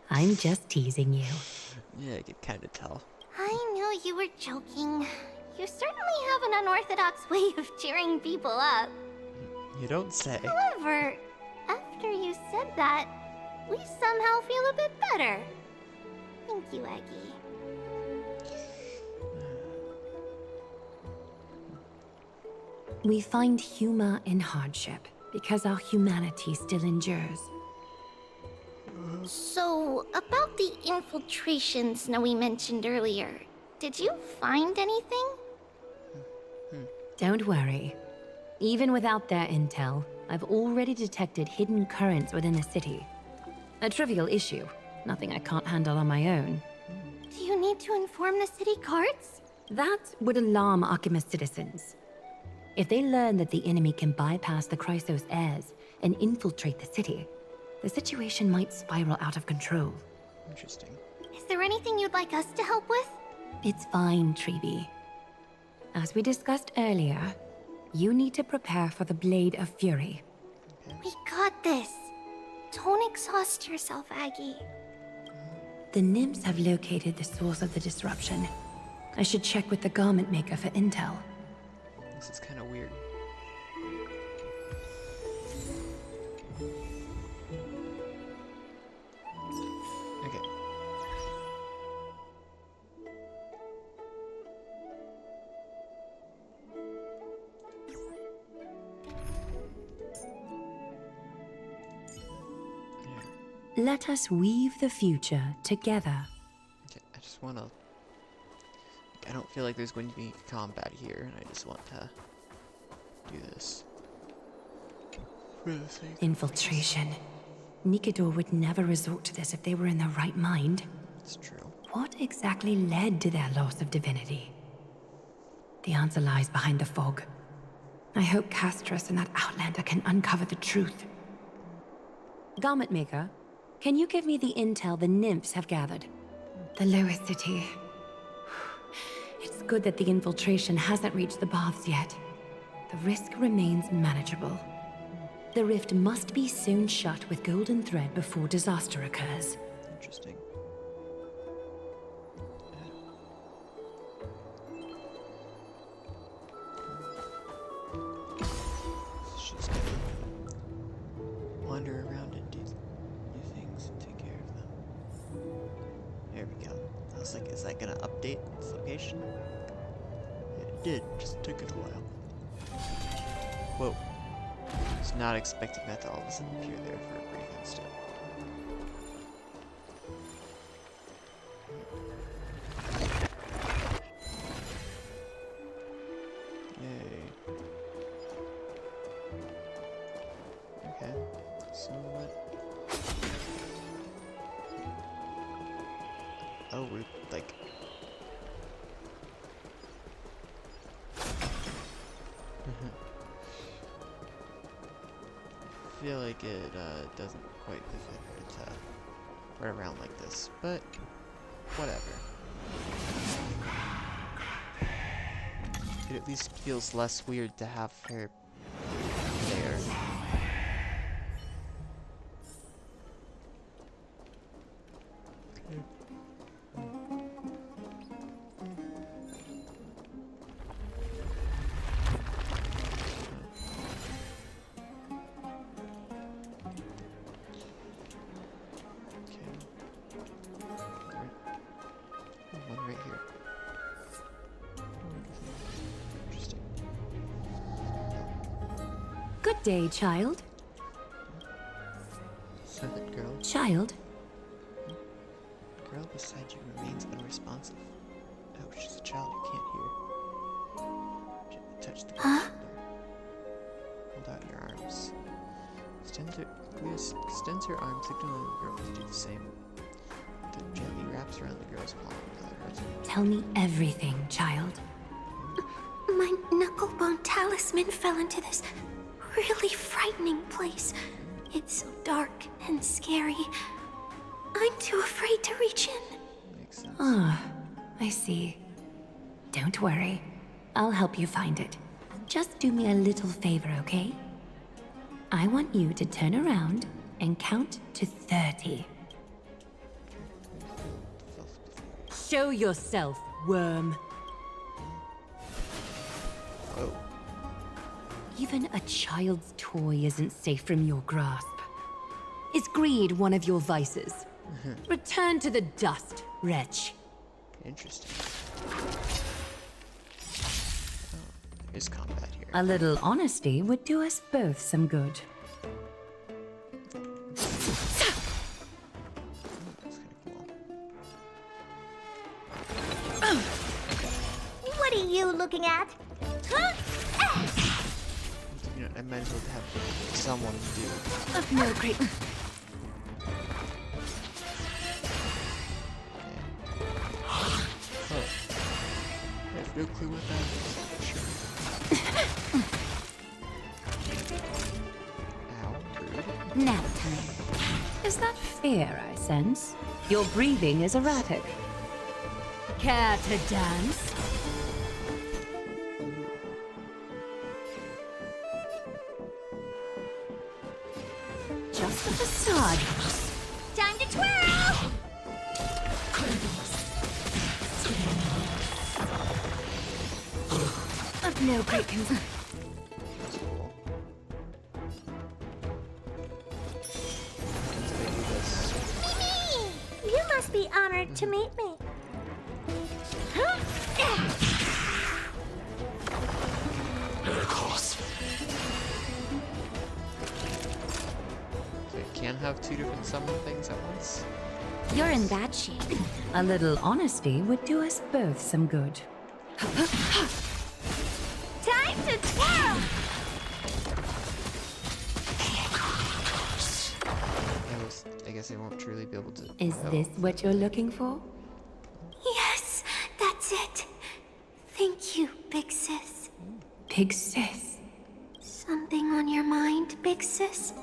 I'm just teasing you. Yeah, I could kind of tell. I knew you were joking. You certainly have an unorthodox way of cheering people up. You don't say. However, after you said that, we somehow feel a bit better. Thank you, Aggie. We find humor in hardship because our humanity still endures. So, about the infiltration Snowy mentioned earlier, did you find anything? Don't worry. Even without their intel, I've already detected hidden currents within the city. A trivial issue, nothing I can't handle on my own. Do you need to inform the city guards? That would alarm Archime's citizens. If they learn that the enemy can bypass the Chrysos heirs and infiltrate the city, the situation might spiral out of control. Interesting. Is there anything you'd like us to help with? It's fine, Treeby. As we discussed earlier, you need to prepare for the Blade of Fury. We got this. Don't exhaust yourself, Aggie. The nymphs have located the source of the disruption. I should check with the garment maker for intel. This is kind of weird. Okay. Let us weave the future together. Okay, I just want to... I don't feel like there's going to be combat here, and I just want to do this. For the sake of Infiltration. Nikador would never resort to this if they were in their right mind. It's true. What exactly led to their loss of divinity? The answer lies behind the fog. I hope Castras and that Outlander can uncover the truth. Garment maker, can you give me the intel the nymphs have gathered? The lower city. It's good that the infiltration hasn't reached the baths yet. The risk remains manageable. The rift must be soon shut with golden thread before disaster occurs. Interesting. She's gonna wander around and do things and take care of them. There we go. I was like, is that gonna update this location? It did, just took it a while. Whoa. I was not expecting that to all of a sudden appear there for a brief instant. Yay. Okay. So what? Oh, we're like. I feel like it doesn't quite fit to run around like this, but whatever. It at least feels less weird to have her there. One right here. Interesting. Good day, child. Servant girl. Child? The girl beside you remains unresponsive. Oh, she's a child who can't hear. Gently touch the girl's shoulder. Hold out your arms. Extends her arm, signaling the girl to do the same. Then gently wraps around the girl's palm with other hers. Tell me everything, child. My knucklebone talisman fell into this really frightening place. It's so dark and scary. I'm too afraid to reach in. Makes sense. Ah, I see. Don't worry. I'll help you find it. Just do me a little favor, okay? I want you to turn around and count to 30. Show yourself, worm. Oh. Even a child's toy isn't safe from your grasp. Is greed one of your vices? Return to the dust, wretch. Interesting. Oh, there is combat here. A little honesty would do us both some good. That's kind of cool. What are you looking at? Huh? You know, I might as well have someone do. Of no great. Oh. I have no clue what that is. Sure. Ow, rude. Nap time. Is that fear I sense? Your breathing is erratic. Care to dance? Just a facade. Time to twirl! Of no great concern. That's cool. Once they do this. You must be honored to meet me. So you can't have two different summon things at once? You're in bad shape. A little honesty would do us both some good. Time to twirl! I guess I won't truly be able to. Is oh. this what you're looking for? Yes, that's it. Thank you, big sis. Big sis. Something on your mind, big sis?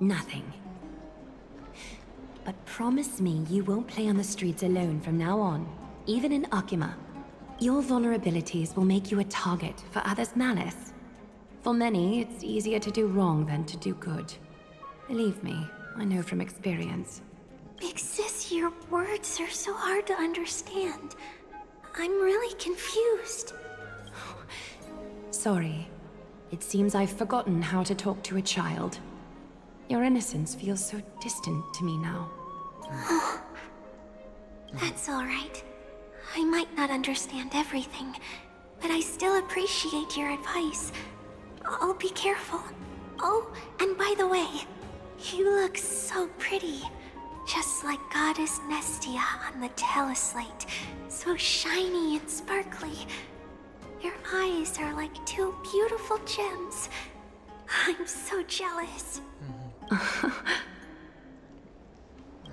Nothing. But promise me you won't play on the streets alone from now on, even in Akima. Your vulnerabilities will make you a target for others' malice. For many, it's easier to do wrong than to do good. Believe me, I know from experience. Big sis, your words are so hard to understand. I'm really confused. Sorry. It seems I've forgotten how to talk to a child. Your innocence feels so distant to me now. That's all right. I might not understand everything, but I still appreciate your advice. I'll be careful. Oh, and by the way, you look so pretty. Just like Goddess Nestia on the teleslate. So shiny and sparkly. Your eyes are like two beautiful gems. I'm so jealous.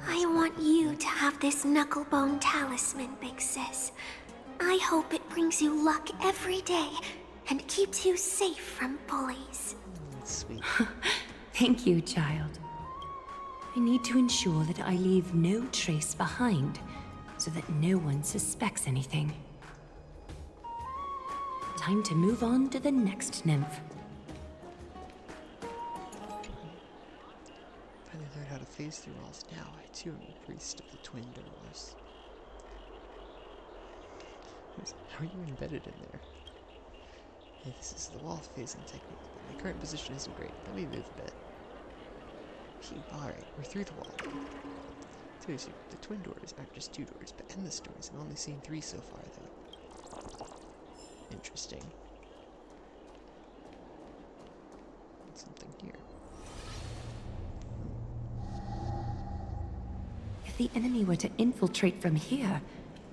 I want you to have this knucklebone talisman, Big Sis. I hope it brings you luck every day and keeps you safe from bullies. Sweet. Thank you, child. I need to ensure that I leave no trace behind, so that no one suspects anything. Time to move on to the next nymph. Finally learned how to phase through walls. Now I too am a priest of the twin doors. How are you embedded in there? Hey, this is the wall phasing technique, but my current position isn't great. Let me move a bit. Alright, we're through the wall now. Seriously, the twin doors aren't just 2 doors, but endless doors. I've only seen 3 so far, though. Interesting. Something here. If the enemy were to infiltrate from here,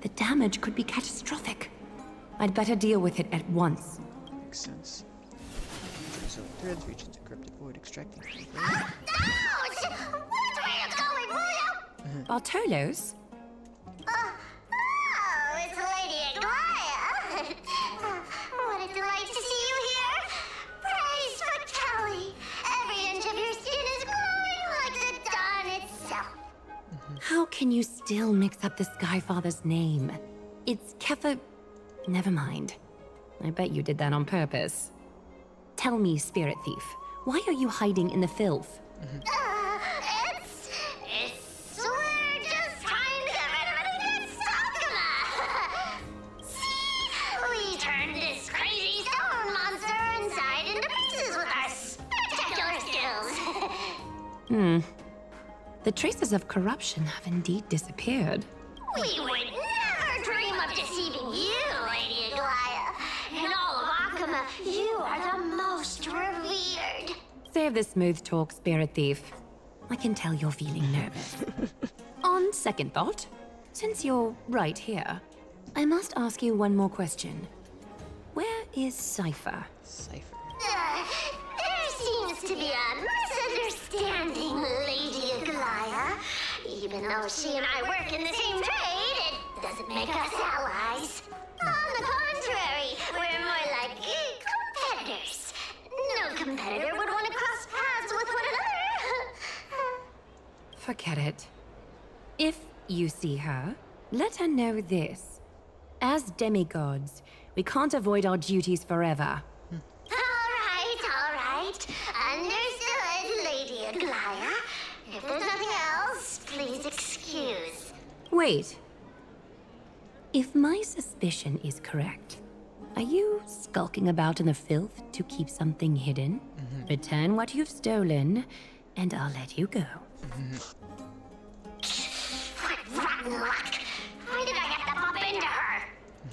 the damage could be catastrophic. I'd better deal with it at once. Makes sense. So, threads regions encrypted. Avoid extracting anything. Ouch! Which way you going, will you? Bartolos? Oh, it's Lady Aglaya. What a delight to see you here. Praise for Kelly. Every inch of your skin is glowing like the dawn itself. How can you still mix up the Skyfather's name? It's Kepha... Never mind. I bet you did that on purpose. Tell me, Spirit Thief, why are you hiding in the filth? We're just trying to get rid of anything Sakuma. See, we turned this crazy stone monster inside into pieces with our spectacular skills. The traces of corruption have indeed disappeared. We would never dream of deceiving you, Lady Aglaya. In all of Akuma, you are the most revered. Save the smooth talk, Spirit Thief. I can tell you're feeling nervous. On second thought, since you're right here, I must ask you one more question. Where is Cypher? Cypher. There seems to be a misunderstanding, Lady Aglaya. Even though she and I work in the same trade, it doesn't make us allies. On the contrary, we're more like competitors. No competitor would want to cross paths with one another. Forget it. If you see her, let her know this. As demigods, we can't avoid our duties forever. All right. Understood, Lady Aglaya. If there's nothing else, please excuse. Wait. If my suspicion is correct, are you skulking about in the filth to keep something hidden? Return what you've stolen, and I'll let you go. What rotten luck! Why did I have to bump into her?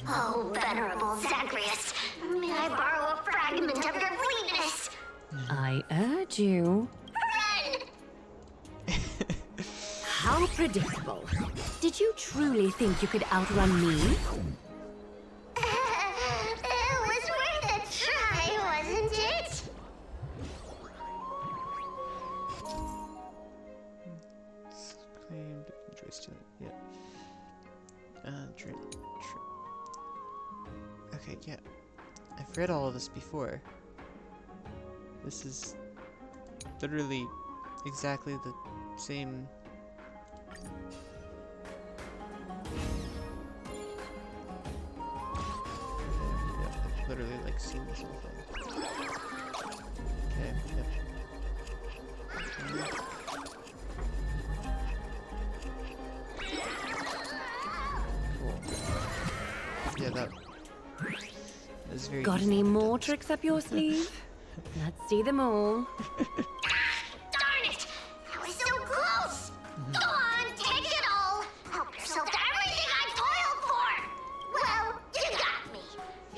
Oh, venerable Zagreus, may I borrow a fragment of your fleetness? I urge you. Run! How predictable. Did you truly think you could outrun me? It was worth a try, wasn't it? Claimed choice to yeah. Okay, yeah. I've read all of this before. This is literally exactly the same. Yeah, I've literally like seen this whole thing. Okay, yep. Cool. Yeah, that is very Got easy any to more do. tricks up your sleeve? Let's see them all. Darn it! I was so close! Go on, take it all! Help yourself to everything I toiled for! Well, you got me.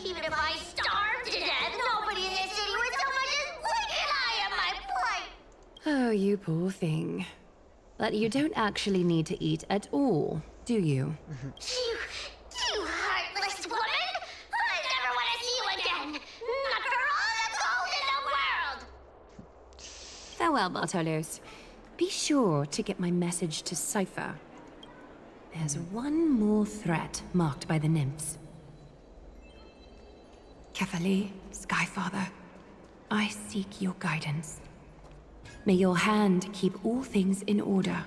Even if I starved to death, nobody in this city would so much as blink an eye at my plight! Oh, you poor thing. But you don't actually need to eat at all, do you? You heartless woman! I never want to see you again! Not for all the gold in the world! Farewell, Bartolos. Be sure to get my message to Cypher. There's one more threat marked by the nymphs. Kefali, Skyfather, I seek your guidance. May your hand keep all things in order.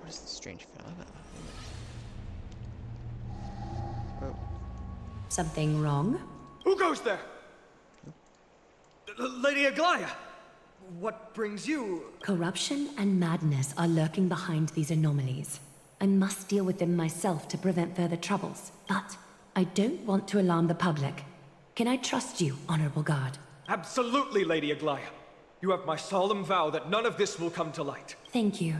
Where's the strange phenomenon? Oh. Something wrong? Who goes there? Lady Aglaya! What brings you? Corruption and madness are lurking behind these anomalies. I must deal with them myself to prevent further troubles. But I don't want to alarm the public. Can I trust you, Honorable Guard? Absolutely, Lady Aglaya. You have my solemn vow that none of this will come to light. Thank you.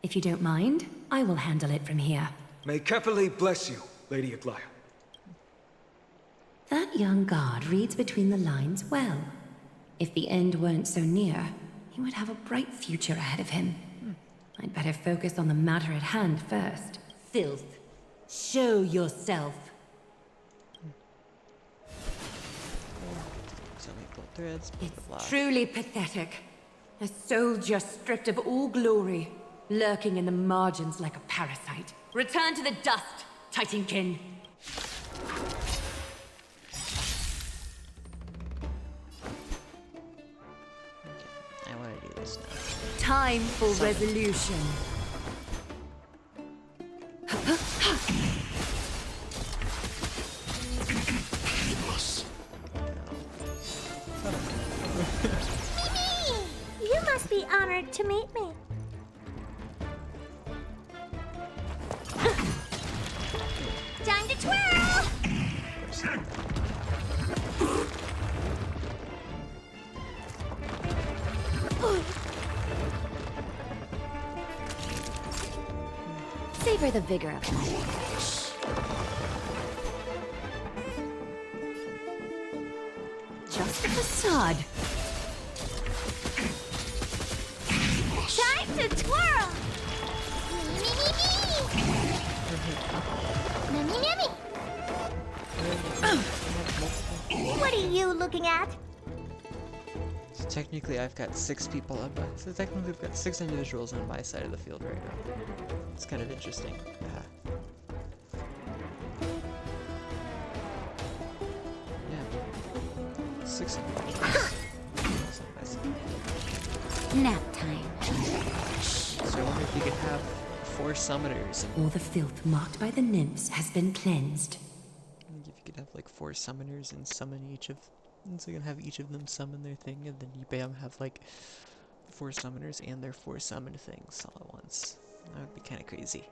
If you don't mind, I will handle it from here. May Kefali bless you, Lady Aglaya. That young guard reads between the lines well. If the end weren't so near, he would have a bright future ahead of him. I'd better focus on the matter at hand first. Filth. Show yourself. So many gold threads, blah, It's blah, blah. truly pathetic. A soldier stripped of all glory, lurking in the margins like a parasite. Return to the dust, Titankin. I want to do this now. Time for resolution. You must be honored to meet me. Time to twirl! Savor the vigor of it. Just a facade. Time to twirl! Me, me, me, me! Me, me, me, me! What are you looking at? So technically I've got 6 people on my... So technically I've got 6 individuals on my side of the field right now. It's kind of interesting. Yeah. 6 individuals. On my side. Nap time. So I wonder if you could have 4 summoners and All the filth marked by the nymphs has been cleansed. if you could have like 4 summoners and summon each of... And so you can have each of them summon their thing, and then you bam have like 4 summoners and their 4 summoned things all at once. That would be kind of crazy.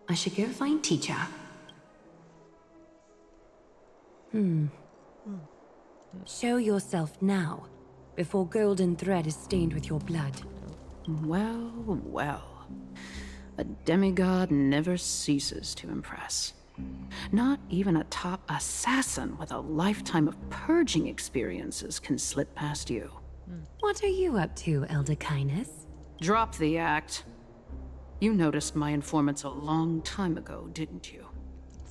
I should go find teacher. Show yourself now, before golden thread is stained with your blood. Well, well. A demigod never ceases to impress. Not even a top assassin with a lifetime of purging experiences can slip past you. What are you up to, Elder Kindness? Drop the act. You noticed my informants a long time ago, didn't you?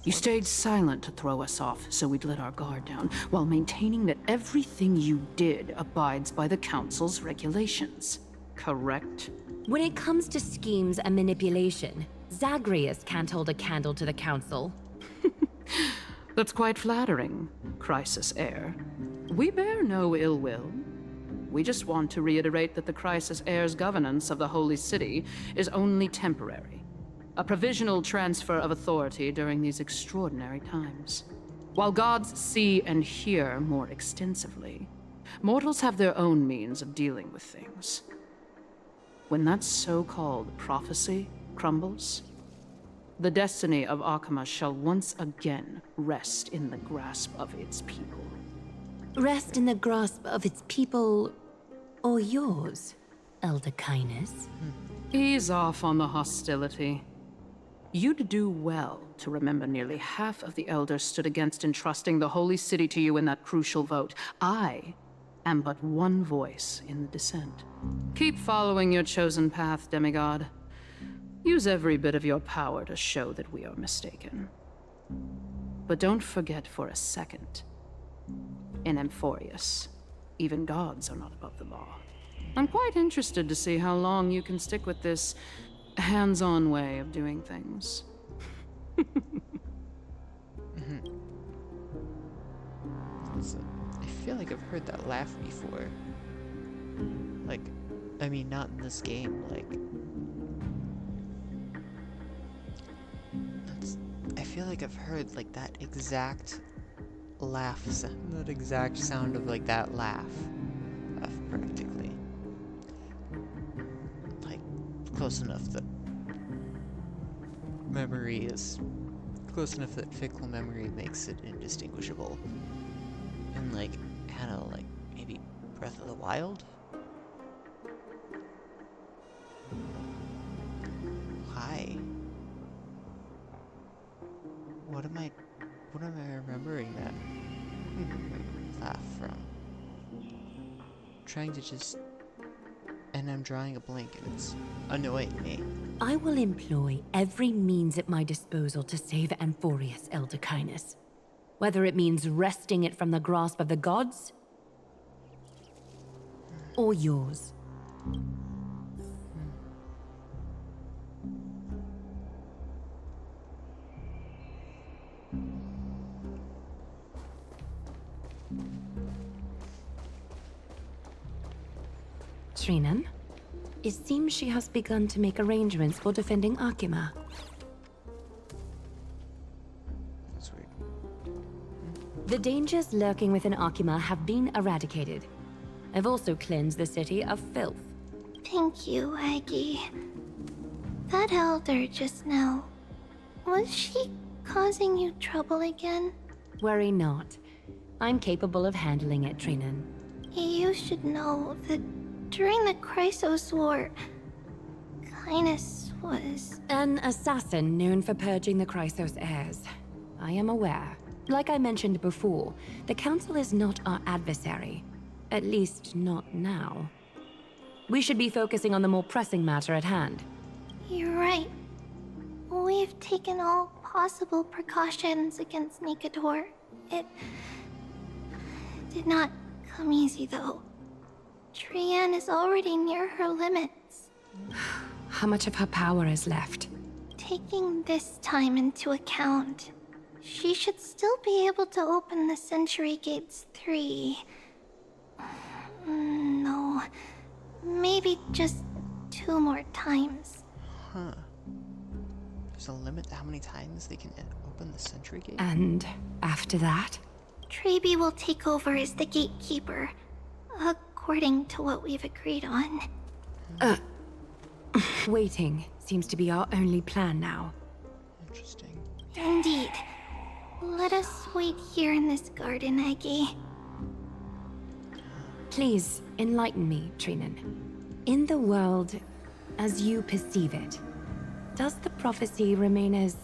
You stayed silent to throw us off, so we'd let our guard down, while maintaining that everything you did abides by the Council's regulations. Correct? When it comes to schemes and manipulation, Zagreus can't hold a candle to the Council. That's quite flattering, Crisis Heir. We bear no ill will. We just want to reiterate that the Crisis Heir's governance of the Holy City is only temporary. A provisional transfer of authority during these extraordinary times. While gods see and hear more extensively, mortals have their own means of dealing with things. When that so-called prophecy crumbles, the destiny of Akama shall once again rest in the grasp of its people. Rest in the grasp of its people, or yours, Elder Kindness. Ease off on the hostility. You'd do well to remember nearly half of the elders stood against entrusting the Holy City to you in that crucial vote. I am but one voice in the dissent. Keep following your chosen path, demigod. Use every bit of your power to show that we are mistaken. But don't forget for a second. In Amphoreus, even gods are not above the law. I'm quite interested to see how long you can stick with this hands-on way of doing things. I feel like I've heard that laugh before. Like, I mean, not in this game, like... I feel like I've heard, like, that exact laugh sound, that exact sound of, like, that laugh. Practically. Like, close enough that memory is... Close enough that fickle memory makes it indistinguishable. And, like, I don't know, like, maybe Breath of the Wild? Hi. What am I remembering that laugh from? Trying to just... And I'm drawing a blank and it's annoying me. I will employ every means at my disposal to save Amphoreus, Elder Kindness. Whether it means wresting it from the grasp of the gods, or yours. Trinan, it seems she has begun to make arrangements for defending Akima. That's weird. The dangers lurking within Akima have been eradicated. I've also cleansed the city of filth. Thank you, Aggie. That elder just now, was she causing you trouble again? Worry not. I'm capable of handling it, Trinan. You should know that during the Chrysos War, Kindness was... An assassin known for purging the Chrysos heirs. I am aware. Like I mentioned before, the Council is not our adversary. At least, not now. We should be focusing on the more pressing matter at hand. You're right. We've taken all possible precautions against Nicator. It did not come easy, though. Trian is already near her limits. How much of her power is left? Taking this time into account, she should still be able to open the Century Gates 3. No, maybe just 2 more times. Huh. There's a limit to how many times they can open the Century Gate? And after that? Trebi will take over as the gatekeeper, according to what we've agreed on. Waiting seems to be our only plan now. Interesting. Indeed. Let us wait here in this garden, Aggie. Please, enlighten me, Trinan. In the world, as you perceive it, does the prophecy remain as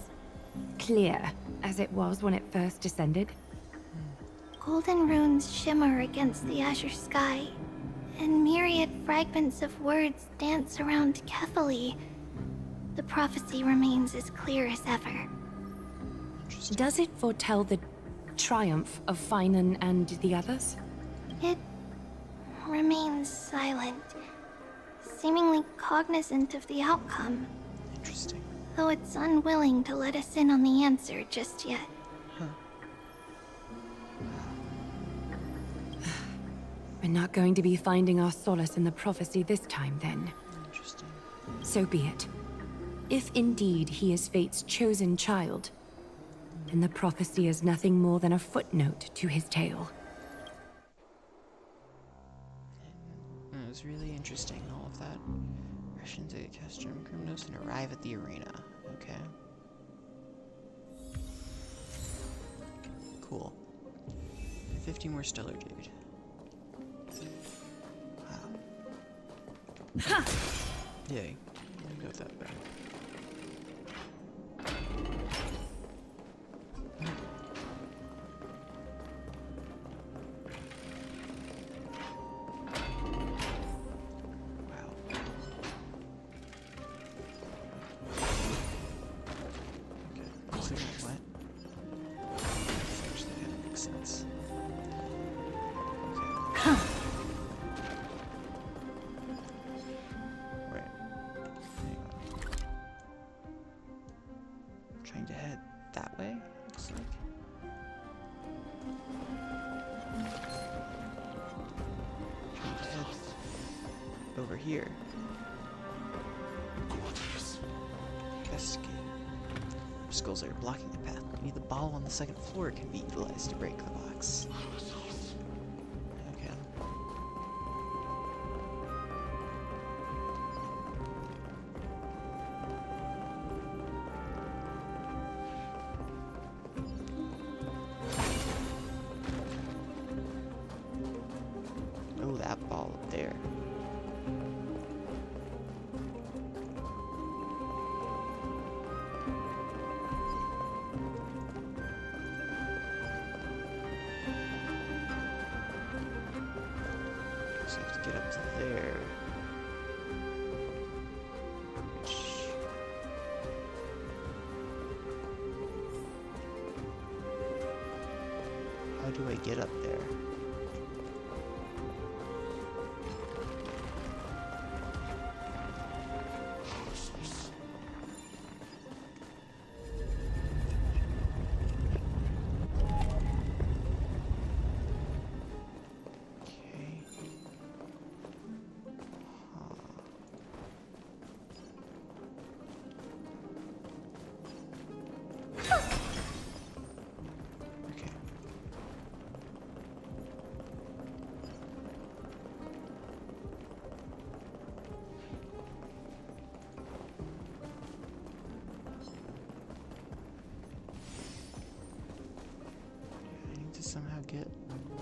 clear as it was when it first descended? Golden runes shimmer against the azure sky, and myriad fragments of words dance around Kefali. The prophecy remains as clear as ever. Does it foretell the triumph of Finan and the others? It remains silent, seemingly cognizant of the outcome. Interesting. Though it's unwilling to let us in on the answer just yet. We're not going to be finding our solace in the prophecy this time, then. Interesting. So be it. If indeed he is Fate's chosen child, then the prophecy is nothing more than a footnote to his tale. It was really interesting, all of that. Rush into the Castrum Grimnos and arrive at the arena. Okay. Cool. 50 more stellar jade. Wow. Yay. I got that back. Trying to head that way, looks like. Trying to head over here. Investigate. Obstacles are blocking the path. Maybe the ball on the second floor can be utilized to break the box. Okay. Oh, that ball up there. So I have to get up to there. How do I get up there? Okay. Okay. I need to somehow get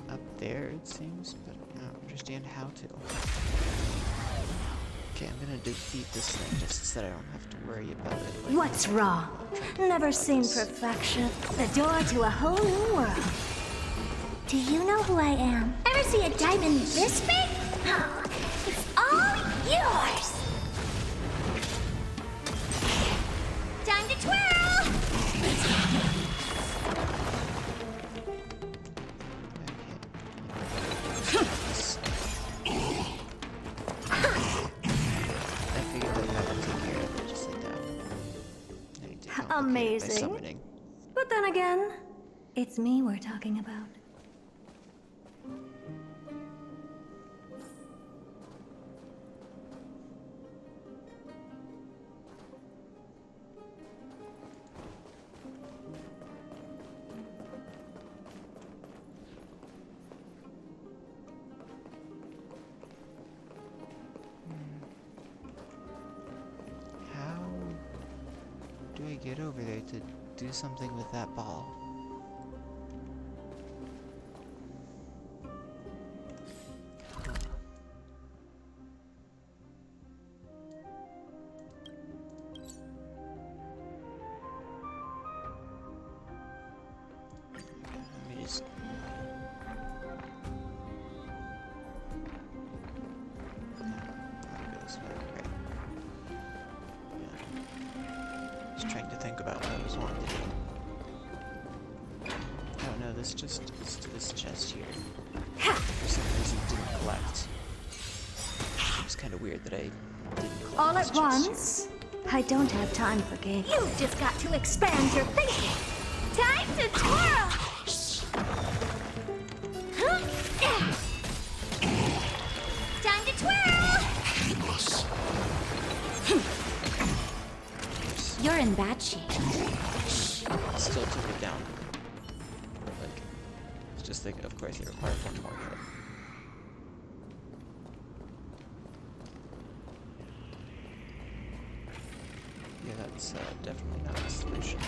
up there, it seems, but I don't understand how to. Okay, I'm gonna defeat this thing just so that I don't have to worry about it. Like, What's wrong? Never seen perfection. The door to a whole new world. Do you know who I am? Ever see a diamond this big? Oh, it's all yours! Time to twirl! I figured that I would take care of it just like that. I need to complicate it by Amazing. summoning. But then again, it's me we're talking about. How do I get over there to do something with that ball? Let me just... I'll go this way, right? Yeah. Just trying to think about what I was wanting to do. Oh no, this just is to this chest here. For some reason it didn't collect. It was kind of weird that I didn't collect All this at chest once? I don't have time for games. You've just got to expand your thinking. Time to twirl! Time to twirl! You're in bad shape. here. Still took it down. Like, it's just like, of course, it required one more hit. Yeah, that's definitely not the solution.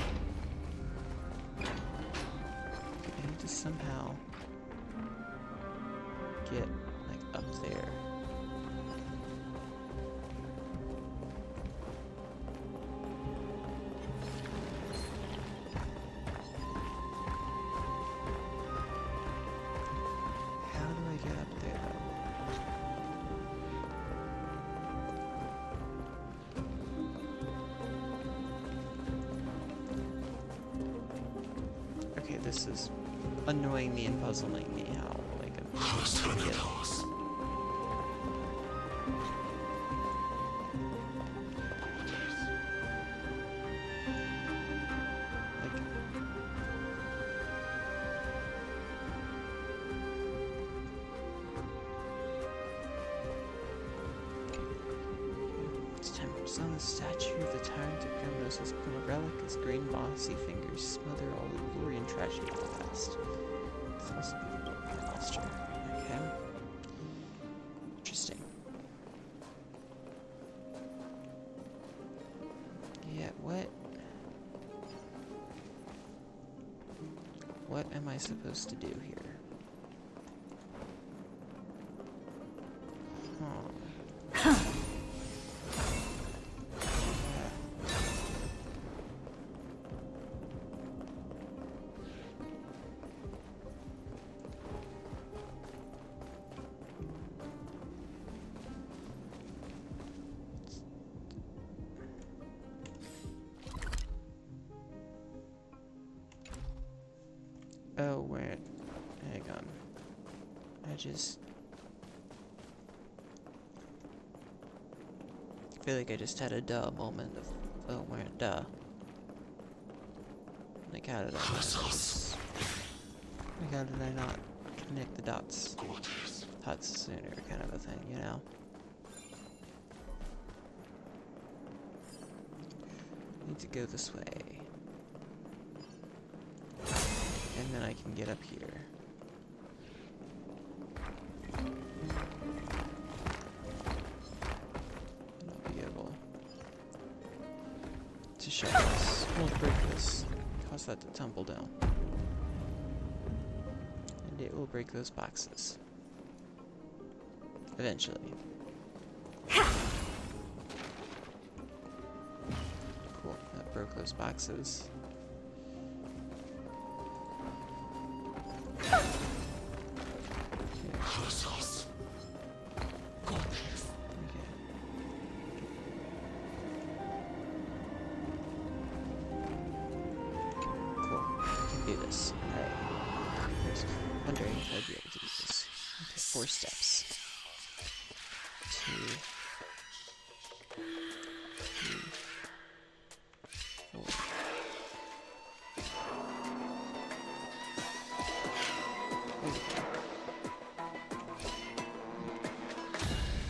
Okay, I need to somehow get, like, up there. How do I get up there, though? Okay, this is annoying me and puzzling me how, like, I'm supposed to get... Carvings on the statue of the tyrant of Kremnos has become a relic as green mossy fingers smother all the glory and tragedy of the past. This must be the work of my master. Okay. Interesting. Yeah, what? What am I supposed to do here? Oh, wait. Hang on. I feel like I just had a duh moment of, oh, where, duh. Like, how did I not connect the dots sooner, kind of a thing, you know? Need to go this way. And then I can get up here. And I'll be able to shut this. We'll break this. Cause that to tumble down. And it will break those boxes. Eventually. Cool. That broke those boxes. Steps. 2, 3, 4.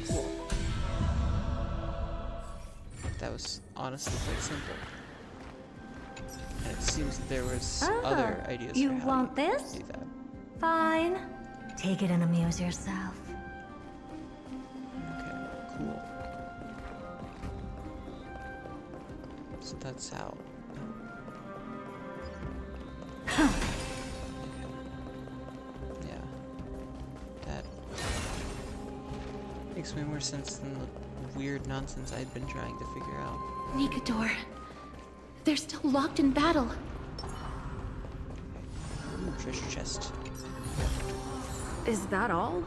Cool. That was honestly quite simple. And it seems that there was other ideas you for how want you this? do that. Fine. Take it and amuse yourself. Okay, cool. So that's how. Okay. Yeah. That makes way more sense than the weird nonsense I'd been trying to figure out. Nikedor. They're still locked in battle. Ooh, treasure chest. Is that all?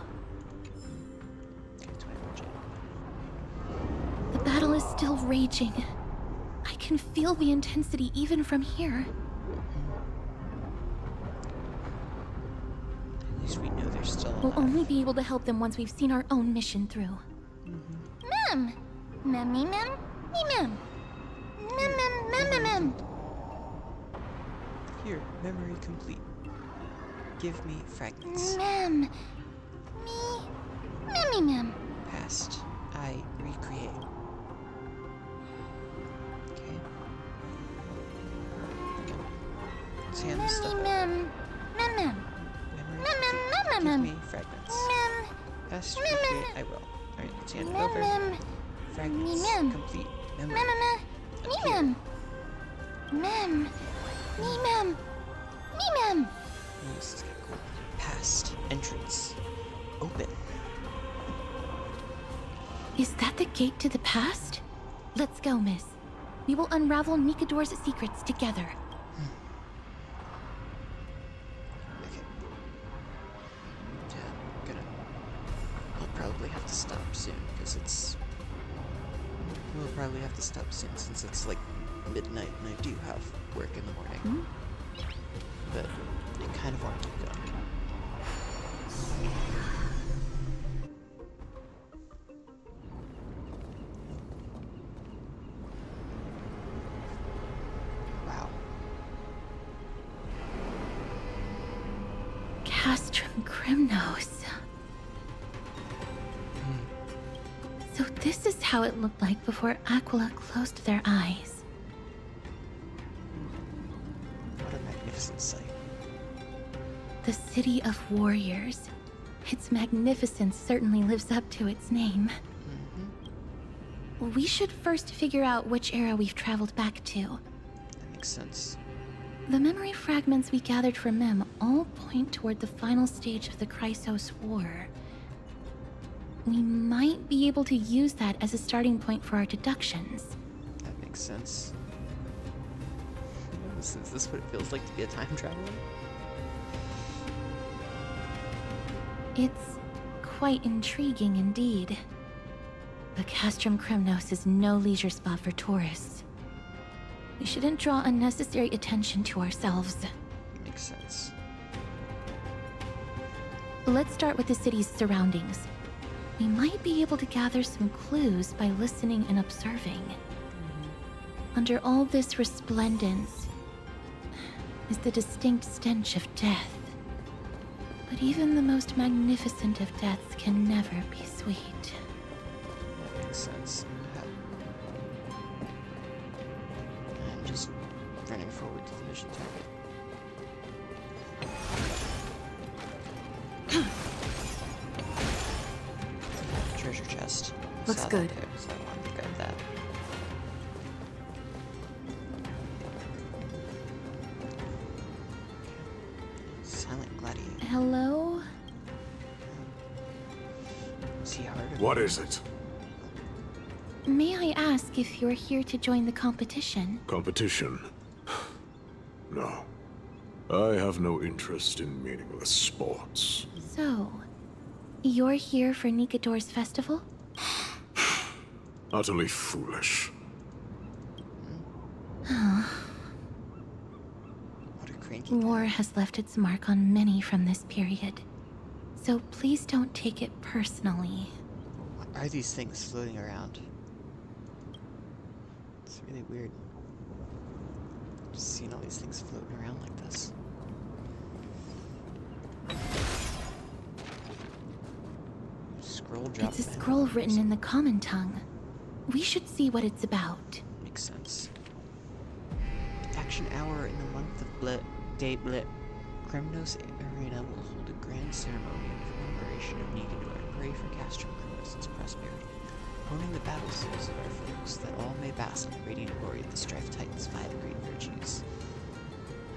The battle is still raging. I can feel the intensity even from here. At least we know they're still alive. We'll only be able to help them once we've seen our own mission through. Mem! Mem, me, mem, me, mem. Mem, mem, mem, mem, mem. Here, memory complete. Give me fragments. Mem. Me. Mem, mem. Past. I recreate. Okay. Scan this stuff. Mem. Mem, mem. Memory Mem, mem, complete. mem, Give mem. me fragments. Mem. Past Mem, recreate. mem. I will. Alright, let's hand it Mem, over. mem. Fragments. mem. Complete. Mem, Memory. mem, mem. Me, Up here. mem. Mem. Me, mem. Me, mem. Ooh, this is kinda cool. Past. Entrance. Open. Is that the gate to the past? Let's go, miss. We will unravel Nikedor's secrets together. Okay. Yeah, I'll probably have to stop soon, because we'll probably have to stop soon, since it's like midnight, and I do have work in the morning. But I kind of want to keep going. Wow. Castrum Kremnos. So This is how it looked like before Aquila closed their eyes. What a magnificent sight. The city of warriors. Its magnificence certainly lives up to its name. We should first figure out which era we've traveled back to. That makes sense. The memory fragments we gathered from Mem all point toward the final stage of the Chrysos War. We might be able to use that as a starting point for our deductions. That makes sense. Is this what it feels like to be a time traveler? It's quite intriguing indeed. But Castrum Kremnos is no leisure spot for tourists. We shouldn't draw unnecessary attention to ourselves. Makes sense. Let's start with the city's surroundings. We might be able to gather some clues by listening and observing. Under all this resplendence is the distinct stench of death. But even the most magnificent of deaths can never be sweet. That makes sense. I'm just running forward to the mission target. Treasure chest. Looks Saw that good. there, so I wanted to grab that. Silent gladiator. Hello? Is he hard? What is it? May I ask if you're here to join the competition? Competition? No. I have no interest in meaningless sports. So, you're here for Nikador's festival? Utterly foolish. What a cranky War has left its mark on many from this period. So please don't take it personally. What are these things floating around? It's really weird. Just seeing all these things floating around like this. Scroll drop. It's a scroll written in the common tongue. We should see what it's about. Makes sense. Action hour in the month of day Blit. Kremnos Arena will hold a grand ceremony in commemoration of Nikador and pray for Castrum Kremnos' prosperity. Honing the battle souls of our foes, that all may bask in the radiant glory of the Strife Titan's 5 great virtues.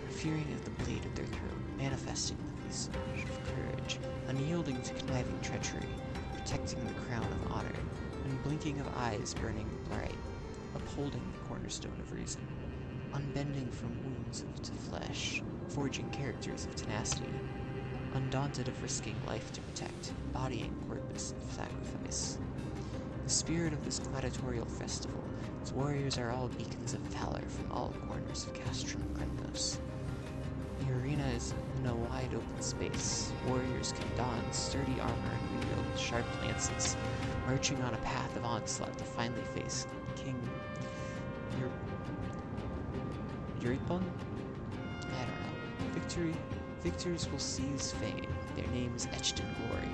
Fearing of the blade of their throat, manifesting the visage of courage, unyielding to conniving treachery, protecting the crown of honor, and blinking of eyes burning bright, upholding the cornerstone of reason, unbending from wounds to flesh, forging characters of tenacity, undaunted of risking life to protect, embodying purpose of sacrifice. The spirit of this gladiatorial festival, its warriors are all beacons of valor from all corners of Castrum Kremnos. The arena is in a wide open space. Warriors can don sturdy armor and wield sharp lances, marching on a path of onslaught to finally face King Euripon? I don't know. Victors will seize fame, their names etched in glory,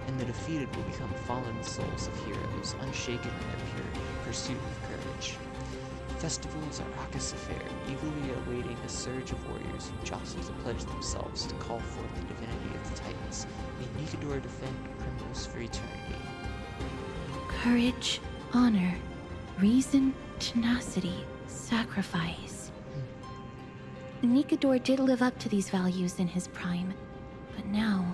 and the defeated will become fallen souls of heroes, unshaken in their pure pursuit of courage. The festival is a raucous affair, eagerly awaiting a surge of warriors who jostle to pledge themselves to call forth the divinity of the Titans. May Nikador defend Kremnos for eternity. Courage, honor, reason, tenacity, sacrifice. Nikador did live up to these values in his prime, but now,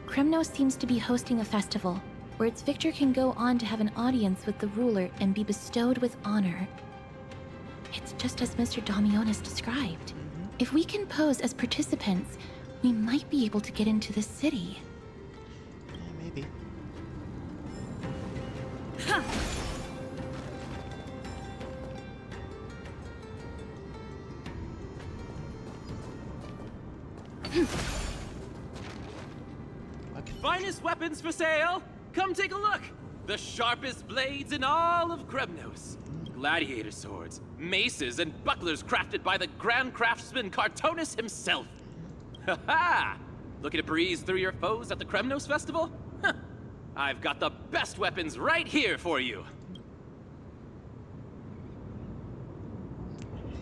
Kremnos seems to be hosting a festival where its victor can go on to have an audience with the ruler and be bestowed with honor. It's just as Mr. Damionis described. If we can pose as participants, we might be able to get into the city. Yeah, maybe. Finest weapons for sale! Come take a look! The sharpest blades in all of Kremnos. Gladiator swords, maces, and bucklers crafted by the grand craftsman Cartonus himself. Ha ha! Looking to breeze through your foes at the Kremnos festival? Huh. I've got the best weapons right here for you.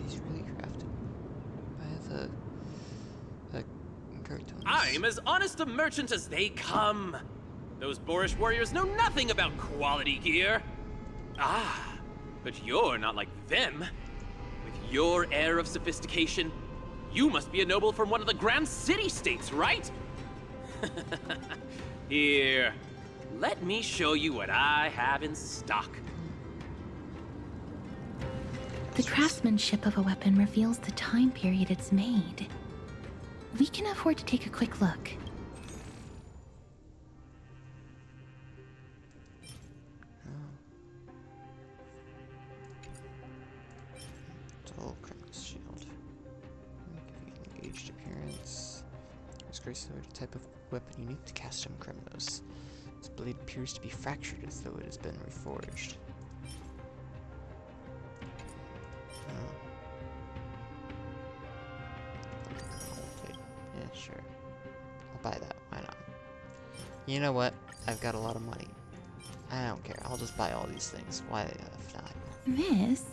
He's really crafted by the cartoons. I'm as honest a merchant as they come. Those boorish warriors know nothing about quality gear. Ah, but you're not like them. With your air of sophistication, you must be a noble from one of the grand city-states, right? Here, let me show you what I have in stock. The craftsmanship of a weapon reveals the time period it's made. We can afford to take a quick look. Dull Kratos shield. Giving an aged appearance. This gray sword, a type of weapon unique to Castrum Kremnos. This blade appears to be fractured as though it has been reforged. Yeah, sure. I'll buy that. Why not? You know what? I've got a lot of money. I don't care. I'll just buy all these things. Why if not? Miss,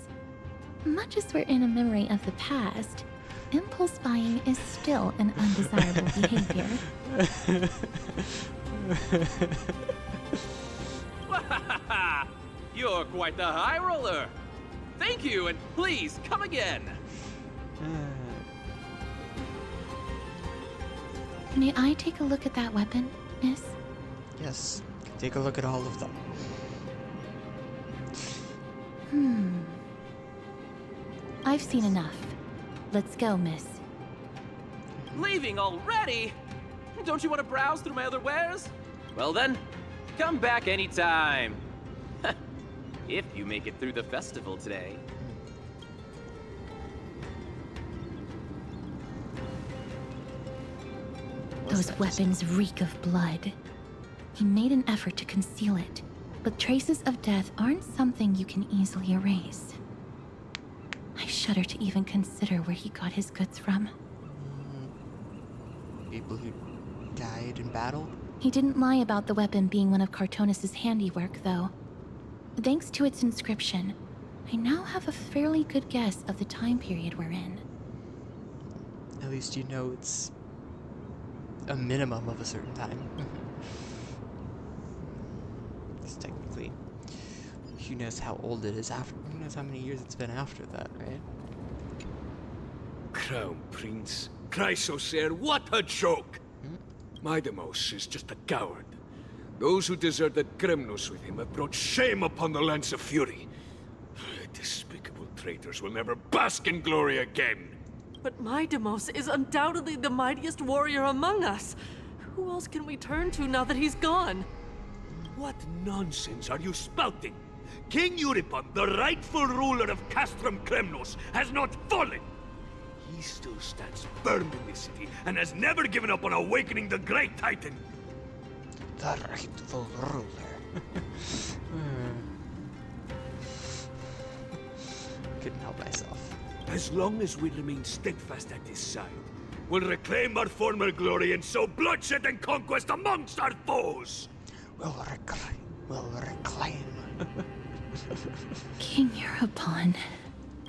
much as we're in a memory of the past, impulse buying is still an undesirable behavior. You're quite the high roller. Thank you, and please come again. May I take a look at that weapon, miss? Yes. Take a look at all of them. I've seen enough. Let's go, miss. Leaving already? Don't you want to browse through my other wares? Well then, come back anytime. If you make it through the festival today. Those weapons reek of blood. He made an effort to conceal it, but traces of death aren't something you can easily erase. I shudder to even consider where he got his goods from. People who died in battle? He didn't lie about the weapon being one of Cartonis' handiwork, though. Thanks to its inscription, I now have a fairly good guess of the time period we're in. At least you know it's a minimum of a certain time. It's technically, who knows how old it is after, who knows how many years it's been after that, right? Crown Prince, Chrysosaur, what a joke! Midemos is just a coward. Those who deserted Kremnos with him have brought shame upon the lands of Fury. Despicable traitors will never bask in glory again. But Midemos is undoubtedly the mightiest warrior among us. Who else can we turn to now that he's gone? What nonsense are you spouting? King Euripon, the rightful ruler of Castrum Kremnos, has not fallen. He still stands firm in this city and has never given up on awakening the great Titan. The rightful ruler. Couldn't help myself. As long as we remain steadfast at his side, we'll reclaim our former glory and sow bloodshed and conquest amongst our foes. We'll reclaim. King Euripon.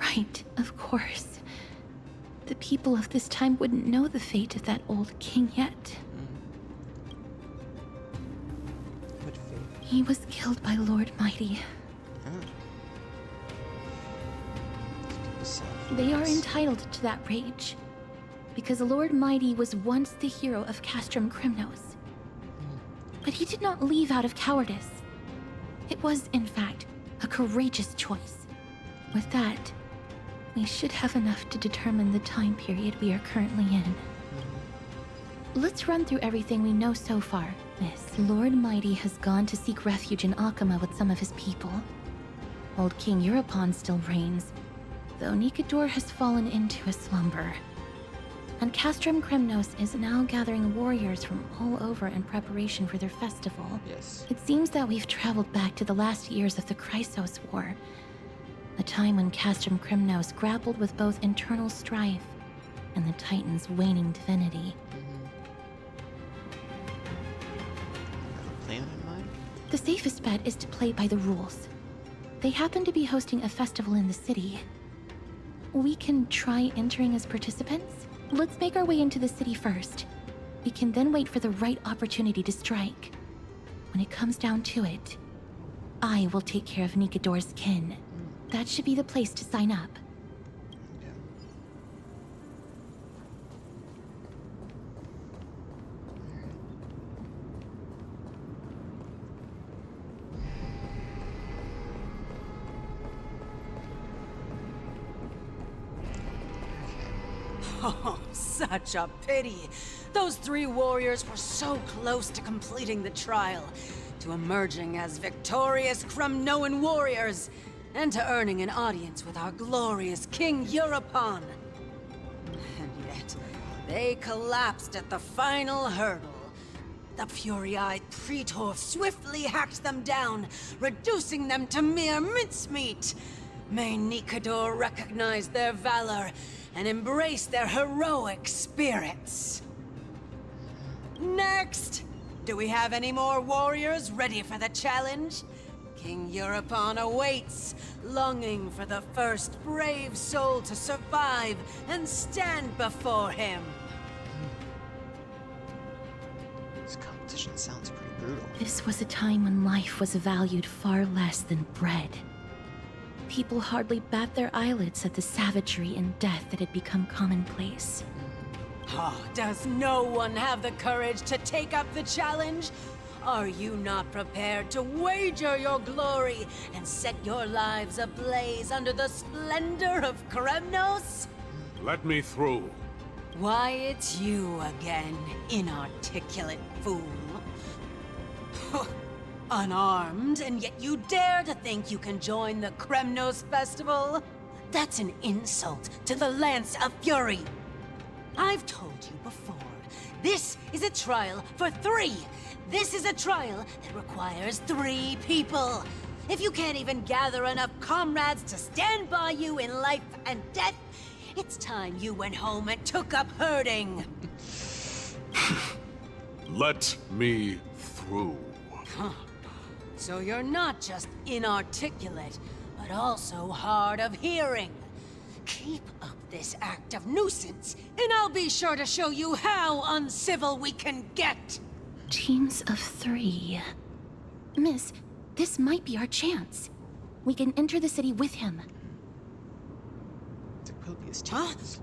Right, of course. The people of this time wouldn't know the fate of that old king yet. What fate? He was killed by Lord Mighty. They are entitled to that rage, because Lord Mighty was once the hero of Castrum Kremnos. But he did not leave out of cowardice. It was, in fact, a courageous choice. With that, we should have enough to determine the time period we are currently in. Let's run through everything we know so far, miss. Lord Mighty has gone to seek refuge in Akama with some of his people. Old King Euripon still reigns, though Nikador has fallen into a slumber. And Castrum Kremnos is now gathering warriors from all over in preparation for their festival. Yes. It seems that we've traveled back to the last years of the Chrysos War, a time when Castrum Kremnos grappled with both internal strife and the Titan's waning divinity. Got a plan in mind? The safest bet is to play by the rules. They happen to be hosting a festival in the city. We can try entering as participants? Let's make our way into the city first. We can then wait for the right opportunity to strike. When it comes down to it, I will take care of Nikador's kin. That should be the place to sign up. Oh, such a pity. Those 3 warriors were so close to completing the trial, to emerging as victorious Kremnoan warriors, and to earning an audience with our glorious King Europon. And yet, they collapsed at the final hurdle. The fury-eyed Praetor swiftly hacked them down, reducing them to mere mincemeat. May Nikador recognize their valor and embrace their heroic spirits. Next! Do we have any more warriors ready for the challenge? King Europon awaits, longing for the first brave soul to survive and stand before him. This competition sounds pretty brutal. This was a time when life was valued far less than bread. People hardly bat their eyelids at the savagery and death that had become commonplace. Oh, does no one have the courage to take up the challenge? Are you not prepared to wager your glory and set your lives ablaze under the splendor of Kremnos? Let me through. Why, it's you again, inarticulate fool. Unarmed, and yet you dare to think you can join the Kremnos festival? That's an insult to the Lance of Fury. I've told you before, this is a trial for 3. This is a trial that requires 3 people. If you can't even gather enough comrades to stand by you in life and death, it's time you went home and took up herding. Let me through. Huh. So you're not just inarticulate, but also hard of hearing. Keep up this act of nuisance, and I'll be sure to show you how uncivil we can get. Teams of 3. Miss, this might be our chance. We can enter the city with him. There will be his Huh? teams.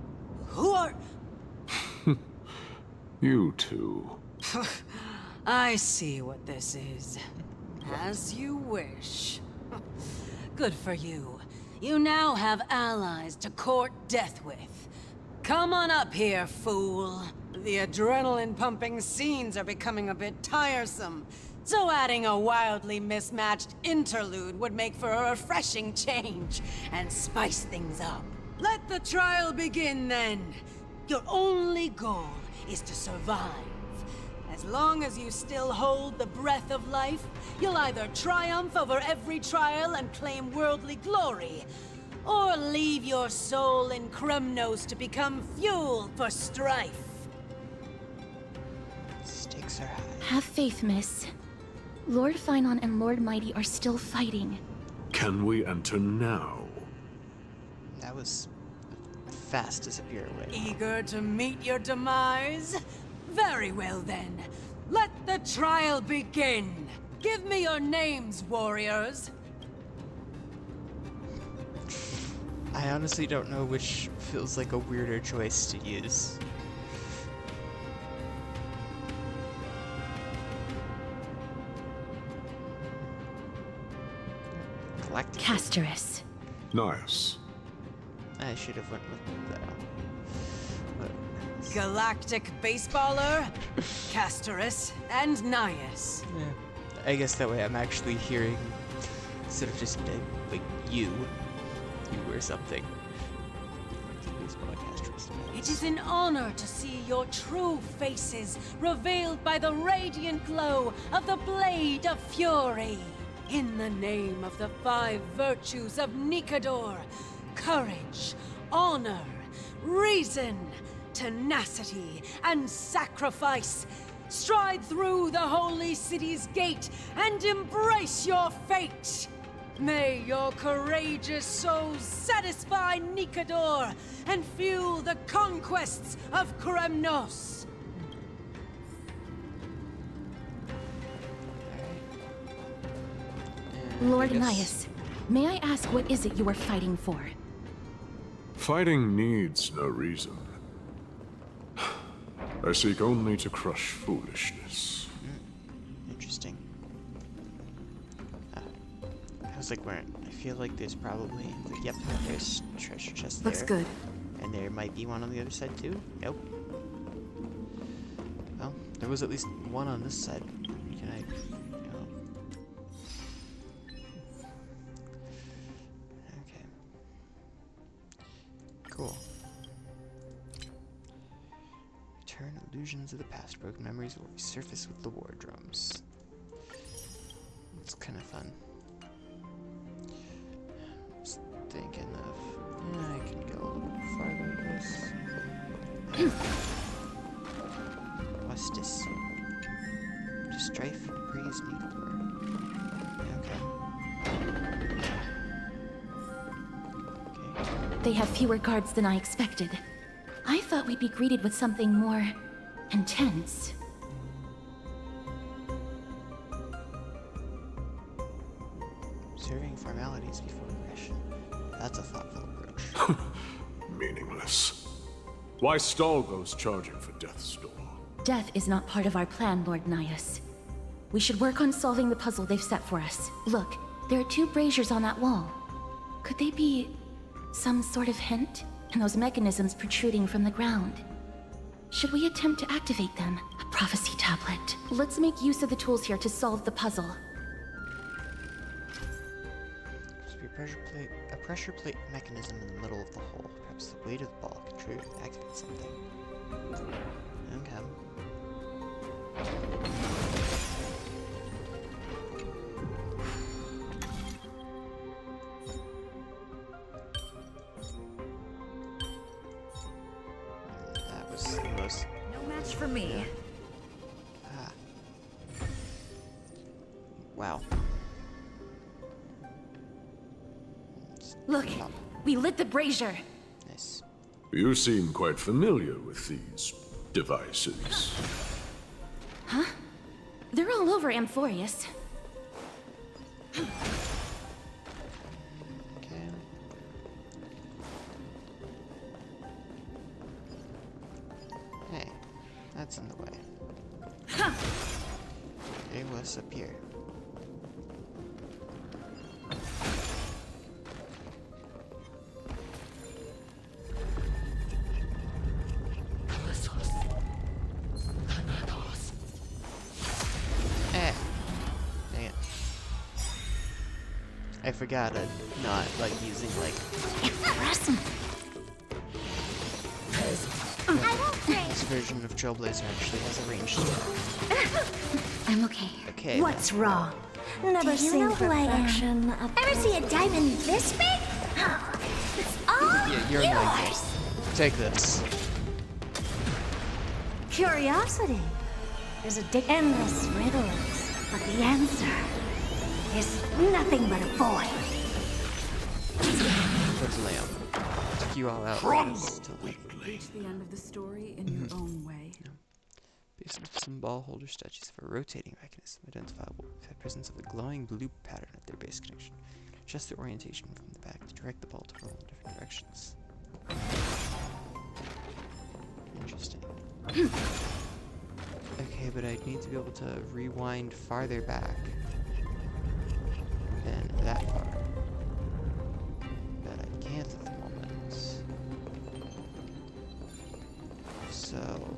Who are... You two. I see what this is. As you wish. Good for you. You now have allies to court death with. Come on up here, fool. The adrenaline-pumping scenes are becoming a bit tiresome, so adding a wildly mismatched interlude would make for a refreshing change and spice things up. Let the trial begin, then. Your only goal is to survive. As long as you still hold the breath of life, you'll either triumph over every trial and claim worldly glory, or leave your soul in Kremnos to become fuel for strife. Stakes are high. Have faith, miss. Lord Finon and Lord Mighty are still fighting. Can we enter now? That was fast as a beer away. Eager to meet your demise? Very well then. Let the trial begin. Give me your names, warriors. I honestly don't know which feels like a weirder choice to use. Galactic. Castorus. Nice. I should have went with that. Galactic baseballer, Castorus, and Nias. Yeah. I guess that way I'm actually hearing, instead of just like you or something. It is an honor to see your true faces revealed by the radiant glow of the Blade of Fury. In the name of the 5 virtues of Nikador, courage, honor, reason, tenacity, and sacrifice, Stride through the holy city's gate and embrace your fate. May your courageous souls satisfy Nikador and fuel the conquests of Kremnos. Lord Nias, may I ask what is it you are fighting for? Fighting needs no reason. I seek only to crush foolishness. Interesting. I was like, where? I feel like there's probably. Like, yep, there's treasure chest there. Looks good. And there might be one on the other side too. Nope. Well, there was at least one on this side. Can I? No. Okay. Cool. Return illusions of the past. Broken memories will resurface with the war drums. It's kind of fun. Just thinking of. Yeah, I can go a little bit farther, I guess. Justice. To strife and praise Nikador. Okay. They have fewer guards than I expected. I thought we'd be greeted with something more intense. Serving formalities before aggression. That's a thoughtful approach. Meaningless. Why stall those charging for death's door? Death is not part of our plan, Lord Nias. We should work on solving the puzzle they've set for us. Look, there are 2 braziers on that wall. Could they be some sort of hint? And those mechanisms protruding from the ground. Should we attempt to activate them? A prophecy tablet. Let's make use of the tools here to solve the puzzle. Must be a pressure plate mechanism in the middle of the hole. Perhaps the weight of the ball can trigger to activate something. Okay. That was the most. No match for me. Ah. Wow. Look, we lit the brazier. Nice. You seem quite familiar with these devices. Huh? They're all over Amphoreus. Okay. Hey, that's in the way. Okay, what's up here? I forgot not like using like this version of Trailblazer actually has a range. I'm okay. Okay. What's wrong? Never Do you seen know who I am? perfection up Ever see a diamond this big? It's all Yeah, you're yours. Take this. Curiosity is a endless riddles, but the answer is nothing but a void. Took Lamb. Took you all out. Reach the end of the story in your own way. Based on some ball holder statues of a rotating mechanism identifiable with the presence of a glowing blue pattern at their base connection. Adjust the orientation from the back to direct the ball to roll in different directions. Interesting. Okay, but I'd need to be able to rewind farther back than that far. But I can't at the moment. So,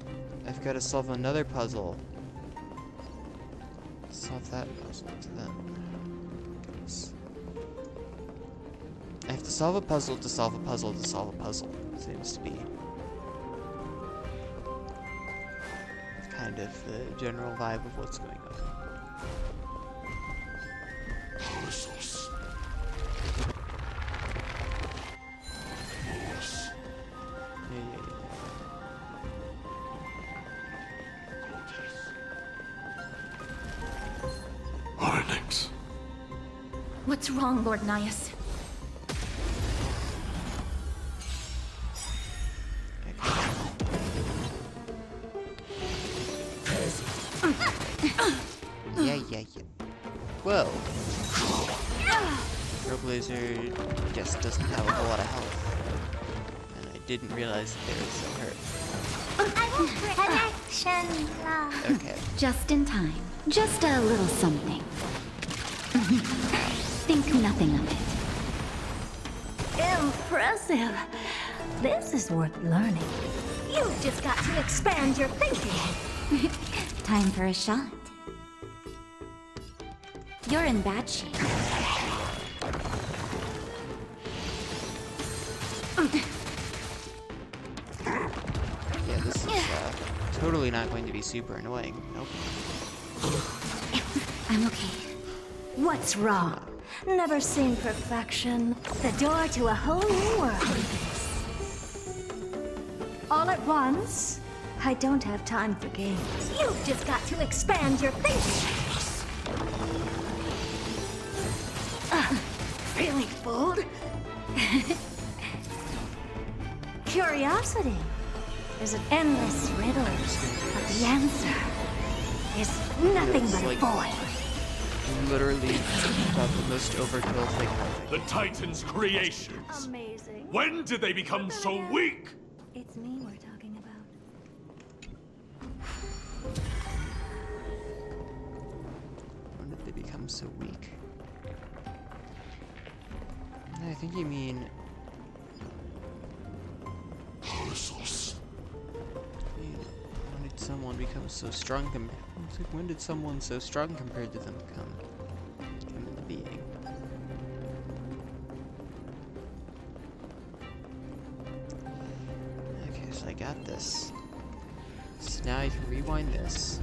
I've got to solve another puzzle. Solve that puzzle to then. Goodness. I have to solve a puzzle to solve a puzzle to solve a puzzle. Seems to be kind of the general vibe of what's going on. What's wrong, Lord Nias? Yeah. Whoa. Trailblazer just doesn't have a whole lot of health. And I didn't realize that they were so hurt. Connection, love. Okay. Just in time. Just a little something. Think nothing of it. Impressive. This is worth learning. You've just got to expand your thinking. Time for a shot. You're in bad shape. Yeah, this is totally not going to be super annoying. Nope. I'm okay. What's wrong? Never seen perfection. The door to a whole new world. All at once? I don't have time for games. You've just got to expand your thinking. Really fooled? Curiosity is an endless riddle, but the answer is nothing but a void. Literally about the most overkill thing ever. The Titan's creations. Amazing. When did they become so weak? It's me we're talking about. When did they become so weak? I think you mean... When did someone become so strong when did someone so strong compared to them come into being? Okay, so I got this. So now I can rewind this.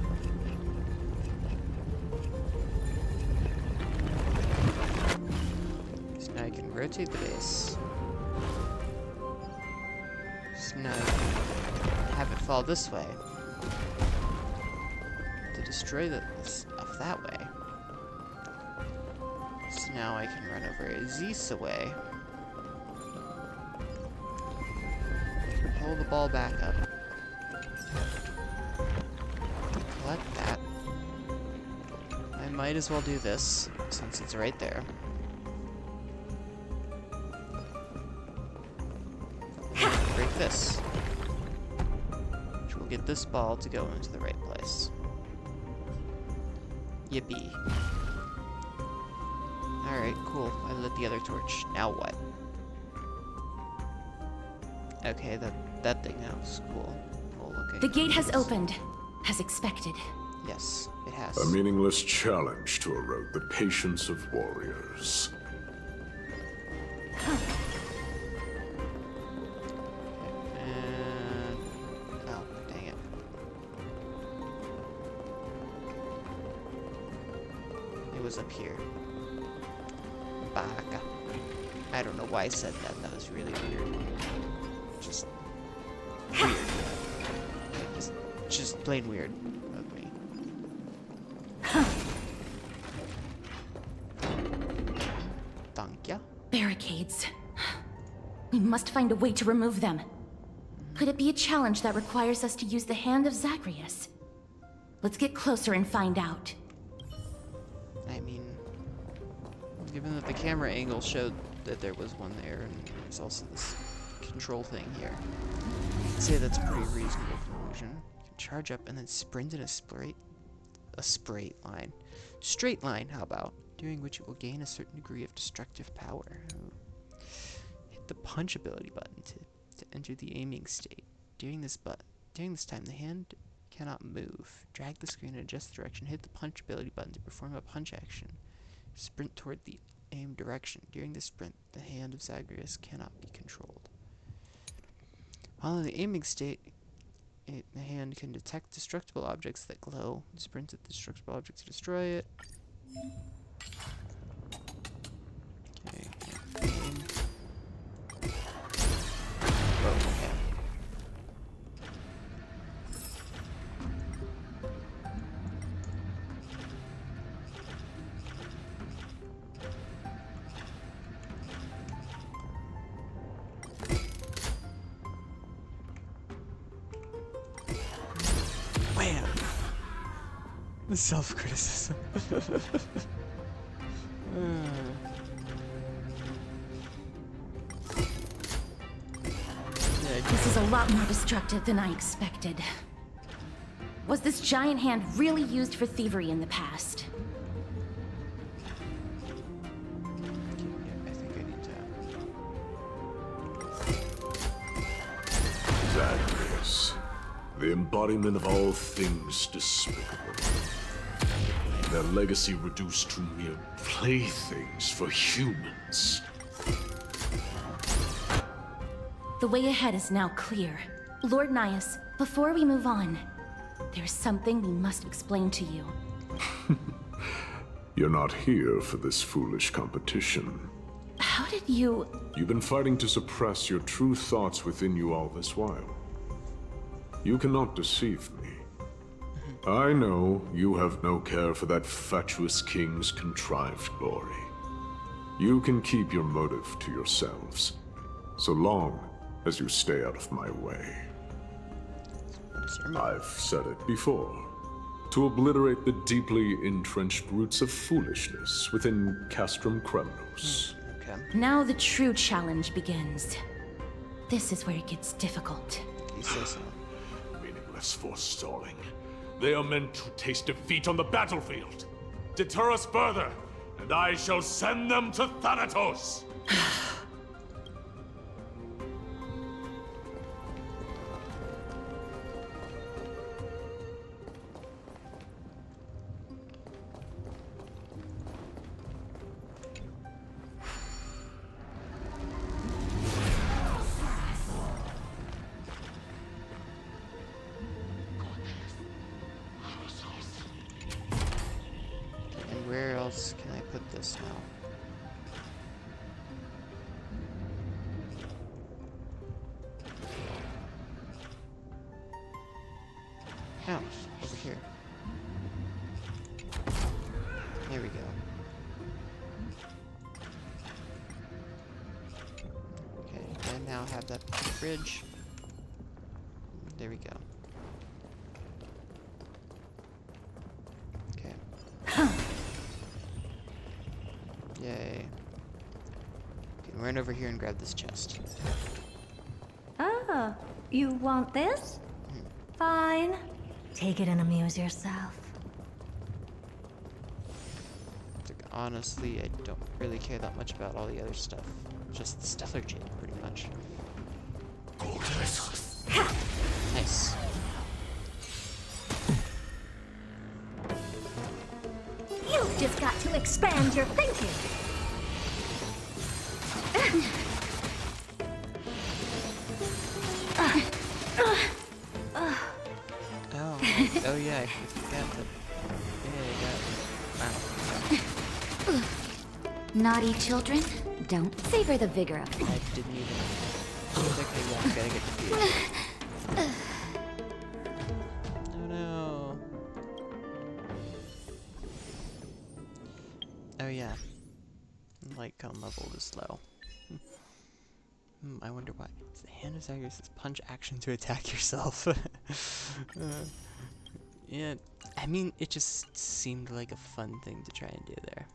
So now I can rotate the base. So now I can have it fall this way. To destroy the stuff that way. So now I can run over Aziz away. Pull the ball back up. Collect that. I might as well do this, since it's right there. Break this. Which will get this ball to go into the right place. Yippee. Alright, cool. I lit the other torch. Now what? Okay, that thing now is cool. The gate has opened, as expected. Yes, it has. A meaningless challenge to erode the patience of warriors. And... oh, dang it. It was up here. Baka. I don't know why I said that. That was really weird. Just weird. Just plain weird of me. Thank ya. Barricades. We must find a way to remove them. Could it be a challenge that requires us to use the hand of Zagreus? Let's get closer and find out. I mean, given that the camera angle showed that there was one there, and there's also this control thing here, I'd say that's a pretty reasonable conclusion. You can charge up and then sprint in a straight line. Straight line, how about? During which it will gain a certain degree of destructive power. Ooh. Hit the punch ability button to enter the aiming state. During this time, the hand cannot move. Drag the screen and adjust the direction. Hit the punch ability button to perform a punch action. Sprint toward the aim direction. During the sprint, the hand of Zagreus cannot be controlled. While in the aiming state, the hand can detect destructible objects that glow. Sprint at the destructible object to destroy it. Okay. Aim. Oh, okay. Self-criticism. This is a lot more destructive than I expected. Was this giant hand really used for thievery in the past? I think I need to... Zagreus, the embodiment of all things despicable. Their legacy reduced to mere playthings for humans. The way ahead is now clear. Lord Nias, before we move on, there's something we must explain to you. You're not here for this foolish competition. How did you... You've been fighting to suppress your true thoughts within you all this while. You cannot deceive me. I know you have no care for that fatuous king's contrived glory. You can keep your motive to yourselves, so long as you stay out of my way. I've said it before. To obliterate the deeply entrenched roots of foolishness within Castrum Kremnos. Okay. Now the true challenge begins. This is where it gets difficult. You say so. Meaningless forestalling. They are meant to taste defeat on the battlefield. Deter us further, and I shall send them to Thanatos! And where else can I put this now? Oh, over here. There we go. Okay, I now have that bridge. There we go. Okay. Yay. Okay, run over here and grab this chest. Ah, you want this? Fine. Take it and amuse yourself. Like, honestly, I don't really care that much about all the other stuff. Just the stellar gem, pretty much. Nice. You've just got to expand your thinking. Oh yeah, I forgot that. Yeah, I got. Wow. Naughty children, don't savor the vigor of it. I didn't even. Okay, yeah, I gotta get defeated. Oh no. Oh yeah. Light cone level is low. I wonder why. It's the hand of Zagreus' punch action to attack yourself. Yeah, I mean, it just seemed like a fun thing to try and do there.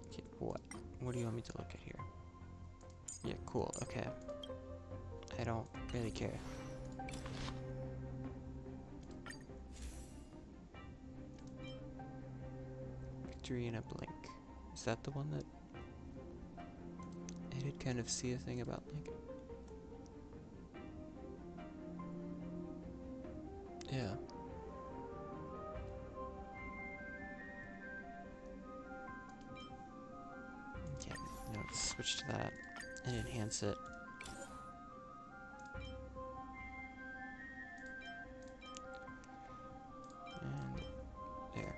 Okay, what? What do you want me to look at here? Yeah, cool, okay. I don't really care. Victory in a blink. Is that the one that... I did kind of see a thing about, like... Yeah. Okay, now let's switch to that and enhance it. And there.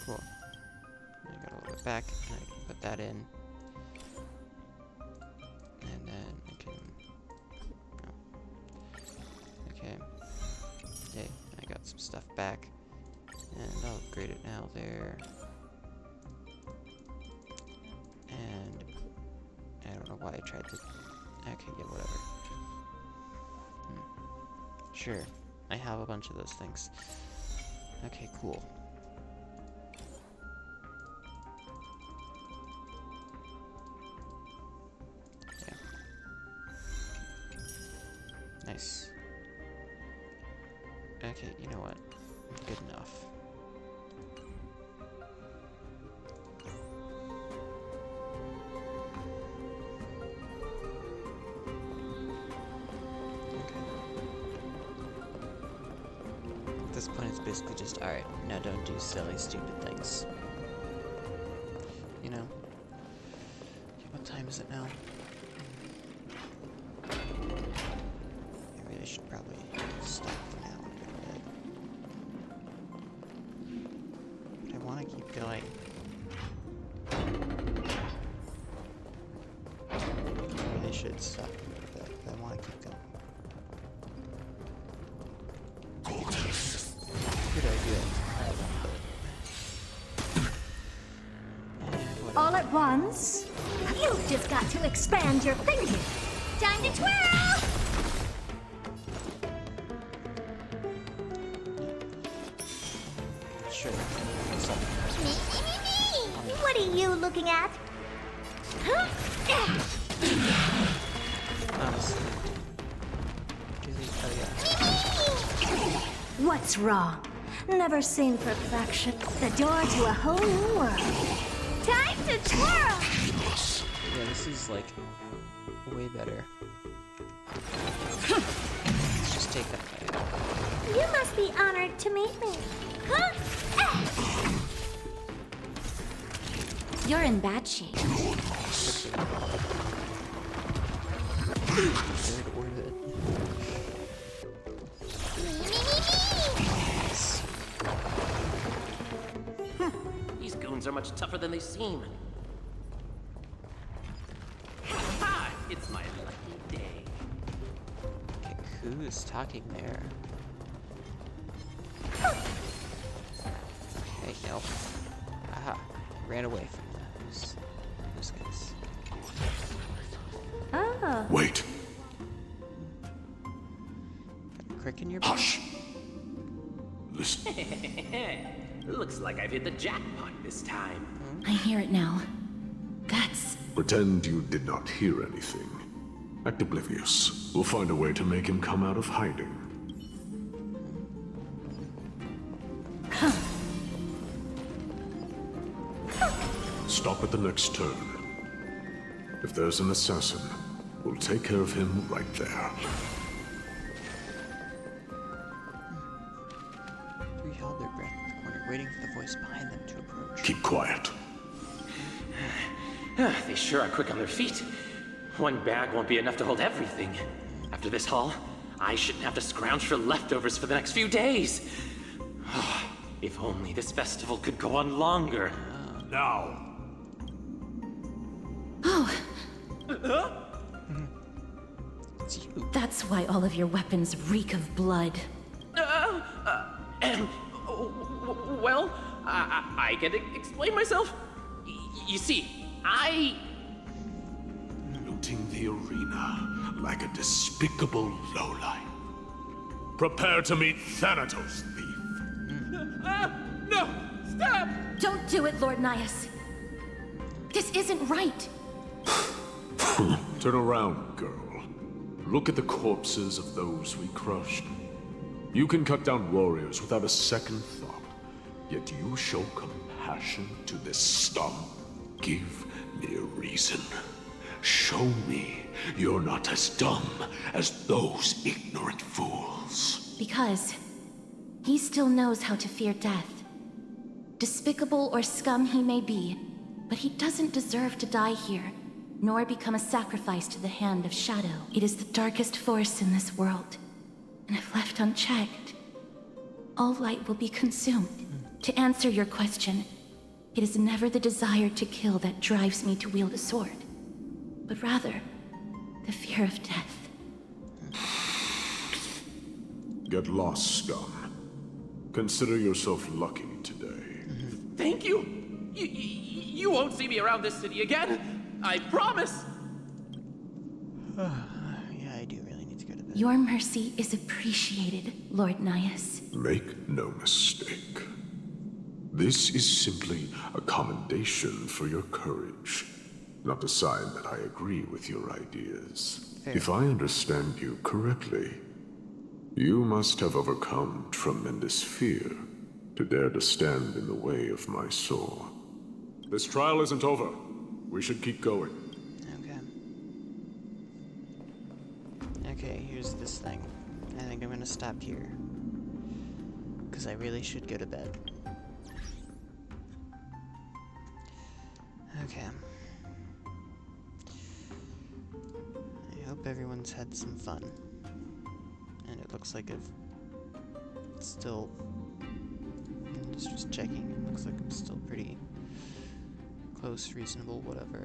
Cool. I got a little bit back, and I can put that in. And then I can... Okay. Yay, I got some stuff back. And I'll upgrade it now there. And I don't know why I tried to... Okay, yeah, whatever. Sure. I have a bunch of those things. Okay, cool. Yeah. Nice. Okay, you know what? Good enough. At this point, it's basically just, alright, now don't do silly, stupid things. You know? Okay, what time is it now? I really should probably stop for now a bit. But I want to keep going. I really should stop a bit, but I want to keep going. Good idea. All at once? You've just got to expand your thinking. Time to twirl! Sure. What are you looking at? Huh? Honestly. Oh yeah. What's wrong? Never seen perfection. The door to a whole new world. Time to twirl! Yeah, this is like way better. Let's just take that guy. You must be honored to meet me. Huh? You're in bad shape. Third orbit. These goons are much tougher than they seem. Ha! It's my lucky day. Okay, who is talking there? Hey, no. Aha. Ran away from that. Who's guys? Oh. Wait. Got a crick in your Hush. Listen. Looks like I've hit the jackpot this time. I hear it now. That's... Pretend you did not hear anything. Act oblivious. We'll find a way to make him come out of hiding. Stop at the next turn. If there's an assassin, we'll take care of him right there. Three held their breath in the corner, waiting for the voice behind them to approach. Keep quiet. They sure are quick on their feet. One bag won't be enough to hold everything. After this haul, I shouldn't have to scrounge for leftovers for the next few days. If only this festival could go on longer. Now. Oh, It's you. that's why all of your weapons reek of blood. Well, I can explain myself. You see, Looting the arena like a despicable lowlife. Prepare to meet Thanatos, thief. No! Stop! Don't do it, Lord Nias. This isn't right. Turn around, girl. Look at the corpses of those we crushed. You can cut down warriors without a second thought, yet you show compassion to this scum. Give me a reason. Show me you're not as dumb as those ignorant fools. Because he still knows how to fear death. Despicable or scum he may be, but he doesn't deserve to die here, nor become a sacrifice to the hand of Shadow. It is the darkest force in this world, and if left unchecked, all light will be consumed. To answer your question, it is never the desire to kill that drives me to wield a sword, but rather the fear of death. Get lost, scum. Consider yourself lucky today. Thank you! You won't see me around this city again! I promise! Yeah, I do really need to go to bed. Your mercy is appreciated, Lord Nias. Make no mistake. This is simply a commendation for your courage, not a sign that I agree with your ideas. Fair. If I understand you correctly, you must have overcome tremendous fear to dare to stand in the way of my soul. This trial isn't over. We should keep going. Okay, here's this thing. I think I'm gonna stop here. Because I really should go to bed. Okay. I hope everyone's had some fun. And it looks like I've still... just checking. It looks like I'm still pretty close, reasonable, whatever.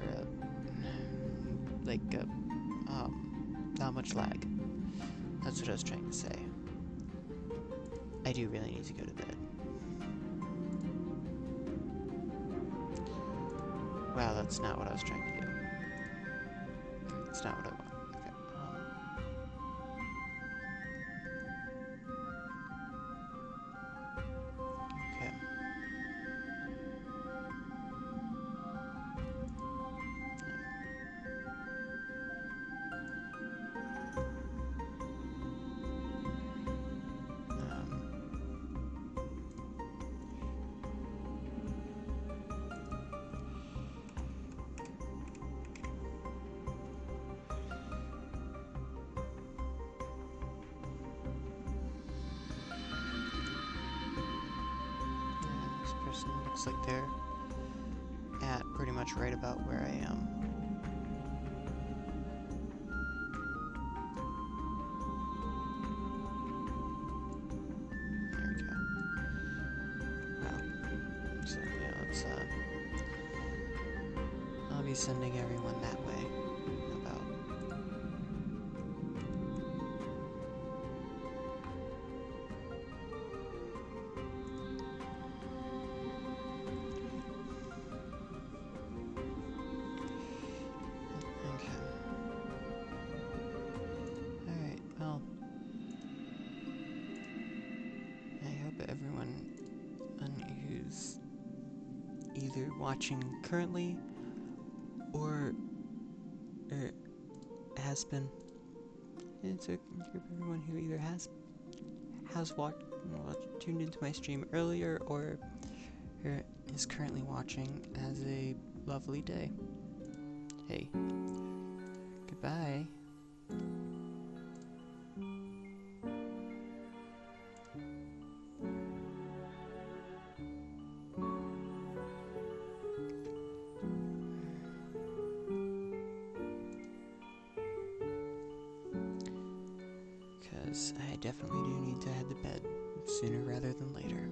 Not much lag. That's what I was trying to say. I do really need to go to bed. Wow, that's not what I was trying to do. That's not what I want. Okay. Okay. Looks like they're at pretty much right about where I am. There we go. Wow. So yeah, let's I'll be sending everyone that way. About. Everyone who's either watching currently or has been. It's a group of everyone who either has tuned into my stream earlier or is currently watching. Has a lovely day. Hey, goodbye. I definitely do need to head to bed sooner rather than later.